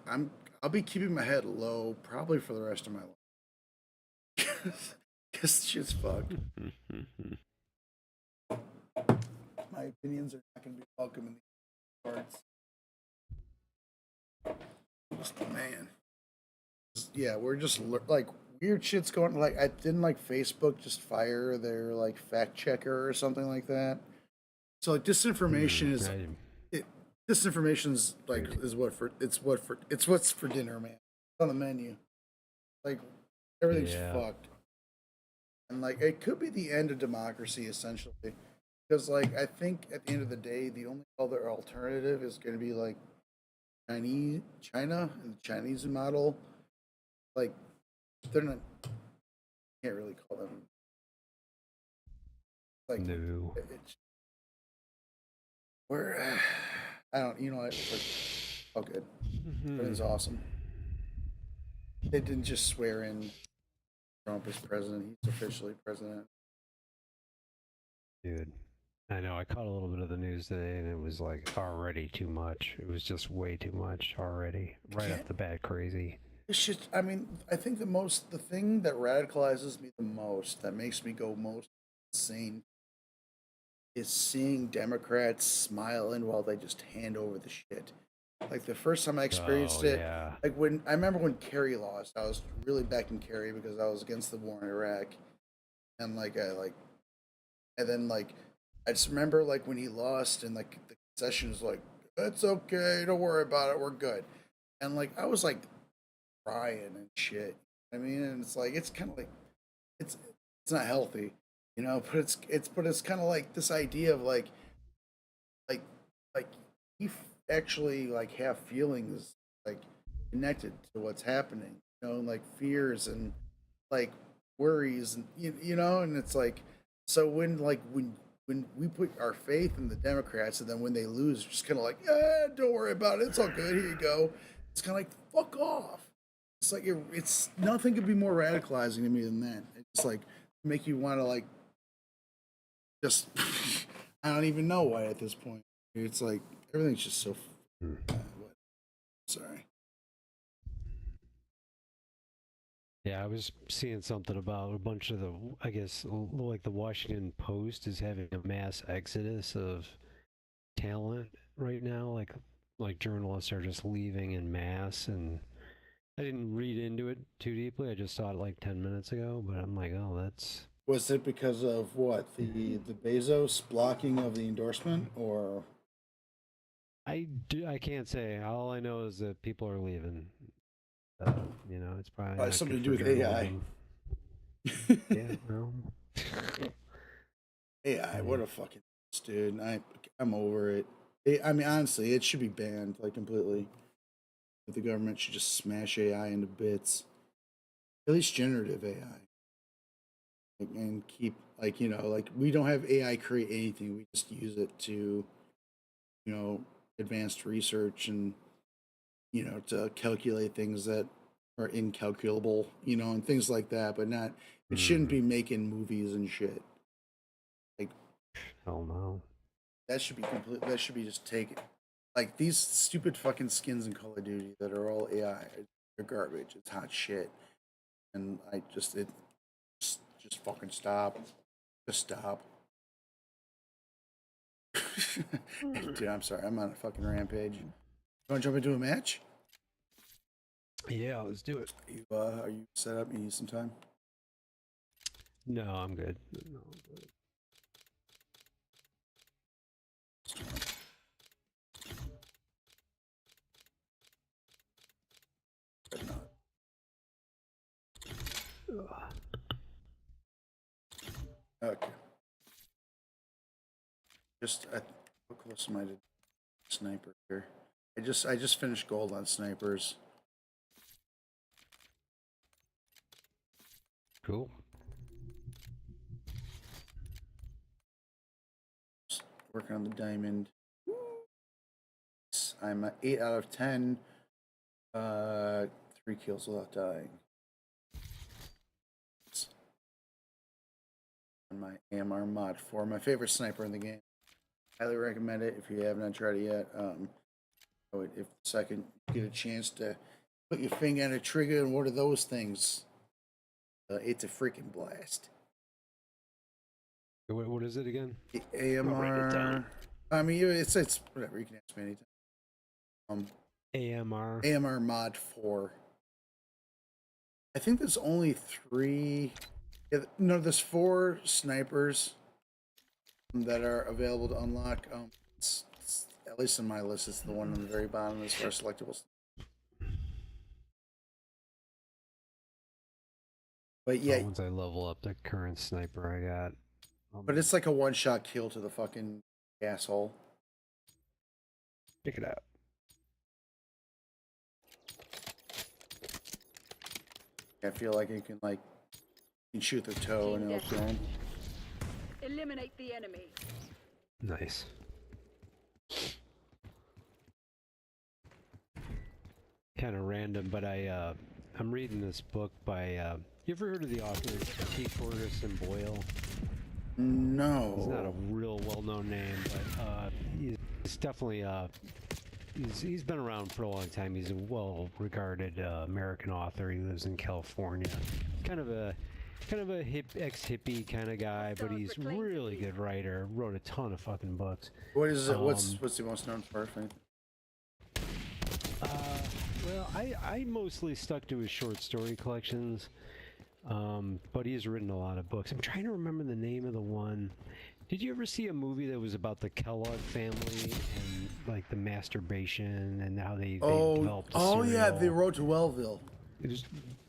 I'll be keeping my head low probably for the rest of my life. Cause shit's fucked. My opinions are not gonna be welcome in these cards. Just man. Yeah, we're just like weird shit's going. Like, I didn't like Facebook just fire their like fact checker or something like that. So like disinformation is disinformation's like is what's for dinner, man. It's on the menu. Like everything's fucked. And like it could be the end of democracy essentially. Because like I think at the end of the day the only other alternative is gonna be like China and the Chinese model. Like they're not can't really call them like no. We're I don't you know what oh good. Everything's awesome. They didn't just swear in Trump as president. He's officially president. Dude, I know. I caught a little bit of the news today, and it was like already too much. It was just way too much already. Right off the bat, crazy. It's just, I mean, I think the thing that radicalizes me the most, that makes me go most insane, is seeing Democrats smiling while they just hand over the shit. Like the first time I experienced it, like when I remember when Kerry lost, I was really backing Kerry because I was against the war in Iraq, and and then like I just remember like when he lost and like the concession was like, "It's okay, don't worry about it, we're good," and like I was like crying and shit. I mean, and it's like it's kind of like it's not healthy, you know, but it's kind of like this idea of like you actually like have feelings like connected to what's happening, you know, like fears and like worries and you know, and it's like so when we put our faith in the Democrats and then when they lose, just kind of like, don't worry about it, it's all good, here you go. It's kind of like fuck off. It's like it's nothing could be more radicalizing to me than that. It's like make you want to like just I don't even know why at this point. It's like everything's just so. Sorry. Yeah, I was seeing something about a bunch of the, I guess, like the Washington Post is having a mass exodus of talent right now. Like journalists are just leaving in mass, and I didn't read into it too deeply. I just saw it like 10 minutes ago, but I'm like, oh, that's. Was it because of what the Bezos blocking of the endorsement, or? I can't say. All I know is that people are leaving. You know, it's probably something to do with AI. Yeah, well. AI, what a fucking dude. I'm over it. I mean, honestly, it should be banned like completely. The government should just smash AI into bits. At least generative AI. And keep like you know like we don't have AI create anything. We just use it to, you know, advanced research and you know to calculate things that are incalculable, you know, and things like that. But not it shouldn't be making movies and shit. Like hell no. That should be complete. That should be just taken. Like these stupid fucking skins in Call of Duty that are all AI. They're garbage. It's hot shit. And just fucking stop. Just stop. Dude, I'm sorry. I'm on a fucking rampage. You want to jump into a match? Yeah, let's do it. Are you set up? You need some time? No, I'm good. No, I'm good. Okay. How close am I to sniper here? I just finished gold on snipers. Cool. Just working on the diamond. I'm at 8 out of 10. 3 kills without dying. On my AMR mod 4, my favorite sniper in the game. Highly recommend it if you have not tried it yet. If the second you get a chance to put your finger on a trigger, and what are those things? It's a freaking blast. What is it again? The AMR. I mean, it's whatever. You can ask me anytime. AMR. AMR mod 4. I think there's only 3. Yeah, no, there's 4 snipers that are available to unlock. It's, at least in my list, it's the one on the very bottom as far as selectables. But yeah, once I level up the current sniper I got. But it's like a one-shot kill to the fucking asshole. Check it out. I feel like you can shoot their toe and it'll kill them. Eliminate the enemy. Nice. Kind of random, but I'm reading this book by you ever heard of the author T. Ferguson Boyle? No. He's not a real well-known name, but he's definitely he's been around for a long time. He's a well-regarded American author. He lives in California. Kind of a ex-hippie kind of guy, but he's really good writer. Wrote a ton of fucking books. What is it? What's he most known for? Well, I mostly stuck to his short story collections, but he's written a lot of books. I'm trying to remember the name of the one. Did you ever see a movie that was about the Kellogg family and like the masturbation and how they developed a cereal? Yeah, The Road to Wellville. It was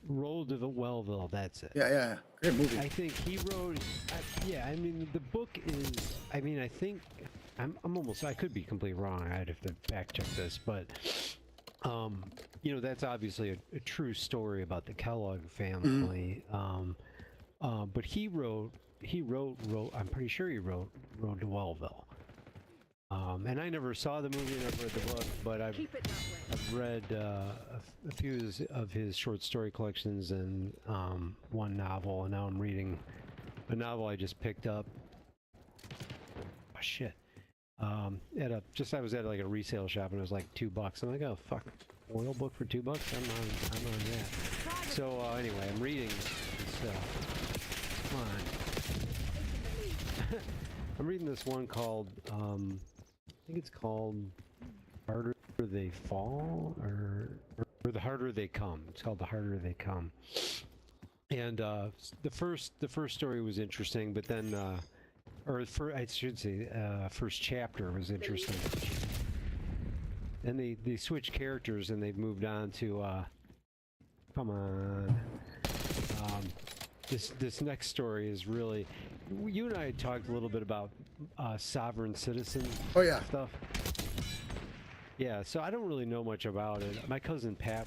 Road to Wellville, that's it. Yeah, great movie. I think he wrote, I mean, the book is, I mean, I think, I'm almost, I could be completely wrong, I'd have to fact check this, but, you know, that's obviously a true story about the Kellogg family, but he wrote, I'm pretty sure he wrote Road to Wellville. And I never saw the movie, never read the book, but I've read a few of his short story collections and one novel, and now I'm reading a novel I just picked up. Oh shit! I was at like a resale shop and it was like $2. I'm like, oh fuck, oil book for $2? I'm on that. So anyway, I'm reading this. Come on. I'm reading this one called. I think it's called Harder They Fall, or The Harder They Come. It's called The Harder They Come. And the first story was interesting, but then, I should say, first chapter was interesting. And they switched characters and they've moved on to, come on. This next story is really, you and I had talked a little bit about sovereign citizen stuff. Yeah, so I don't really know much about it. My cousin Pat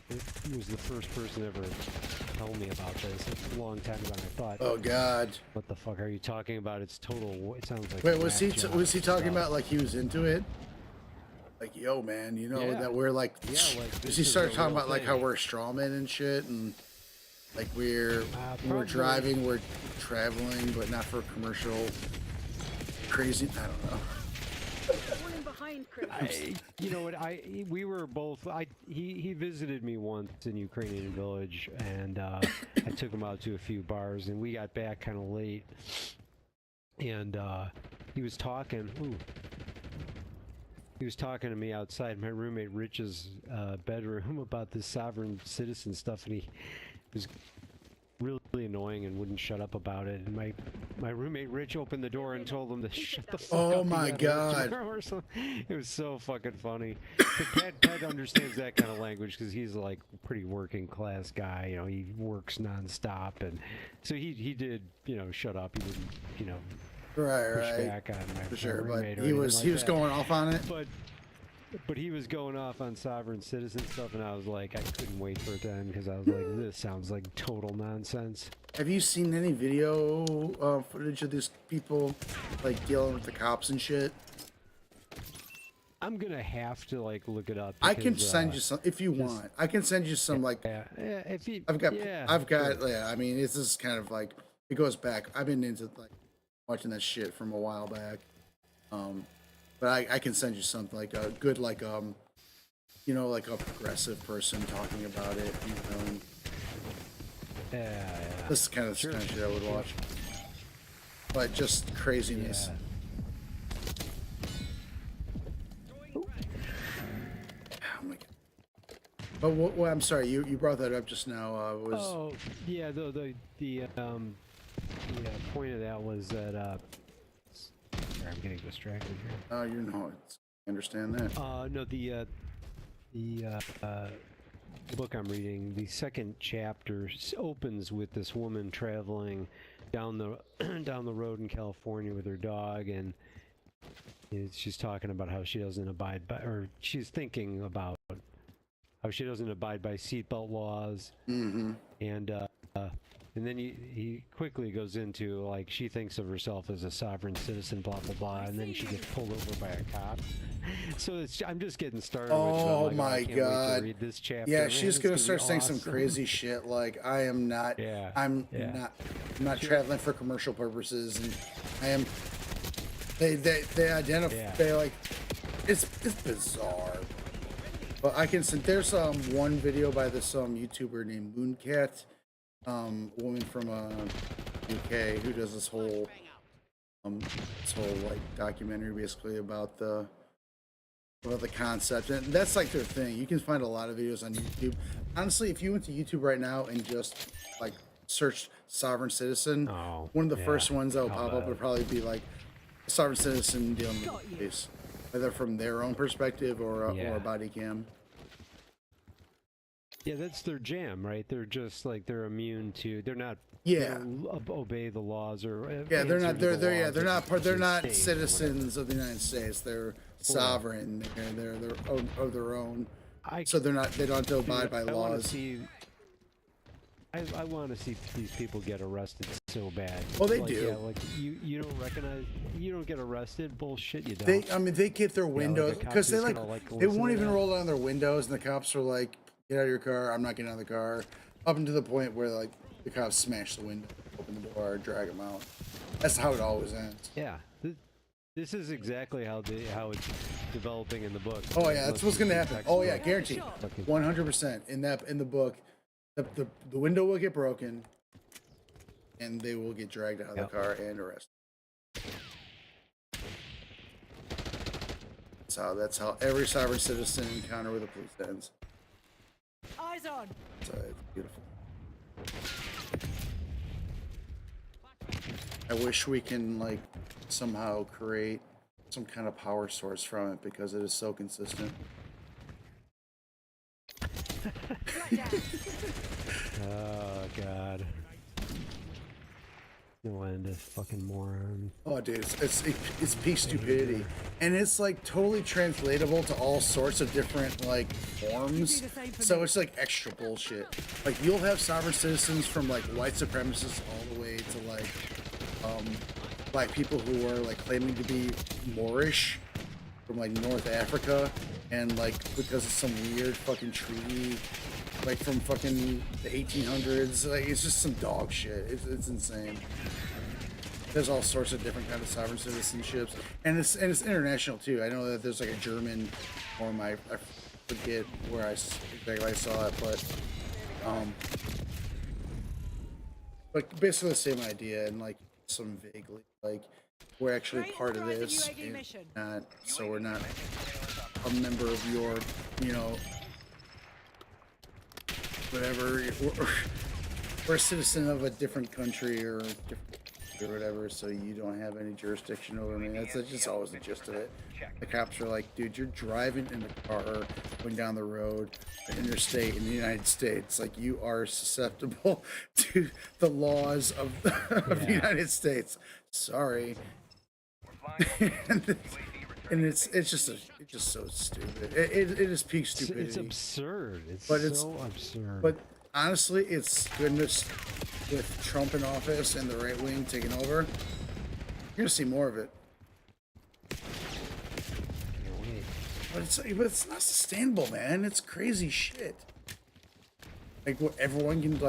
was the first person ever to tell me about this. It's a long time ago, and I thought, oh god, what the fuck are you talking about? It's total. It sounds like. Wait, was he talking about like he was into it? Like, yo, man, you know that we're like. Yeah, like he started talking about like how we're strawmen and shit, and like we're driving, we're traveling, but not for commercial. Crazy, I don't know. You know what? We were both. He visited me once in Ukrainian village, and I took him out to a few bars, and we got back kind of late, and he was talking. He was talking to me outside my roommate Rich's bedroom about this sovereign citizen stuff, and he was really annoying and wouldn't shut up about it. And my roommate Rich opened the door and told him to shut the fuck up. Oh my god! It was so fucking funny. But Pat understands that kind of language because he's like a pretty working class guy. You know, he works nonstop, and so he did, you know, shut up. He didn't, you know, push back on my roommate. But he was going off on it. But he was going off on sovereign citizen stuff, and I was like, I couldn't wait for it to end because I was like, this sounds like total nonsense. Have you seen any video footage of these people like dealing with the cops and shit? I'm gonna have to like look it up. Because, I can send you some if you want. I can send you some like. If you, I've got. Yeah. I mean, this is kind of like it goes back. I've been into like watching that shit from a while back. But I can send you something like a good like you know, like a progressive person talking about it. You know. Yeah. This is kind of shit I would watch. But just craziness. Oh my god. Oh, well, I'm sorry. You brought that up just now. Oh, yeah. The point of that was that. Sorry, I'm getting distracted here. Oh, you know, I understand that. No, the book I'm reading, the second chapter opens with this woman traveling down the down the road in California with her dog, and she's talking about how she doesn't abide by, or she's thinking about how she doesn't abide by seatbelt laws, and then he quickly goes into, like, she thinks of herself as a sovereign citizen, blah blah blah, and then she gets pulled over by a cop. So I'm just getting started. Oh with, my I can't God! wait to read this chapter. Yeah, Man, she's gonna start saying some crazy shit. Like, I am not. Yeah. I'm not traveling for commercial purposes, and I am. They identify. Yeah. They like. It's bizarre. But I can. There's one video by this YouTuber named Mooncat. Woman from UK who does this whole like documentary basically about the concept, and that's like their thing. You can find a lot of videos on YouTube. Honestly, if you went to YouTube right now and just like searched sovereign citizen, one of the first ones that will pop up would probably be like a sovereign citizen dealing with the police, whether from their own perspective or a body cam. Yeah, that's their jam, right? They're just like, they're immune to. They're not. Yeah. They don't obey the laws or. Yeah, they're not. They're not citizens of the United States. They're sovereign. They're of their own. So they're not. They don't have to abide by laws. I want to see these people get arrested so bad. Oh, they like, do. Yeah, like you don't recognize. You don't get arrested. Bullshit. You don't. They get their windows because they they won't even roll down their windows, and the cops are like, "Get out of your car! I'm not getting out of the car." Up until the point where like the cops smash the window, open the door, drag them out. That's how it always ends. Yeah, this is exactly how it's developing in the book. Oh yeah, that's what's gonna happen. Oh yeah, guaranteed, 100%. In the book, the window will get broken, and they will get dragged out of the car and arrested. That's how every sovereign citizen encounter with the police ends. Eyes on. So it's beautiful. I wish we can like somehow create some kind of power source from it because it is so consistent. Oh God. No end of fucking moron. Oh, dude, it's peak stupidity, and it's like totally translatable to all sorts of different like forms. So it's like extra bullshit. Like you'll have sovereign citizens from like white supremacists all the way to like black people who are like claiming to be Moorish from like North Africa, and like because of some weird fucking treaty, like from fucking the 1800s. Like it's just some dog shit. It's insane. There's all sorts of different kind of sovereign citizenships, and it's international too. I know that there's like a German form. I forget where exactly I saw it, but basically the same idea, and like some vaguely like we're actually part of this, and not, so we're not a member of your, you know, whatever. We're a citizen of a different country or whatever, so you don't have any jurisdiction over me. That's just always the gist of it. The cops are like, dude, you're driving in a car going down the road, an interstate in the United States. Like, you are susceptible to the laws of the United States. Sorry. And it's just so stupid. It is peak stupidity. It's absurd. It's so absurd. But honestly, it's goodness. With Trump in office and the right wing taking over, you're gonna see more of it. But it's not sustainable, man. It's crazy shit. Like what everyone can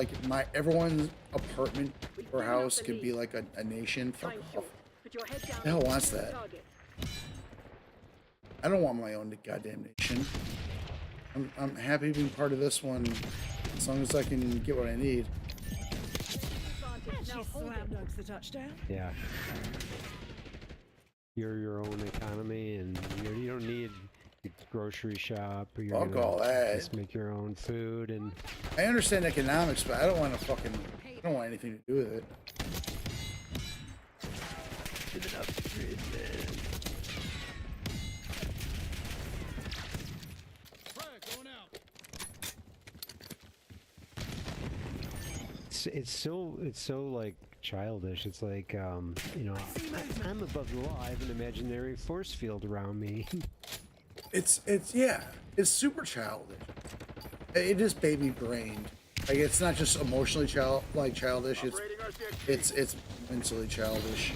everyone's apartment or house could be like a nation. Fuck off. Who the hell wants that? I don't want my own goddamn nation. I'm happy being part of this one as long as I can get what I need. Yeah. You're your own economy, and you don't need grocery shop. Or you're Fuck gonna all that. just make your own food and. I understand economics, but I don't want to fucking. I don't want anything to do with it. Give it up, prison. It's so like childish. It's like you know, I'm above the law. I have an imaginary force field around me. It's super childish. It is baby brained. Like it's not just emotionally childish. It's mentally childish.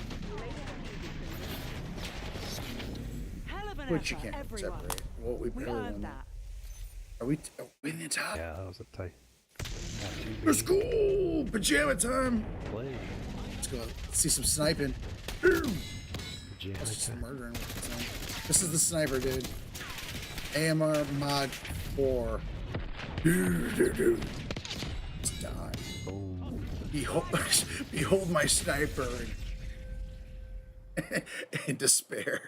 Which you can't separate. What we really want. Are we in the top? Yeah, that was a tight. Let's go! Pajama time! Play. Let's go see some sniping. Let's just murdering. This is the sniper, dude. AMR mod 4. Dude. Let's die. Oh. Behold my sniper in despair.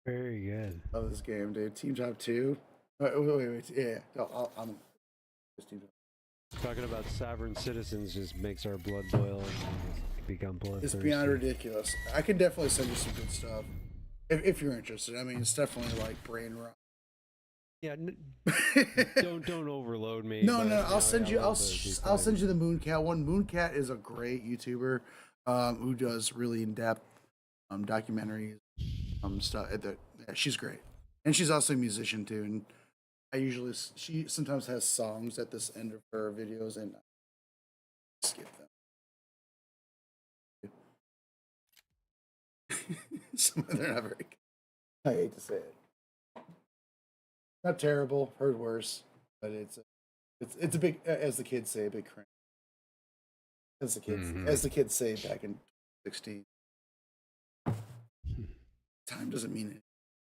Very good. Love this game, dude. Team Top 2. Wait. Yeah. No, I'm just Team Top. Talking about sovereign citizens just makes our blood boil and become bloodthirsty. It's beyond ridiculous. I can definitely send you some good stuff if you're interested. I mean, it's definitely like brain rot. Yeah. Don't overload me. No. I'll send you. I'll send you the Mooncat one. Mooncat is a great YouTuber who does really in-depth documentaries. Stuff. Yeah, she's great, and she's also a musician too. And she sometimes has songs at this end of her videos, and I skip them. Some of them are not very good. I hate to say it. Not terrible. Heard worse, but it's a big, as the kids say, a big crank. As the kids say back in 16. Time doesn't mean it,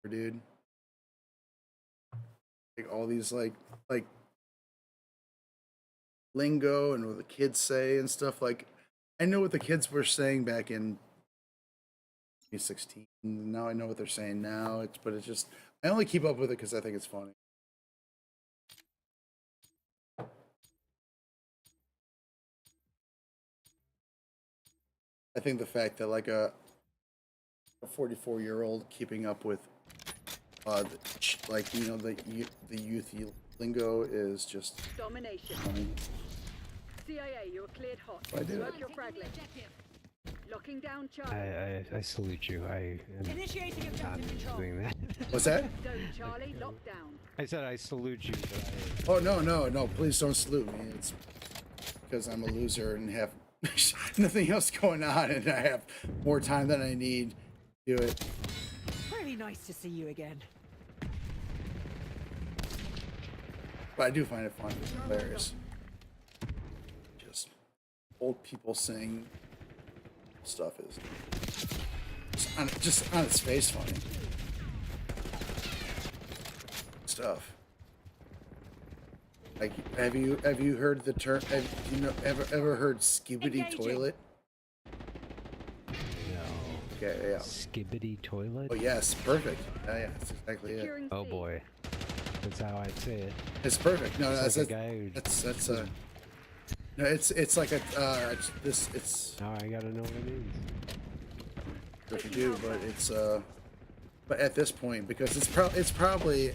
dude. Like all these like lingo and what the kids say and stuff. Like I know what the kids were saying back in 2016. Now I know what they're saying now. But it's just I only keep up with it because I think it's funny. I think the fact that like a 44-year-old keeping up with like the youth lingo is just domination. CIA, you're cleared hot. Work your frag list. Locking down Charlie. I salute you. I am Initiating not objective control. doing that. What's that? Zone Charlie, locked down. I said I salute you, but Oh no! Please don't salute me. It's because I'm a loser and have nothing else going on, and I have more time than I need to do it. Really nice to see you again. But I do find it fun. It's hilarious. Just old people saying stuff is just on its face funny stuff. Like, have you heard the term? Have you ever heard skibbity toilet? No. Okay, yeah. Skibbity toilet? Oh yes, perfect. Yeah, that's exactly it. Oh boy, that's how I'd say it. It's perfect. No, it's that's like a guy who... that's a. No, it's like a it's. Now I gotta know what it means. If you do, but it's but at this point, because it's probably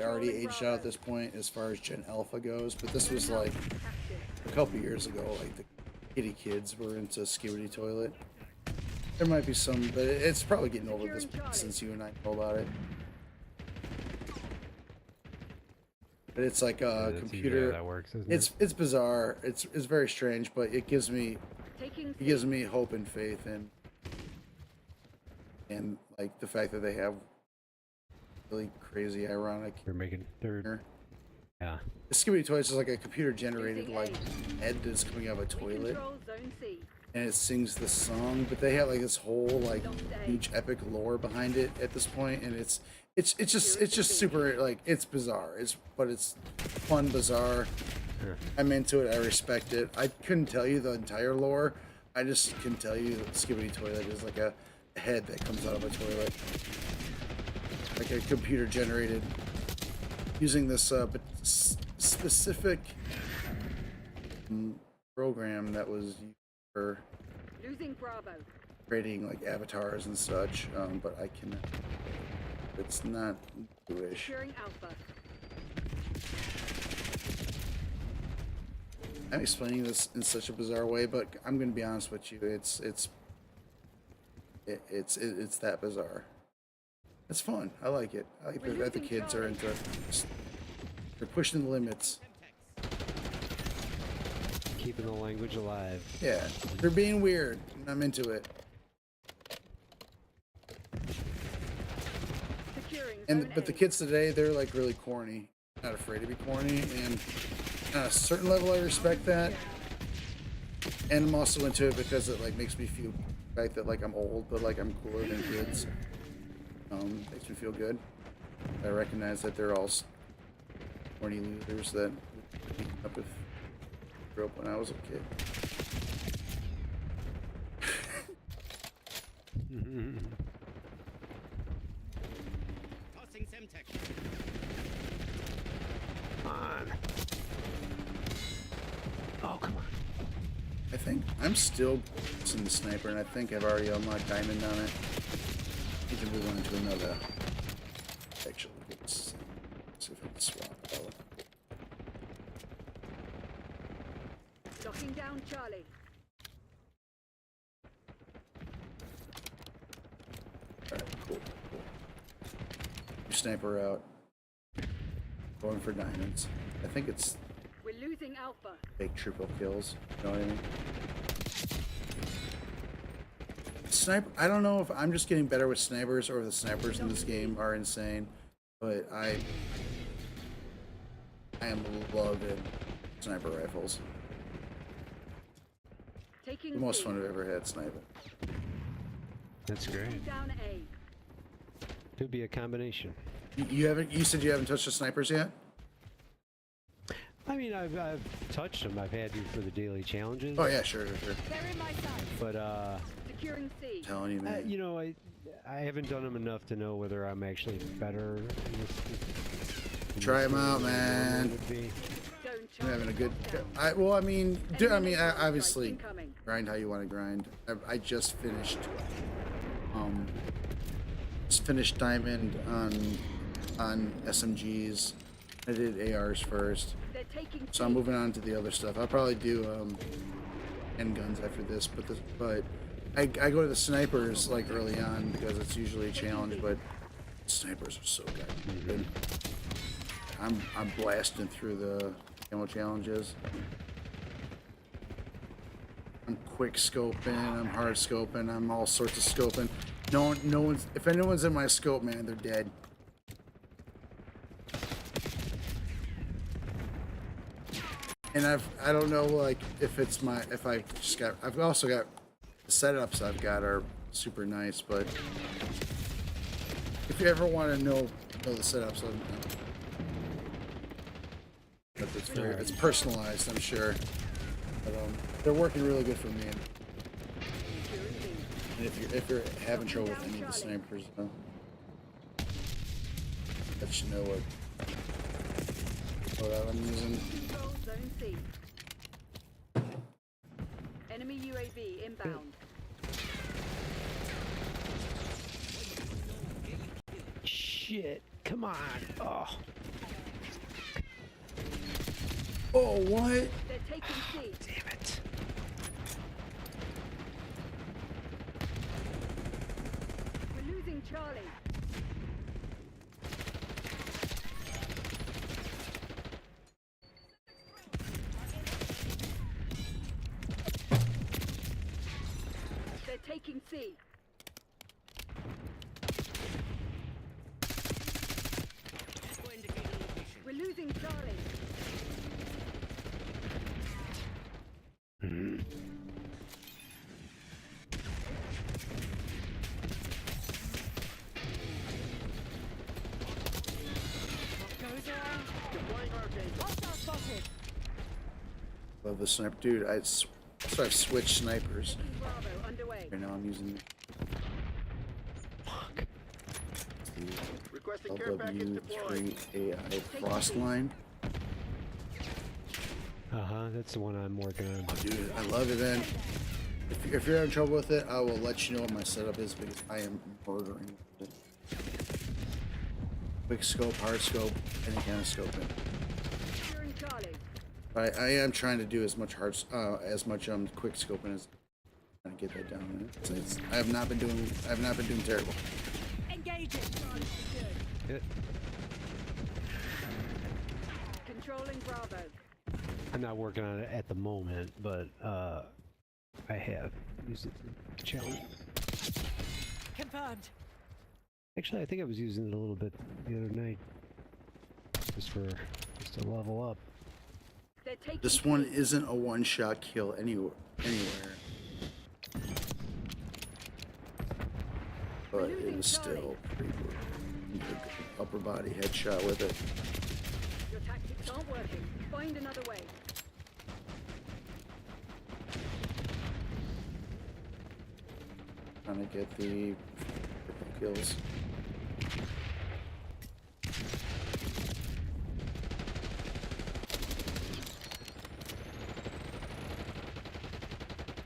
already aged out at this point as far as Gen Alpha goes. But this was like a couple years ago, like the kitty kids were into skibbity toilet. There might be some, but it's probably getting over this since you and I know about it. But it's like a computer. That works, isn't it's bizarre. It's very strange, but it gives me hope and faith and like the fact that they have really crazy, ironic. They're making third. Yeah. The skibbity toilet is like a computer generated like head that's coming out of a toilet, and it sings the song. But they have like this whole like huge epic lore behind it at this point, and it's just super like it's bizarre. But it's fun, bizarre, I'm into it. I respect it. I couldn't tell you the entire lore. I just can tell you that Skibbity Toilet is like a head that comes out of a toilet. Like a computer generated using this specific program that was used for Losing Bravo. creating like avatars and such, but I cannot. It's not Jewish. Securing Alpha. I'm explaining this in such a bizarre way, but I'm going to be honest with you. It's that bizarre. It's fun. I like it. I like that the kids are into it. They're pushing the limits. Keeping the language alive. Yeah, they're being weird. I'm into it. But the kids today, they're like really corny. Not afraid to be corny, and on a certain level, I respect that. And I'm also into it because it like makes me feel the fact that like I'm old, but like I'm cooler than kids. Makes me feel good. I recognize that they're all corny losers that beat up if I grew up when I was a kid. Tossing Semtech. Come on. Oh, come on. I think I'm still using the sniper, and I think I've already unlocked diamond on it. We can move on to another. Actually, let's see if I can swap out. Locking down Charlie. Alright, cool. Sniper out. Going for diamonds. I think it's We're losing Alpha. fake triple kills. You know what I mean? Sniper. I don't know if I'm just getting better with snipers or if the snipers in this game are insane, but I am loving sniper rifles. Taking The most fun I've ever had sniping. That's great. Down A. Could be a combination. You haven't. You said you haven't touched the snipers yet. I mean, I've touched them. I've had you for the daily challenges. Oh yeah, sure. They're in my sight. But Securing C. Telling you, man. you know, I haven't done them enough to know whether I'm actually better. Try them out, man. I'm having a good. I obviously grind how you want to grind. I just finished. Diamond on SMGs. I did ARs first, so I'm moving on to the other stuff. I'll probably do handguns after this, but I go to the snipers like early on because it's usually a challenge. But snipers are so good. I'm blasting through the camo challenges. I'm quick scoping. I'm hard scoping. I'm all sorts of scoping. No one's. If anyone's in my scope, man, they're dead. And I don't know like if I've also got the setups I've got are super nice, but if you ever want to know the setups, it's personalized, I'm sure. But they're working really good for me. And if you're having trouble with any of the snipers, let you know what I'm using. Zone C. Enemy UAV inbound. Shit! Come on! Oh. Oh, what? They're taking C. Damn it! We're losing Charlie. They're taking C. We're losing Charlie. Deploying arcade. Hostile spotted. Love the sniper, dude. So I've switched snipers. Bravo underway. Right now I'm using Requesting care package deployed. LW3 AI Frost line. That's the one I'm working on. Oh, dude, I love it, man. If you're having trouble with it, I will let you know what my setup is because I am murdering it. Quick scope, hard scope, any kind of scoping. Securing Charlie. I am trying to do as much quick scoping as trying to get that down. I have not been doing terrible. Engaging. Hit. Controlling Bravo. I'm not working on it at the moment, but I have used it to challenge. Confirmed. Actually, I think I was using it a little bit the other night, just to level up. This one isn't a one-shot kill anywhere. But it was still pretty good. Upper body headshot with it. Your tactics aren't working. Find another way. Trying to get the kills.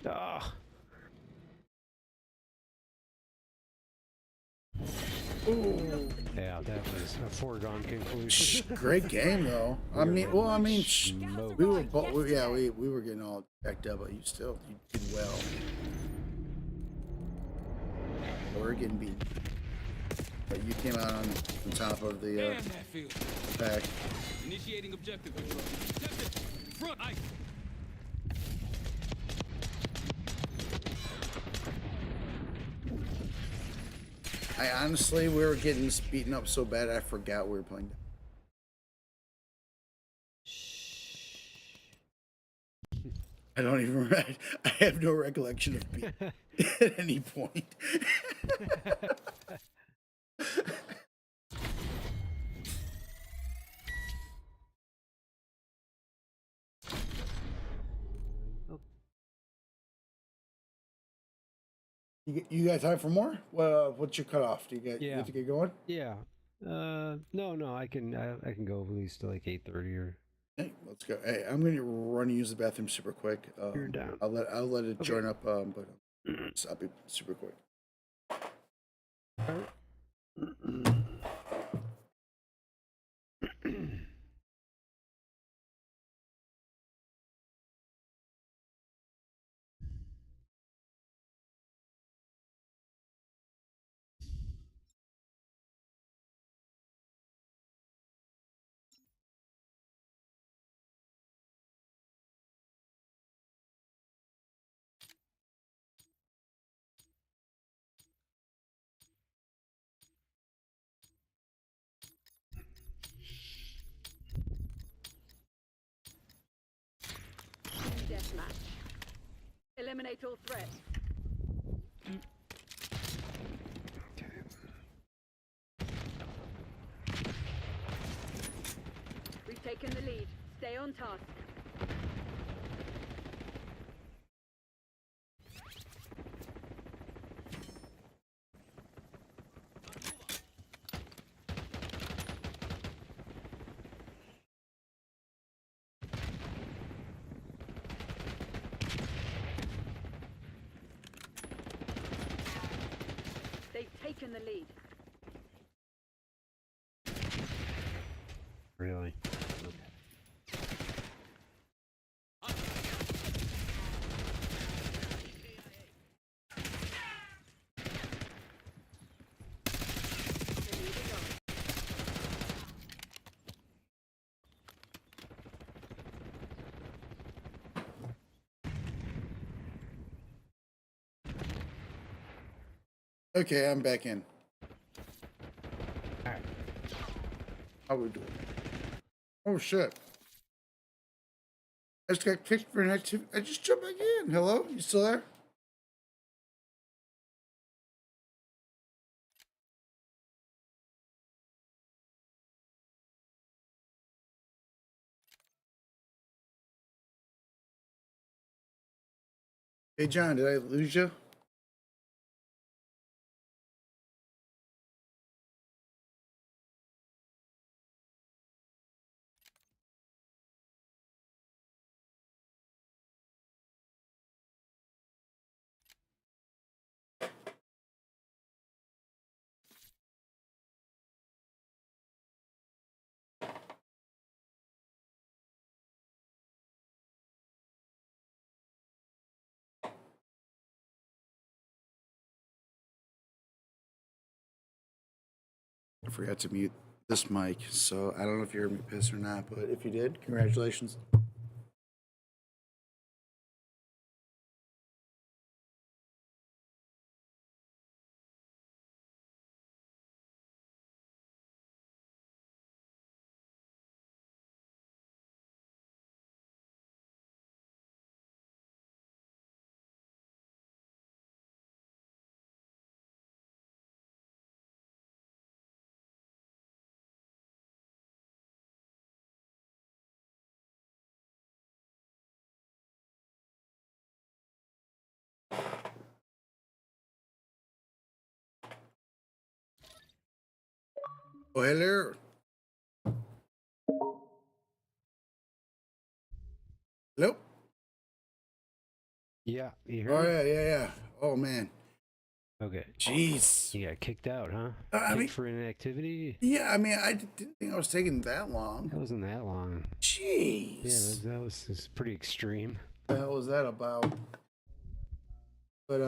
Ah. Ooh. Yeah, that was a foregone conclusion. Great game though. I mean, we were we were getting all jacked up, but you did well. We're getting beat, but you came out on top of the pack. Initiating objective control. Front ice. I honestly, we were getting beaten up so bad I forgot we were playing. I don't even. I have no recollection of being at any point. You got time for more? What's your cutoff? Do you have to get going? Yeah. No, I can go at least to like 8:30 or. Hey, let's go. Hey, I'm gonna run and use the bathroom super quick. You're down. I'll let it join up. But I'll be super quick. Deathmatch. Eliminate all threats. We've taken the lead. Stay on task. They've taken the lead. Really? Okay, I'm back in. All right. How we doing? Oh shit! I just got kicked for an activity. I just jumped back in. Hello, you still there? Hey, John, did I lose you? I forgot to mute this mic, so I don't know if you're pissed or not, but if you did, congratulations. Oh, hello. Hello? Yeah, you hear Oh, me? yeah. Oh, man. Okay. Jeez. You got kicked out, huh? I Kicked mean, for inactivity? yeah, I mean, I didn't think I was taking that long. That wasn't that long. Jeez. Yeah, that was pretty extreme. What the hell was that about? But,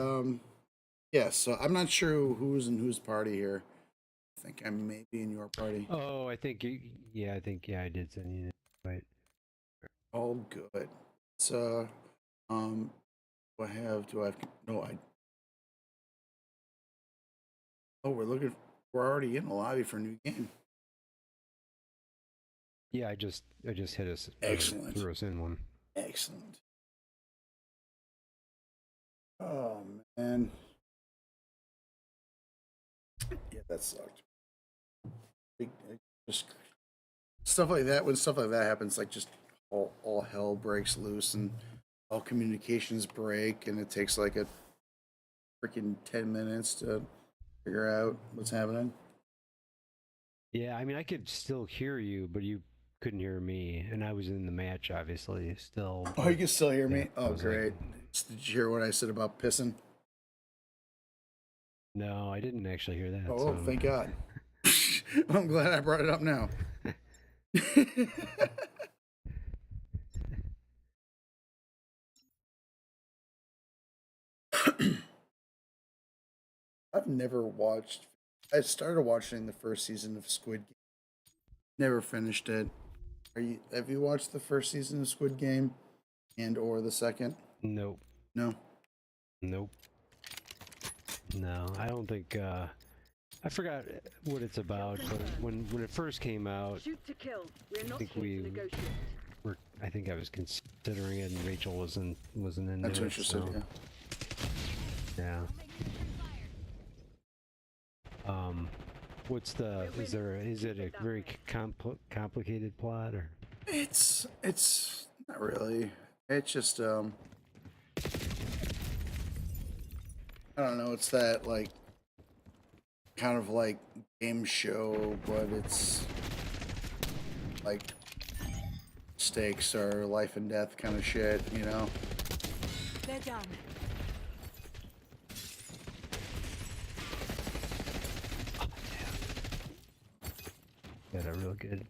yeah, so I'm not sure who's in whose party here. I think I may be in your party. Oh, I think you, I did send you that, right? All good. So, do I have, no, oh, we're already in the lobby for a new game. Yeah, I just hit us. Excellent. Threw us in one. Excellent. Oh, man. Yeah, that sucked. Just stuff like that, when stuff like that happens, like just all hell breaks loose and all communications break, and it takes like a freaking 10 minutes to figure out what's happening. Yeah, I mean, I could still hear you, but you couldn't hear me, and I was in the match, obviously, still. Oh, you can still hear me? Yeah, Oh, great. Did you hear what I said about pissing? No, I didn't actually hear that. Oh, so. thank God. I'm glad I brought it up now. I've never watched. I started watching the first season of Squid Game. Never finished it. Have you watched the first season of Squid Game and or the second? Nope. No. Nope. No, I don't think. I forgot what it's about, but when it first came out, Shoot to kill. We're not I think here to negotiate. I think I was considering it, and Rachel wasn't in That's there. interesting. So. Yeah. What's the? Is it a very complicated plot or? It's not really. It's just I don't know. It's that like kind of like game show, but it's like stakes are life and death kind of shit, you know. They're done. Yeah, they're real good.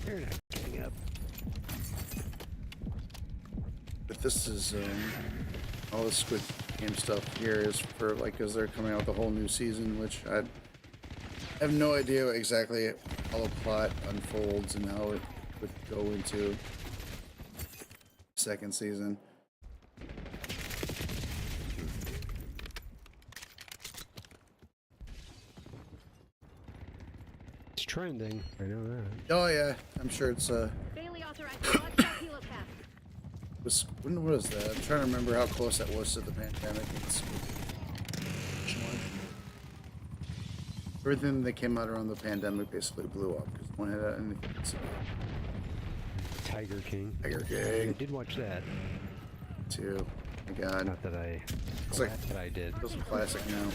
They're not getting up. But this is all the Squid Game stuff here is for like because they're coming out with a whole new season, which I have no idea exactly how the plot unfolds and how it would go into second season. It's trending. I know that. Oh yeah, I'm sure it's Bailey authorized helo cap. when was that? I'm trying to remember how close that was to the pandemic. Everything that came out around the pandemic basically blew up because no one had anything to say. Tiger King. Tiger I King. did watch that. Too. My God. Not that I. It's like that I did. It's a classic now.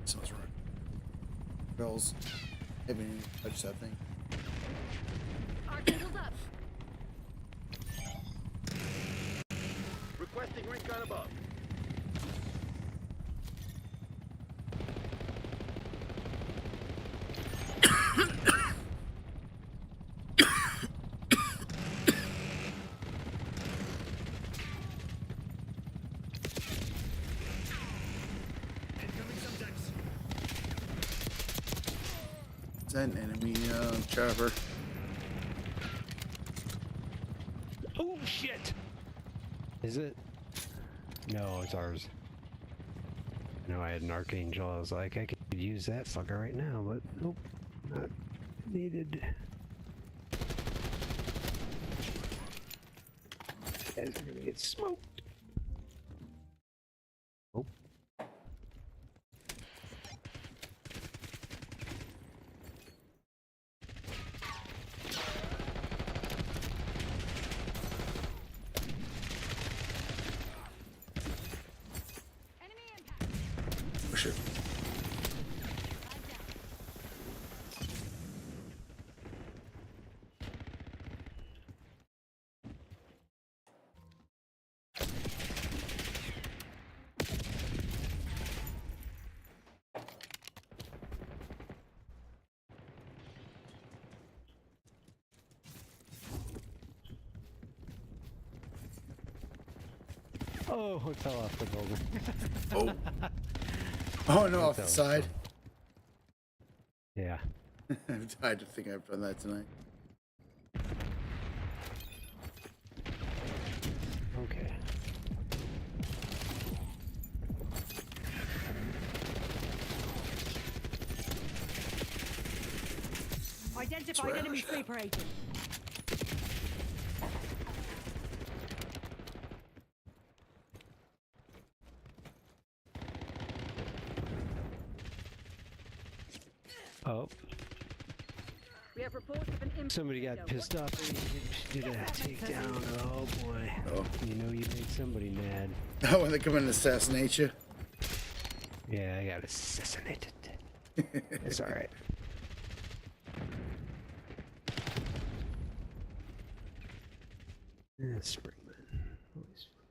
Smells right. Girls. I mean, I just that thing. Arcangle's up. Requesting recon above. Is that an enemy, Trevor? Oh shit! Is it? No, it's ours. No, I had an Archangel. I was like, I could use that fucker right now, but nope, not needed. Guys are gonna get smoked. Oh. Push it. Oh, it fell off the building. Oh. Oh no, off the side. Yeah. I don't think I've done that tonight. Okay. Identified enemy sleeper agent. Oh. We have reports of an impact. Somebody got pissed off and did a takedown. Oh boy. Oh. You know you made somebody mad. Oh, when they come in and assassinate you? Yeah, I got assassinated. It's alright. Yeah, Springman. Always fun.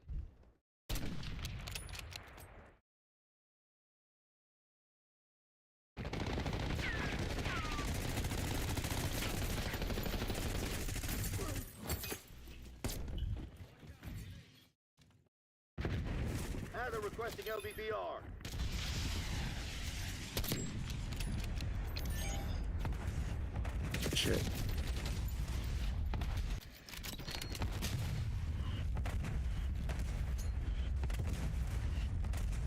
Adder requesting LBBR. Shit.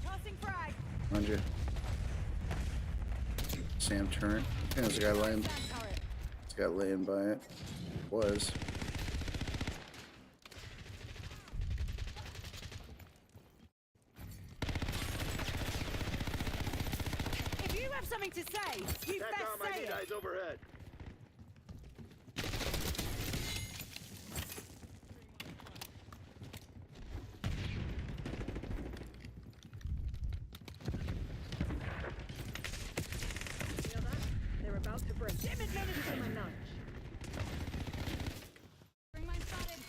Tossing frag. 100. Sam turret. There's a guy laying. There's a guy laying by it. Was. If you have something to say, you best say it. Eyes overhead. Feel that? They're about to break. Damn it, let it give them a nudge. Bring mine spotted.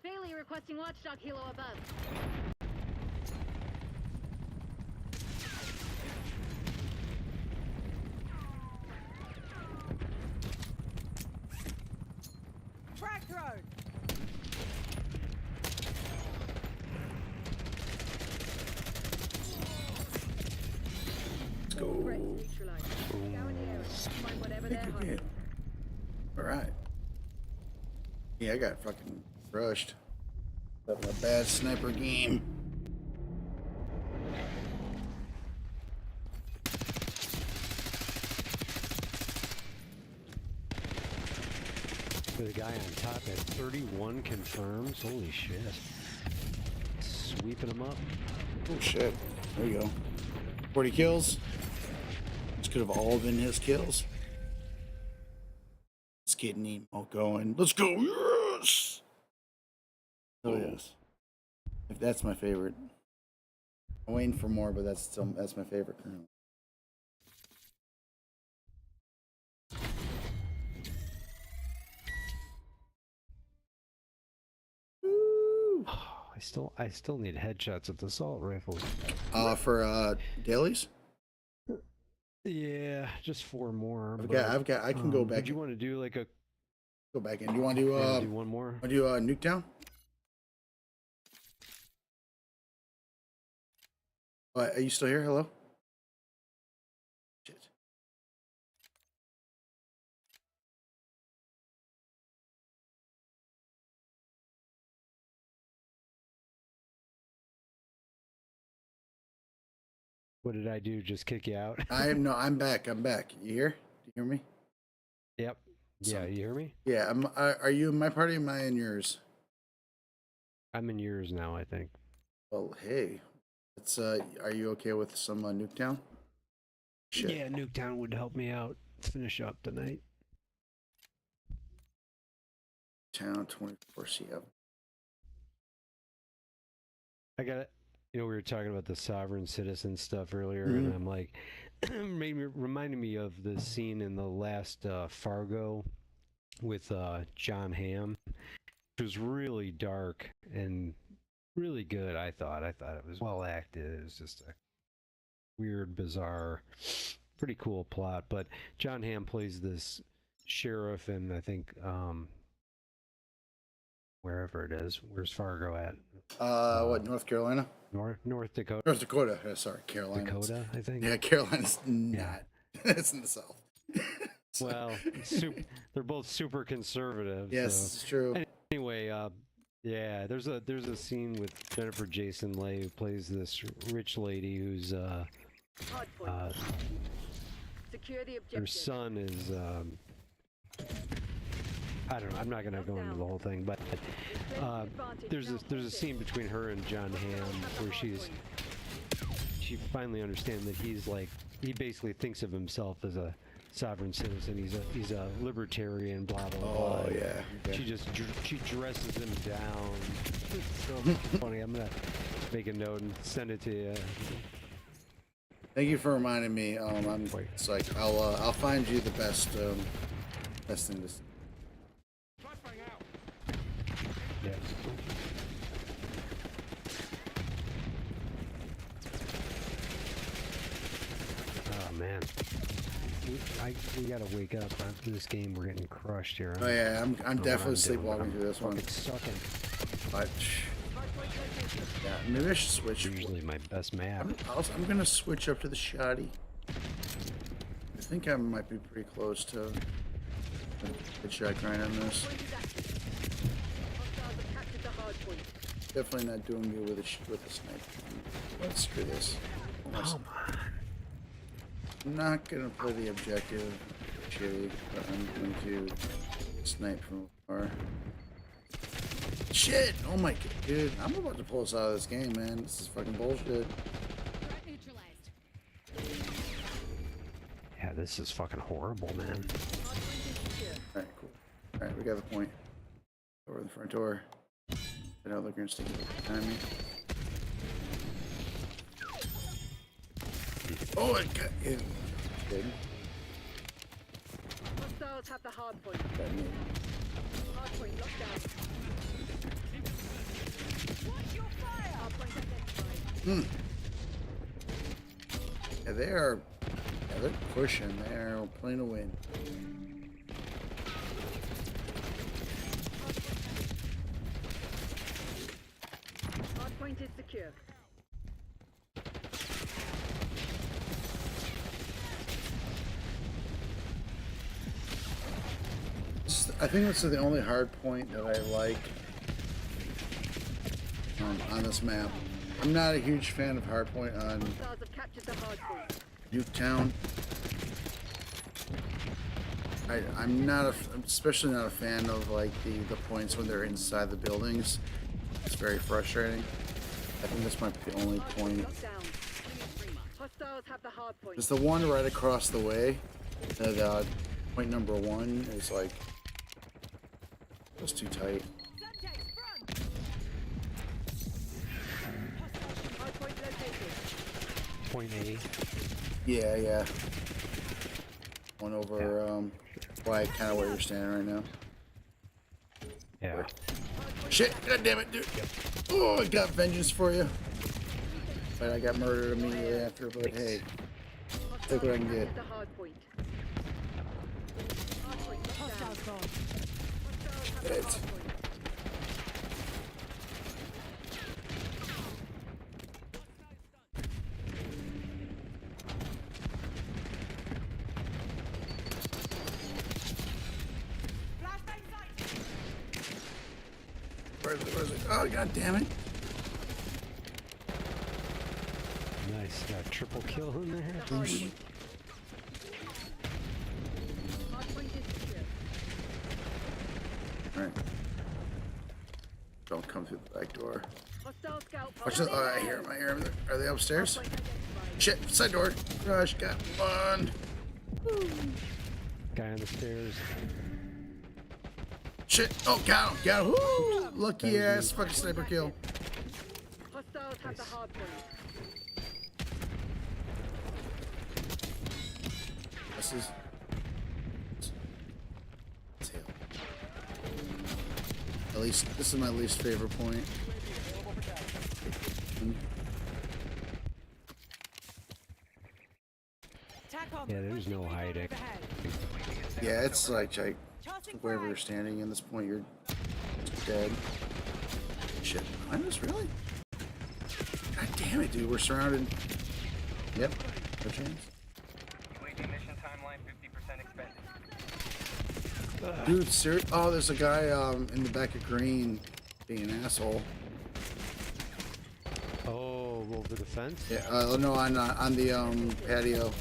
Bailey requesting watchdog helo above. there, honey. All right. Yeah, I got fucking crushed. Having a bad sniper game. The guy on top had 31 confirms. Holy shit. Sweeping him up. Oh shit. There you go. 40 kills. This could have all been his kills. Let's get Nemo going. Let's go. Yes. Oh yes. If that's my favorite. I'm waiting for more, but that's my favorite currently. I still need headshots at the assault rifles. For dailies? Yeah, just 4 more. I can go back. Did you want to do like a go back in? Do you want to do one more? Want to do Nuketown? Are you still here? Hello? Shit. What did I do? Just kick you out? I'm back. I'm back. You here? Do you hear me? Yep. Yeah, you hear me? Yeah. Are you in my party? Am I in yours? I'm in yours now, I think. Well, hey. It's are you okay with some Nuketown? Shit. Yeah, Nuketown would help me out. Finish up tonight. Town 24/7. I got it. You know, we were talking about the sovereign citizen stuff earlier, and I'm like, reminded me of the scene in the last Fargo with John Hamm, which was really dark and really good. I thought it was well acted. It was just a weird, bizarre, pretty cool plot. But John Hamm plays this sheriff, and I think wherever it is. Where's Fargo at? What, North Carolina? North Dakota. North Dakota. Sorry, Carolina. Dakota, I think. Yeah, Carolina's not. It's in the south. Well, they're both super conservative. Yes, so. it's true. Anyway, yeah, there's a scene with Jennifer Jason Leigh, who plays this rich lady who's Secure the objective. her son is I don't know. I'm not gonna go into the whole thing, but there's a scene between her and John Hamm where she finally understands that he basically thinks of himself as a sovereign citizen. He's a libertarian. Blah blah blah. Oh yeah. Okay. She dresses him down. It's so funny. I'm gonna make a note and send it to you. Thank you for reminding me. It's like I'll find you the best thing to say. Yeah. Oh man, we gotta wake up after this game. We're getting crushed here. Oh yeah, I'm definitely sleepwalking through this one. It's sucking. But yeah, maybe I should switch. It's usually my best map. I'm gonna switch up to the shoddy. I think I might be pretty close to the shot grind on this. Definitely not doing good with a sniper. Let's screw this. I'm not gonna play the objective shitty, but I'm going to snipe from afar. Shit! Oh my god, dude! I'm about to pull us out of this game, man. This is fucking bullshit. Yeah, this is fucking horrible, man. Alright, cool. Alright, we got the point. Over the front door. I know they're gonna stick it behind me. Oh, it got it. Good. Hostiles have the hard point. Hard point locked down. Watch your fire! Hard point identified. Yeah, they're pushing. They're playing to win. Point is secure. I think that's the only hard point that I like on this map. I'm not a huge fan of hardpoint on Nuketown. I'm especially not a fan of like the points when they're inside the buildings. It's very frustrating. I think that's my only point. There's the one right across the way. That point number 1 is like just too tight. Point A. Yeah, yeah. One over like kind of where you're standing right now. Yeah. Shit! God damn it, dude! Oh, I got vengeance for you. But I got murdered immediately after. But hey, take what I can get. It. Where is it? Oh, god damn it. Nice, got a triple kill in there. Alright. Don't come through the back door. Watch this. Oh, I hear him. I hear him. Are they upstairs? Shit, side door. Gosh, got one. Guy on the stairs. Shit. Oh, got him. Got him. Woo! Lucky ass fucking sniper kill. Hostiles have the hard point. This is. Tail. At least, this is my least favorite point. Yeah, there's no hiding. Yeah, it's like wherever you're standing in this point, you're dead. Shit, behind us, really? God damn it, dude, we're surrounded. Yep, no chance. Dude, serious? Oh, there's a guy in the back of green being an asshole. Oh, over the fence? Yeah, no, on the patio,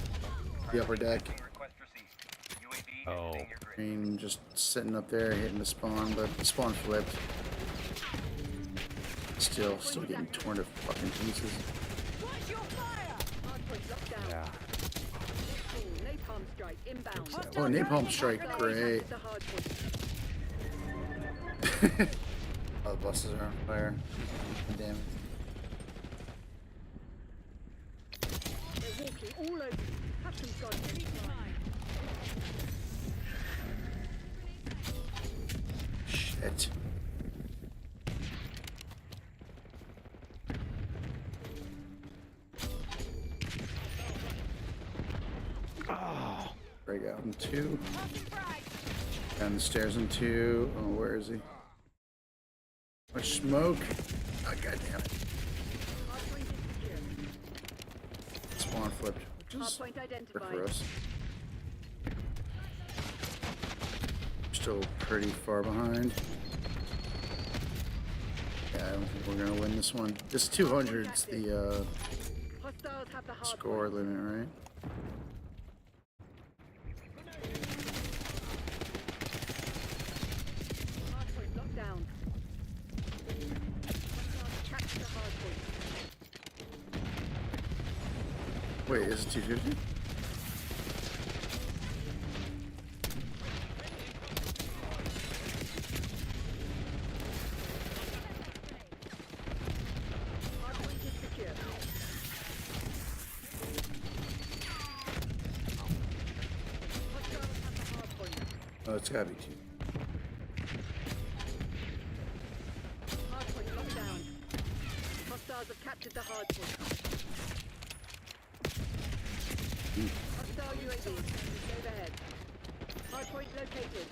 the upper deck. Oh. Green just sitting up there hitting the spawn, but the spawn flipped. Still getting torn to fucking pieces. Yeah. Oh, napalm strike, great. Oh, the buses are on fire. Damn it. They're walking all over. Customs gone. Shit. Oh. Break out in 2. Down the stairs in 2. Oh, where is he? Much smoke. Oh, god damn it. Spawn flipped, which is good for us. Still pretty far behind. Yeah, I don't think we're gonna win this one. This 200's the score limit, right? Wait, is it 250? Oh, it's gotta be 2. Hardpoint locked down. Hostiles have captured the hardpoint. Hostile UAV overhead. Hardpoint located.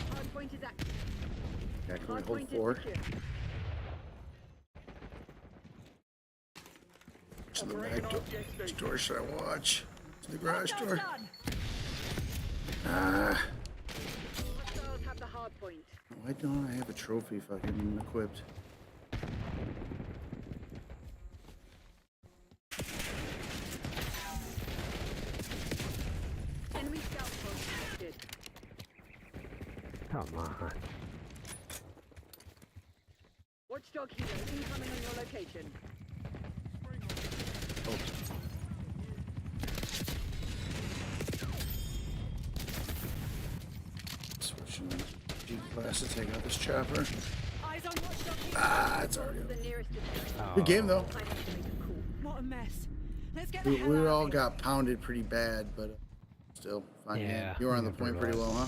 Hardpoint is active. Yeah, can we hold Hardpoint 4? is secure. To the back door. Which door should I watch? To the garage door. Ah. Have the hard point. Why don't I have a trophy fucking equipped? Enemy scout post detected. Come on. Watchdog helo incoming on your location. Switching G-class to take out this chopper. Eyes on watchdog helo. Ah, it's already The nearest over. Good game though. What a mess. Let's get We all got pounded pretty bad, but still fine. Yeah, You were on the point pretty well, huh?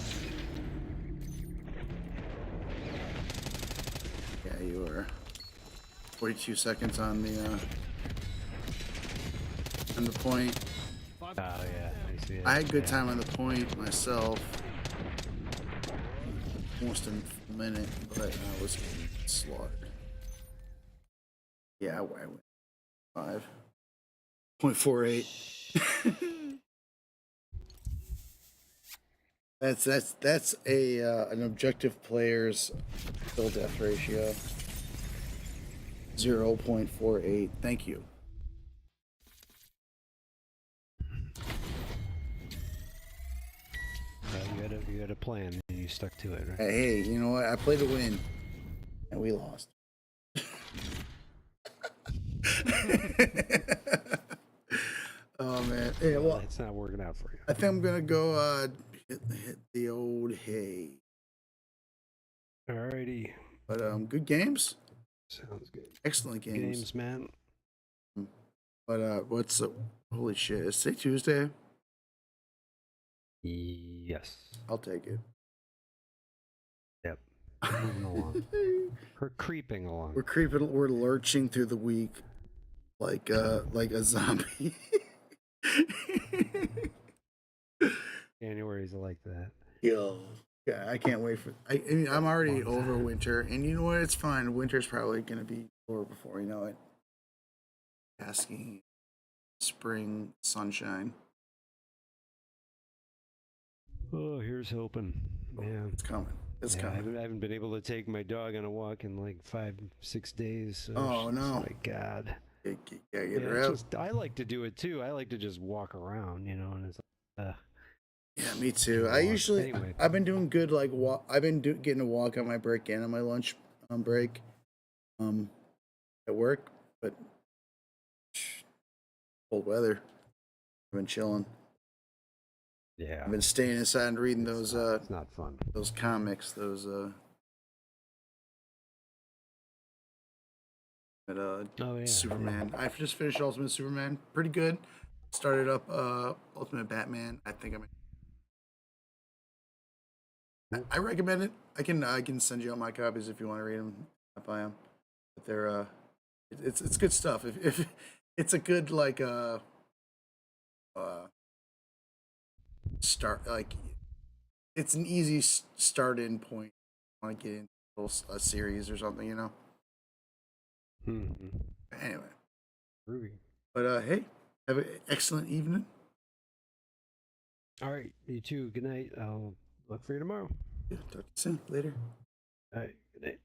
Yeah, you were. 42 seconds on the point. Oh yeah, I see it. I had good time on the point myself. Almost a minute, but I was getting slaughtered. Yeah, I went 5.48. That's a an objective player's kill death ratio. 0.48. Thank you. You had a plan and you stuck to it, right? Hey, you know what? I played to win, and we lost. Oh man. Hey, well, it's not working out for you. I think I'm gonna go hit the old hay. Alrighty. But good games. Sounds good. Excellent games. Games, man. But what's the holy shit? Is today Tuesday? Yes. I'll take it. Yep. Moving along. We're creeping along. We're creeping. We're lurching through the week like a zombie. January's like that. Yo, yeah, I can't wait for. I mean, I'm already over winter, and you know what? It's fine. Winter's probably gonna be over before you know it. Asking spring sunshine. Oh, here's hoping. Yeah, it's coming. It's coming. I haven't been able to take my dog on a walk in like 5-6 days. So Oh no! My God. I like to do it too. I like to just walk around, you know, and it's yeah, me too. I usually I've been doing good. Like I've been getting a walk on my break and on my lunch break, at work. But cold weather. I've been chilling. Yeah, I've been staying inside and reading those. It's not fun. Those comics. Those. Oh, yeah. Superman. I just finished Ultimate Superman. Pretty good. Started up Ultimate Batman. I think I recommend it. I can send you out my copies if you want to read them. I buy them. But they're it's good stuff. If it's a good like start, like it's an easy start in point. Want to get into a series or something, you know. Anyway, Ruby. But hey, have an excellent evening. All right, you too. Good night. I'll look for you tomorrow. Yeah, talk to you soon. Later. All right, good night.